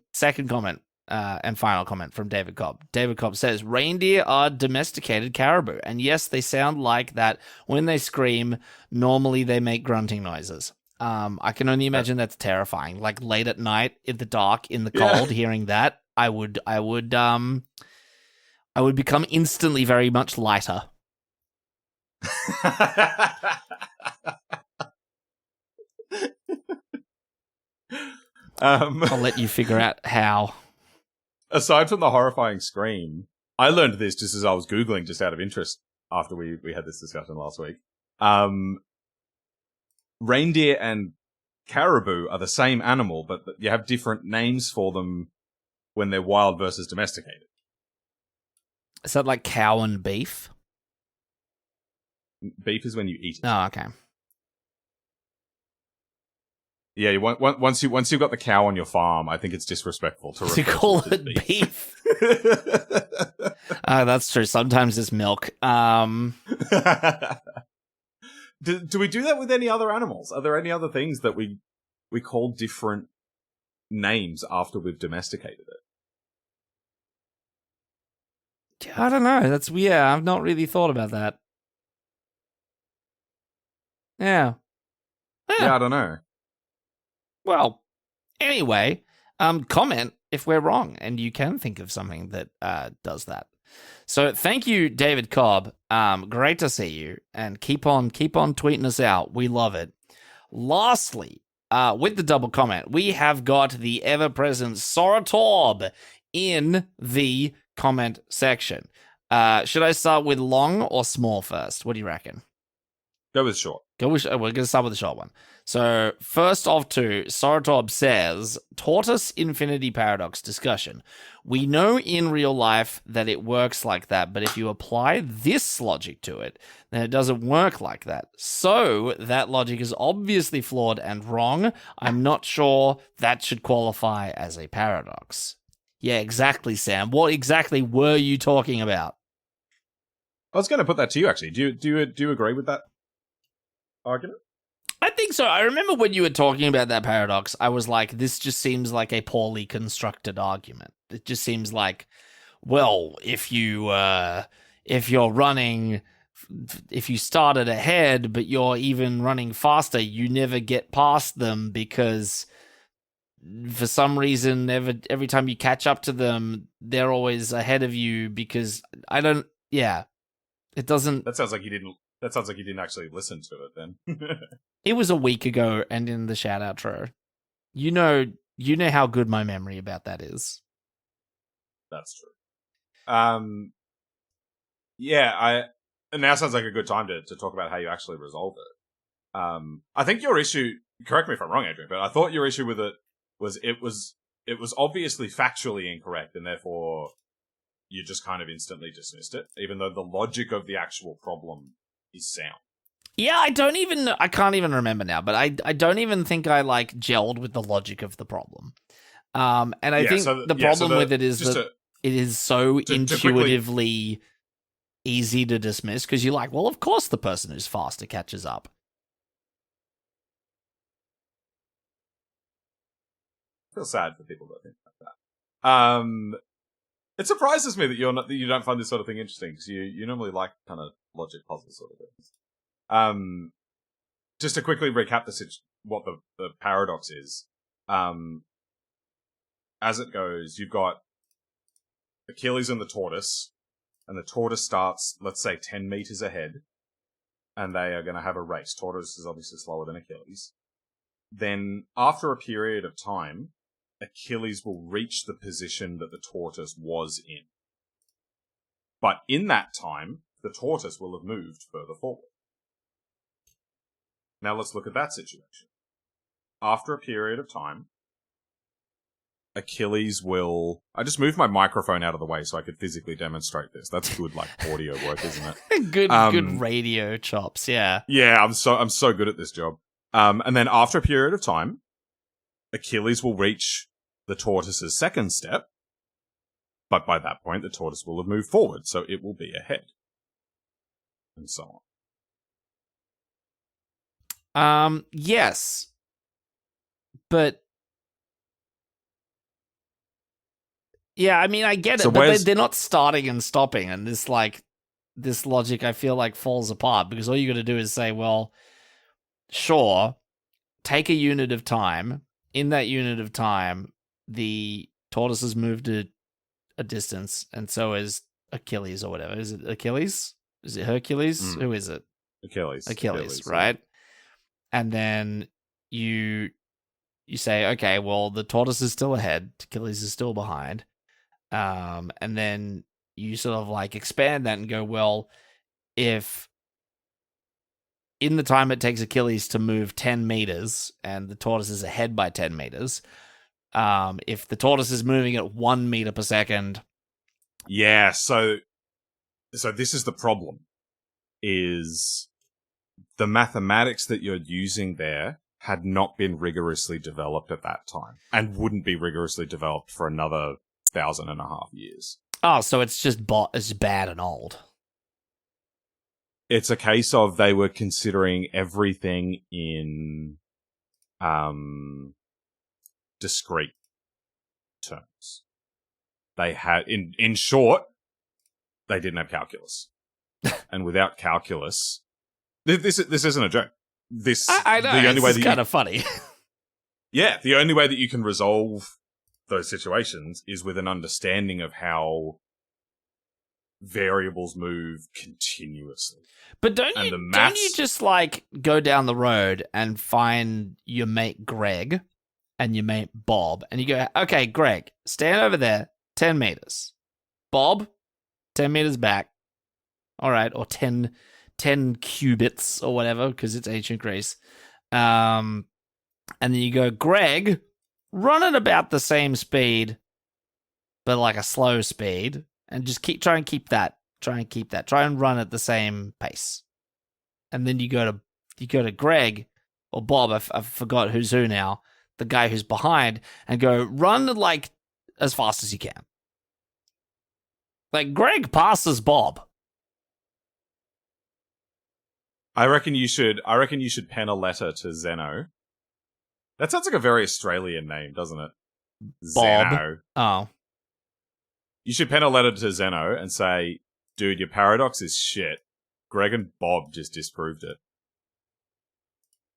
comment. And final comment from David Cobb. David Cobb says, reindeer are domesticated caribou. And yes, they sound like that when they scream. Normally they make grunting noises. I can only imagine that's terrifying. Like late at night, in the dark, in the cold, hearing that, I would become instantly very much lighter. I'll let you figure out how. Aside from the horrifying scream, I learned this just as I was Googling, just out of interest, after we had this discussion last week. Reindeer and caribou are the same animal, but you have different names for them when they're wild versus domesticated. Is that like cow and beef? Beef is when you eat it. Oh, okay. Yeah, once you've got the cow on your farm, I think it's disrespectful to call it beef. That's true. Sometimes it's milk. Do we do that with any other animals? Are there any other things that we call different names after we've domesticated it? I don't know. That's weird. I've not really thought about that. Yeah, I don't know. Well, anyway, comment if we're wrong and you can think of something that does that. So thank you, David Cobb. Great to see you, and keep on tweeting us out. We love it. Lastly, with the double comment, we have got the ever-present Sora Torb in the comment section. Should I start with long or small first? What do you reckon? Go with short. We're going to start with the short one. So, first of two, Sorotob says, Tortoise Infinity Paradox discussion. We know in real life that it works like that, but if you apply this logic to it, then it doesn't work like that. So, that logic is obviously flawed and wrong. I'm not sure that should qualify as a paradox. Yeah, exactly, Sam. What exactly were you talking about? I was going to put that to you, actually. Do you agree with that argument? I think so. I remember when you were talking about that paradox, I was like, this just seems like a poorly constructed argument. It just seems like, well, if you're running, if you started ahead, but you're even running faster, you never get past them because for some reason, every time you catch up to them, they're always ahead of you because it doesn't. That sounds like you didn't actually listen to it then. It was a week ago and in the shout outro. You know how good my memory about that is. That's true. Yeah, and now sounds like a good time to talk about how you actually resolve it. I think your issue, correct me if I'm wrong, Adrian, but I thought your issue with it was obviously factually incorrect, and therefore you just kind of instantly dismissed it, even though the logic of the actual problem is sound. Yeah, I can't even remember now, but I don't even think I gelled with the logic of the problem. And I think the problem with it is that it is so intuitively easy to dismiss because you're like, well, of course the person who's faster catches up. I feel sad for people that think like that. It surprises me that you don't find this sort of thing interesting because you normally like kind of logic puzzle sort of things. Just to quickly recap what the paradox is. As it goes, you've got Achilles and the tortoise starts, let's say, 10 meters ahead, and they are going to have a race. Tortoise is obviously slower than Achilles. Then, after a period of time, Achilles will reach the position that the tortoise was in. But in that time, the tortoise will have moved further forward. Now let's look at that situation. After a period of time, Achilles will... I just moved my microphone out of the way so I could physically demonstrate this. That's good, audio work, isn't it? Good radio chops, yeah. Yeah, I'm so good at this job. And then after a period of time, Achilles will reach the tortoise's second step, but by that point, the tortoise will have moved forward, so it will be ahead. And so on. Yes. But yeah, I mean, I get it, but they're not starting and stopping, and this logic I feel like falls apart because all you got to do is say, well, sure, take a unit of time. In that unit of time, the tortoise has moved a distance, and so is Achilles or whatever. Is it Achilles? Is it Hercules? Who is it? Achilles, right? Yeah. And then you say, okay, well, the tortoise is still ahead, Achilles is still behind. And then you sort of expand that and go, well, if in the time it takes Achilles to move 10 meters and the tortoise is ahead by 10 meters, if the tortoise is moving at 1 meter per second. Yeah, so this is the problem, is the mathematics that you're using there had not been rigorously developed at that time and wouldn't be rigorously developed for another 1,500 years. Oh, so it's just it's bad and old. It's a case of they were considering everything in discrete terms. They had, in short, they didn't have calculus. And without calculus, this isn't a joke. I know, the only way is kind of funny. Yeah, the only way that you can resolve those situations is with an understanding of how variables move continuously. But don't you just go down the road and find your mate Greg and your mate Bob, and you go, okay, Greg, stand over there, 10 meters. Bob, 10 meters back. All right, or 10 10 cubits or whatever, because it's ancient Greece. And then you go, Greg, run at about the same speed, but like a slow speed, and just try and keep that. Try and run at the same pace. And then you go to Greg or Bob, I forgot who's who now, the guy who's behind, and go, run like as fast as you can. Like, Greg passes Bob. I reckon you should pen a letter to Zeno. That sounds like a very Australian name, doesn't it? Bob. Zeno. Oh. You should pen a letter to Zeno and say, dude, your paradox is shit. Greg and Bob just disproved it.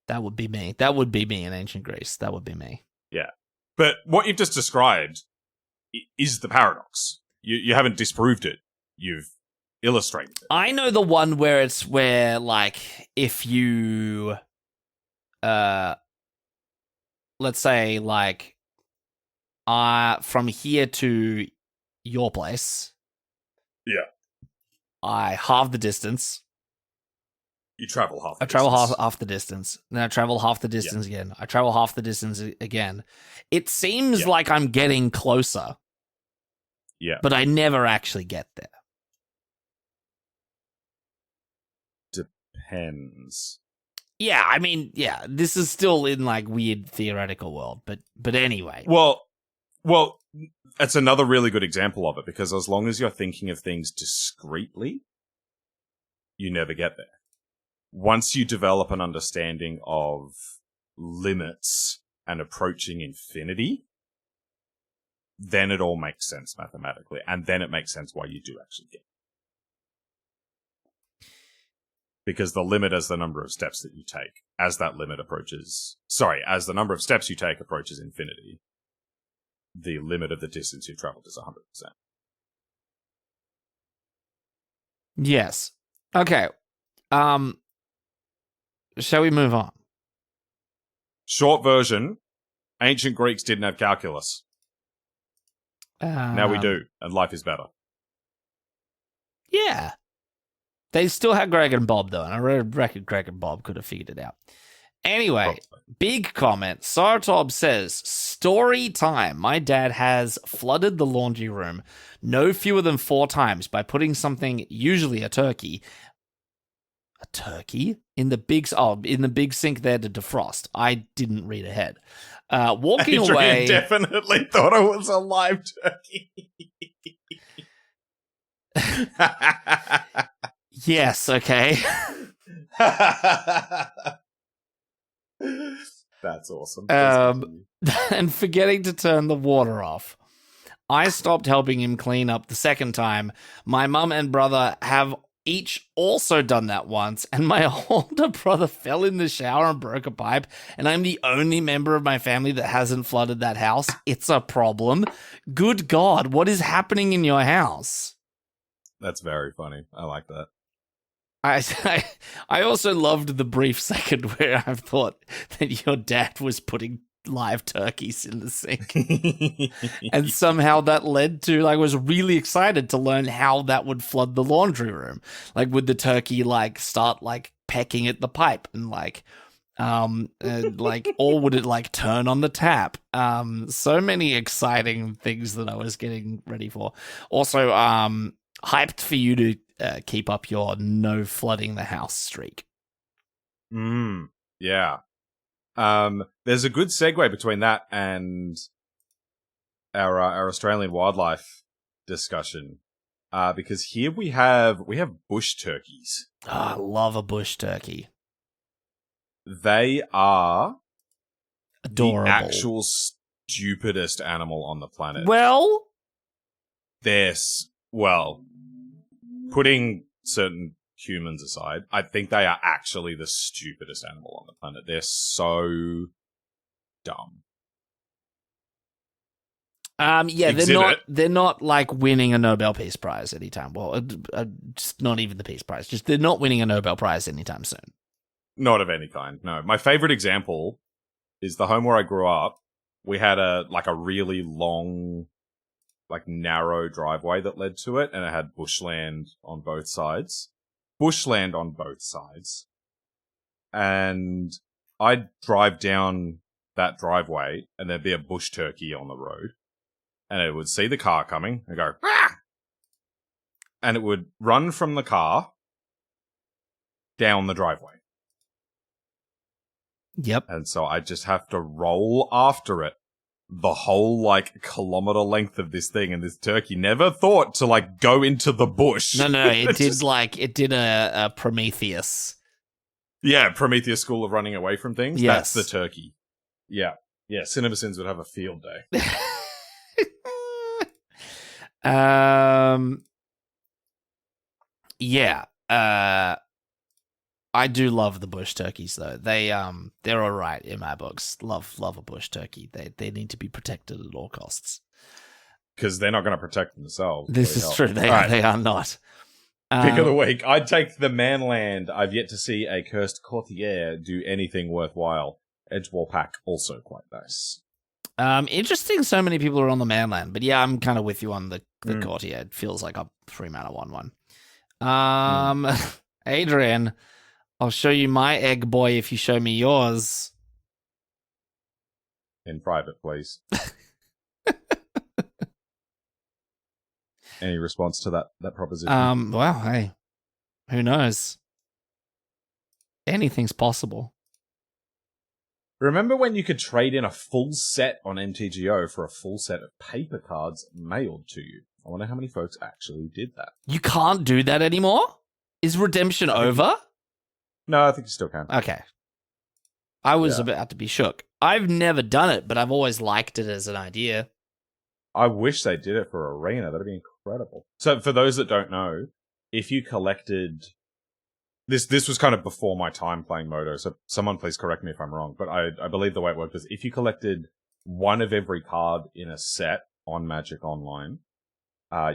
That would be me. That would be me in ancient Greece. That would be me. Yeah. But what you've just described is the paradox. You haven't disproved it. You've illustrated it. I know the one where like, if you, let's say, like, from here to your place. Yeah. I halve the distance. You travel half the distance. I travel distance. half the distance. Then I travel half the distance again. I travel half the distance again. It seems like I'm getting closer. Yeah. But I never actually get there. Depends. Yeah, I mean, yeah, this is still in like weird theoretical world, but anyway. Well, that's another really good example of it, because as long as you're thinking of things discreetly, you never get there. Once you develop an understanding of limits and approaching infinity, then it all makes sense mathematically, and then it makes sense why you do actually get it. Because the limit is the number of steps that you take. As the number of steps you take approaches infinity, the limit of the distance you traveled is 100%. Yes. Okay. Shall we move on? Short version, ancient Greeks didn't have calculus. Now we do, and life is better. Yeah. They still had Greg and Bob, though, and I reckon Greg and Bob could have figured it out. Anyway, big comment. Sartob says, story time. My dad has flooded the laundry room no fewer than 4 times by putting something, usually a turkey, in the big sink there to defrost. I didn't read ahead. Walking Adrian away. Definitely thought it was a live turkey. Yes, okay. That's awesome. And forgetting to turn the water off. I stopped helping him clean up the second time. My mum and brother have each also done that once, and my older brother fell in the shower and broke a pipe, and I'm the only member of my family that hasn't flooded that house. It's a problem. Good God, what is happening in your house? That's very funny. I like that. I also loved the brief second where I thought that your dad was putting live turkeys in the sink. And somehow that led to, like, I was really excited to learn how that would flood the laundry room. Like, would the turkey, like, start, like, pecking at the pipe and, like, or would it, like, turn on the tap? So many exciting things that I was getting ready for. Also, hyped for you to keep up your no flooding the house streak. Yeah. There's a good segue between that and our Australian wildlife discussion, because here we have bush turkeys. Oh, I love a bush turkey. They are adorable. The actual stupidest animal on the planet. Well, putting certain humans aside, I think they are actually the stupidest animal on the planet. They're so dumb. They're not like winning a Nobel Peace Prize anytime. Well, just not even the Peace Prize. Just they're not winning a Nobel Prize anytime soon. Not of any kind. No. My favorite example is the home where I grew up. We had a really long, like, narrow driveway that led to it, and it had bushland on both sides. bushland on both sides. And I'd drive down that driveway and there'd be a bush turkey on the road. And it would see the car coming and go, ah! And it would run from the car down the driveway. Yep. And so I just have to roll after it the whole, kilometer length of this thing. And this turkey never thought to, go into the bush. No, it did a Prometheus. Yeah, Prometheus School of Running Away from Things. Yes. That's the turkey. Yeah. Yeah, CinemaSins would have a field day. Yeah. I do love the bush turkeys though. They're all right in my books. Love a bush turkey. They need to be protected at all costs. Because they're not going to protect themselves. This is true. They are not. Pick of the week. I'd take the Manland. I've yet to see a cursed courtier do anything worthwhile. Edgewall pack, also quite nice. Interesting so many people are on the Manland, but yeah, I'm kind of with you on the courtier. It feels like a 3-mana 1/1. Adrian, I'll show you my egg boy if you show me yours. In private, please. Any response to that proposition? Well, hey, who knows? Anything's possible. Remember when you could trade in a full set on MTGO for a full set of paper cards mailed to you? I wonder how many folks actually did that. You can't do that anymore? Is redemption over? No, I think you still can. Okay. I was about to be shook. I've never done it, but I've always liked it as an idea. I wish they did it for Arena. That'd be incredible. So for those that don't know, if you collected... This was kind of before my time playing Moto, so someone please correct me if I'm wrong, but I believe the way it worked was if you collected one of every card in a set on Magic Online,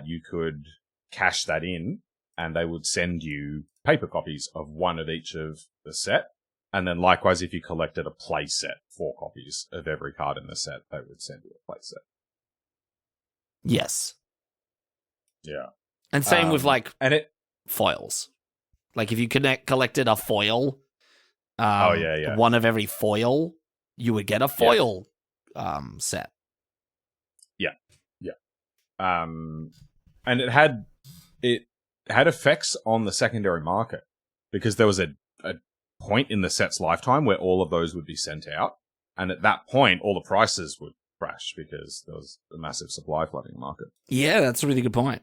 you could cash that in, and they would send you paper copies of one of each of the set. And then likewise, if you collected a play set, 4 copies of every card in the set, they would send you a play set. Yes. Yeah. And same with foils. Like if you collected a foil, one of every foil, you would get a foil set. Yeah. And it had effects on the secondary market because there was a point in the set's lifetime where all of those would be sent out, and at that point, all the prices would crash because there was a massive supply flooding the market. Yeah, that's a really good point.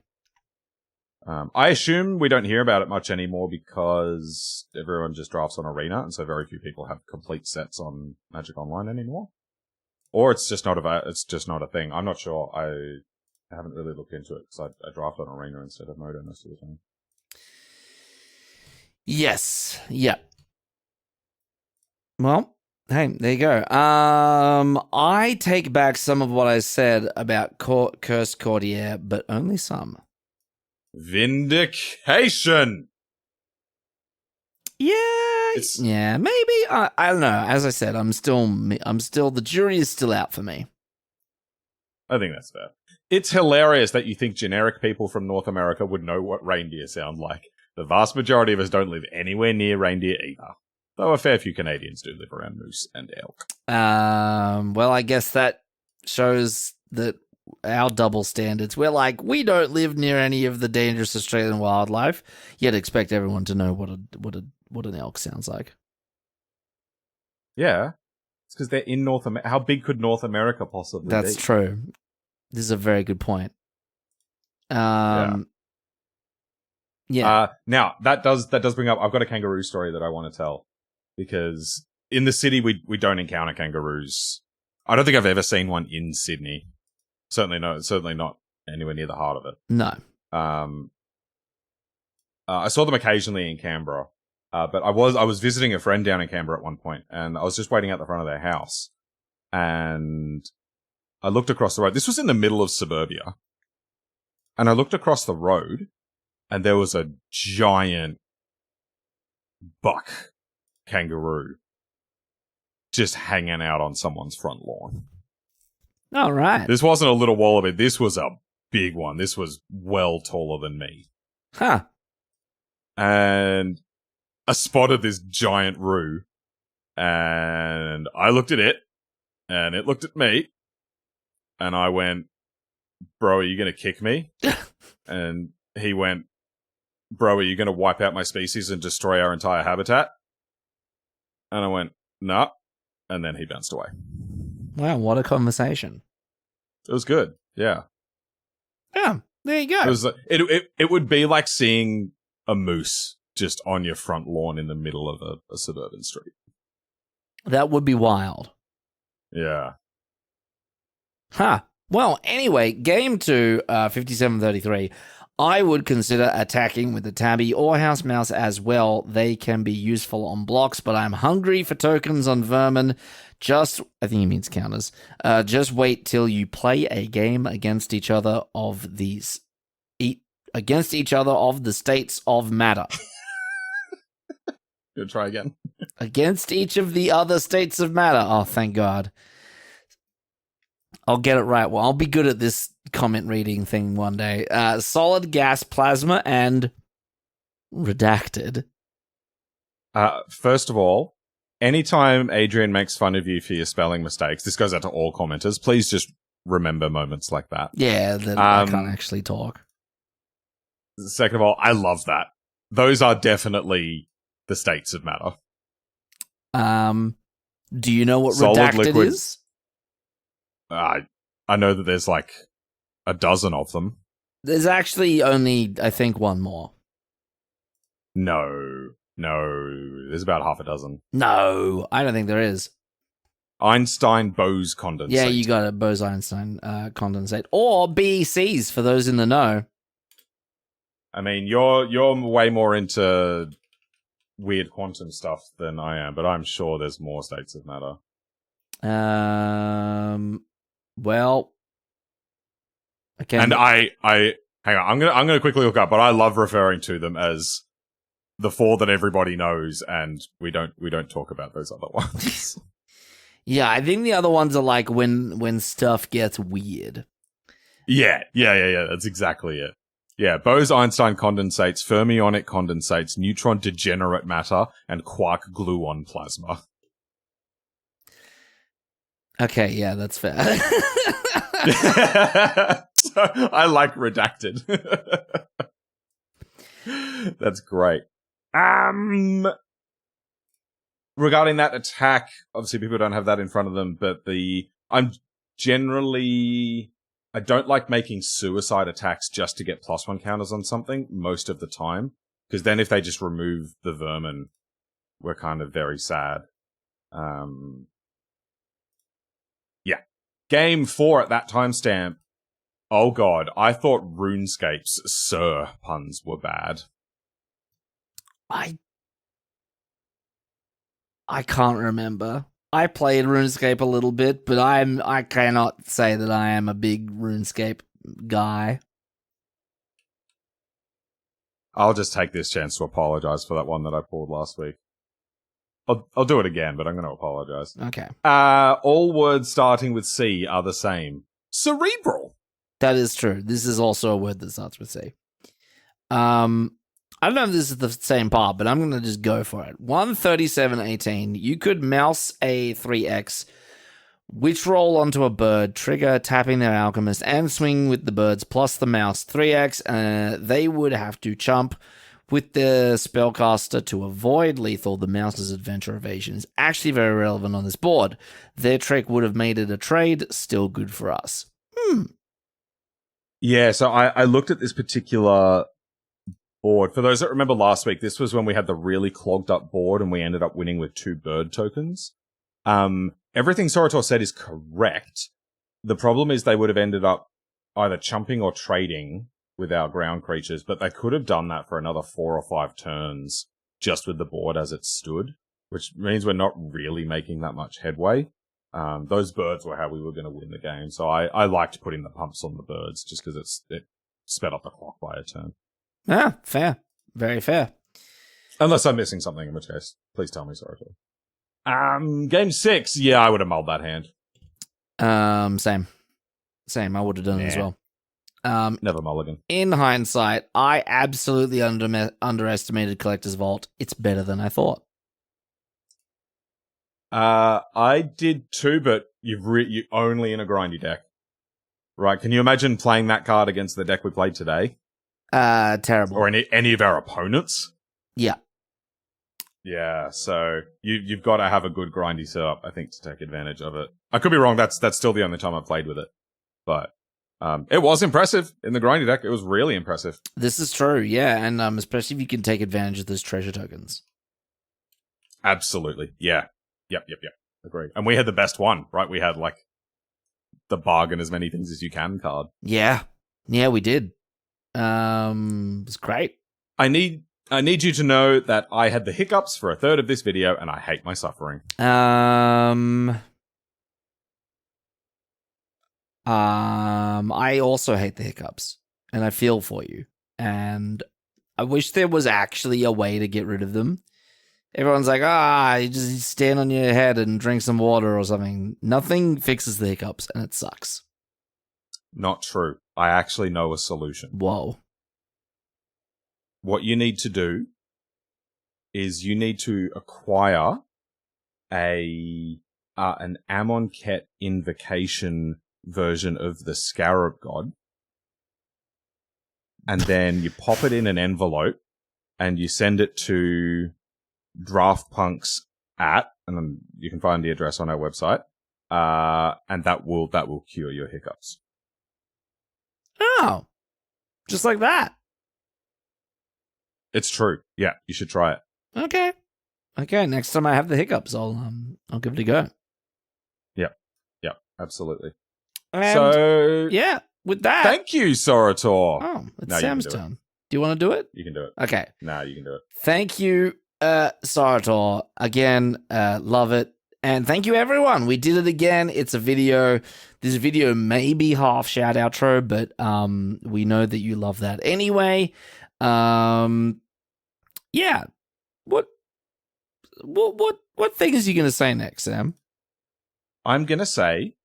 I assume we don't hear about it much anymore because everyone just drafts on Arena, and so very few people have complete sets on Magic Online anymore. Or it's just not a thing. I'm not sure. I haven't really looked into it because I draft on Arena instead of Moto most of the time. Yes. Yeah. Well, hey, there you go. I take back some of what I said about Cursed Courtier, but only some. Vindication. Yeah, maybe. I don't know. As I said, I'm still. The jury is still out for me. I think that's fair. It's hilarious that you think generic people from North America would know what reindeer sound like. The vast majority of us don't live anywhere near reindeer either. Though a fair few Canadians do live around moose and elk. Well, I guess that shows that our double standards. We're like, we don't live near any of the dangerous Australian wildlife, yet expect everyone to know what an elk sounds like. Yeah. It's because they're in North America. How big could North America possibly be? That's true. This is a very good point. Yeah. Now, that does bring up... I've got a kangaroo story that I want to tell. Because in the city, we don't encounter kangaroos. I don't think I've ever seen one in Sydney. Certainly not anywhere near the heart of it. No. I saw them occasionally in Canberra. But I was visiting a friend down in Canberra at one point, and I was just waiting out the front of their house. And I looked across the road. This was in the middle of suburbia. And I looked across the road, and there was a giant buck kangaroo just hanging out on someone's front lawn. All right. This wasn't a little wallaby. This was a big one. This was well taller than me. Huh. and I spotted this giant roo, and I looked at it, and it looked at me, and I went, "Bro, are you going to kick me?" And he went, "Bro, are you going to wipe out my species and destroy our entire habitat?" And I went, "Nah." And then he bounced away. Wow, what a conversation. It was good. Yeah. Yeah, there you go. It was it would be like seeing a moose just on your front lawn in the middle of a suburban street. That would be wild. Yeah. Huh. Well, anyway, game 2, 57-33. I would consider attacking with the tabby or house mouse as well. They can be useful on blocks, but I'm hungry for tokens on vermin. I think he means counters. Just wait till you play a game against each other of these, against each other of the states of matter. You'll try again. Against each of the other states of matter. Oh, thank God. I'll get it right. Well, I'll be good at this comment reading thing one day. Solid, gas, plasma, and redacted. First of all, anytime Adrian makes fun of you for your spelling mistakes, this goes out to all commenters, please just remember moments like that. Yeah, that I can't actually talk. Second of all, I love that. Those are definitely the states of matter. Do you know what Solid, redacted liquid. is? I know that there's like a dozen of them. There's actually only, I think, one more. No, there's about half a dozen. No, I don't think there is. Einstein-Bose condensate. Yeah, you got it, Bose-Einstein condensate. Or BECs, for those in the know. I mean, you're way more into weird quantum stuff than I am, but I'm sure there's more states of matter. Well, okay. And I hang on, I'm gonna quickly look up, but I love referring to them as the 4 that everybody knows, and we don't talk about those other ones. Yeah, I think the other ones are like when stuff gets weird. Yeah, that's exactly it. Yeah, Bose-Einstein condensates, fermionic condensates, neutron degenerate matter, and quark-gluon plasma. Okay, yeah, that's fair. So I like redacted. That's great. Regarding that attack, obviously people don't have that in front of them, but I don't like making suicide attacks just to get +1 counters on something most of the time, because then if they just remove the vermin, we're kind of very sad. Yeah. Game 4 at that timestamp. Oh god, I thought RuneScape's Sir puns were bad. I can't remember. I played RuneScape a little bit, but I cannot say that I am a big RuneScape guy. I'll just take this chance to apologize for that one that I pulled last week. I'll do it again, but I'm going to apologize. Okay. All words starting with C are the same. Cerebral. That is true. This is also a word that starts with C. I don't know if this is the same part, but I'm going to just go for it. 137.18. You could mouse a 3x, witch roll onto a bird, trigger tapping their alchemist, and swing with the birds plus the mouse 3x. They would have to chump with the spellcaster to avoid lethal. The mouse's adventure evasion is actually very relevant on this board. Their trick would have made it a trade, still good for us. Yeah, so I looked at this particular board. For those that remember last week, this was when we had the really clogged up board and we ended up winning with 2 bird tokens. Everything Sorator said is correct. The problem is they would have ended up either chumping or trading with our ground creatures, but they could have done that for another 4 or 5 turns just with the board as it stood, which means we're not really making that much headway. Those birds were how we were going to win the game, so I liked putting the pumps on the birds just because it sped up the clock by a turn. Ah, fair. Very fair. Unless I'm missing something, in which case, please tell me, Sorator. Game 6, yeah, I would have mulled that hand. Same. I would have done it as well. Never mulligan. In hindsight, I absolutely underestimated Collector's Vault. It's better than I thought. I did too, but you only in a grindy deck. Right, can you imagine playing that card against the deck we played today? Terrible. Or any of our opponents? Yeah. Yeah, so you've got to have a good grindy setup, I think, to take advantage of it. I could be wrong, that's still the only time I've played with it. But it was impressive in the grindy deck. It was really impressive. This is true, yeah, and especially if you can take advantage of those treasure tokens. Absolutely, yeah. Yep. Agreed. And we had the best one, right? We had, like, the bargain as many things as you can card. Yeah, we did. It's great. I need you to know that I had the hiccups for a third of this video, and I hate my suffering. I also hate the hiccups, and I feel for you. And I wish there was actually a way to get rid of them. Everyone's like, you just stand on your head and drink some water or something. Nothing fixes the hiccups, and it sucks. Not true. I actually know a solution. Whoa. What you need to do is you need to acquire an Amonkhet Invocation version of the Scarab God, and then you pop it in an envelope, and you send it to DraftPunks and then you can find the address on our website, and that will cure your hiccups. Oh, just like that. It's true. Yeah, you should try it. Okay. Next time I have the hiccups, I'll give it a go. Yeah, absolutely. And, so yeah, with that, thank you, Sorator. Oh, it's Sam's turn. Do you want to do it? You can do it. Okay. No, you can do it. Thank you, Sorator. Again, love it. And thank you, everyone. We did it again. It's a video. This video may be half shout outro, but we know that you love that anyway. Yeah. What thing is you going to say next, Sam? I'm going to say,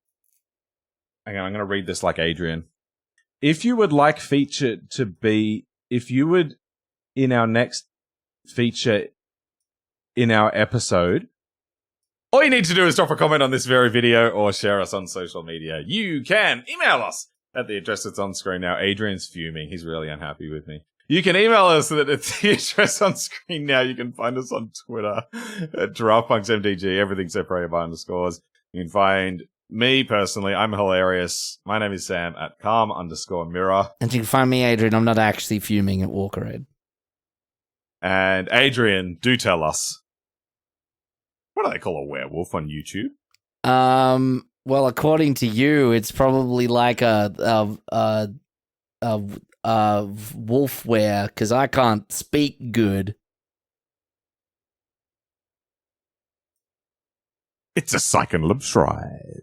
hang on, I'm going to read this like Adrian. If you would like feature to be, if you would, in our next feature in our episode, all you need to do is drop a comment on this very video or share us on social media. You can email us at the address that's on screen now. Adrian's fuming. He's really unhappy with me. You can email us at the address on screen now. You can find us on Twitter at DraftPunksMTG. Everything's separated by underscores. You can find me personally. I'm hilarious. My name is Sam at calm_mirror. And you can find me, Adrian. I'm not actually fuming at Walkerade. And Adrian, do tell us, what do they call a werewolf on YouTube? Well, according to you, it's probably like a wolfware, because I can't speak good. It's a Cyclops tribe.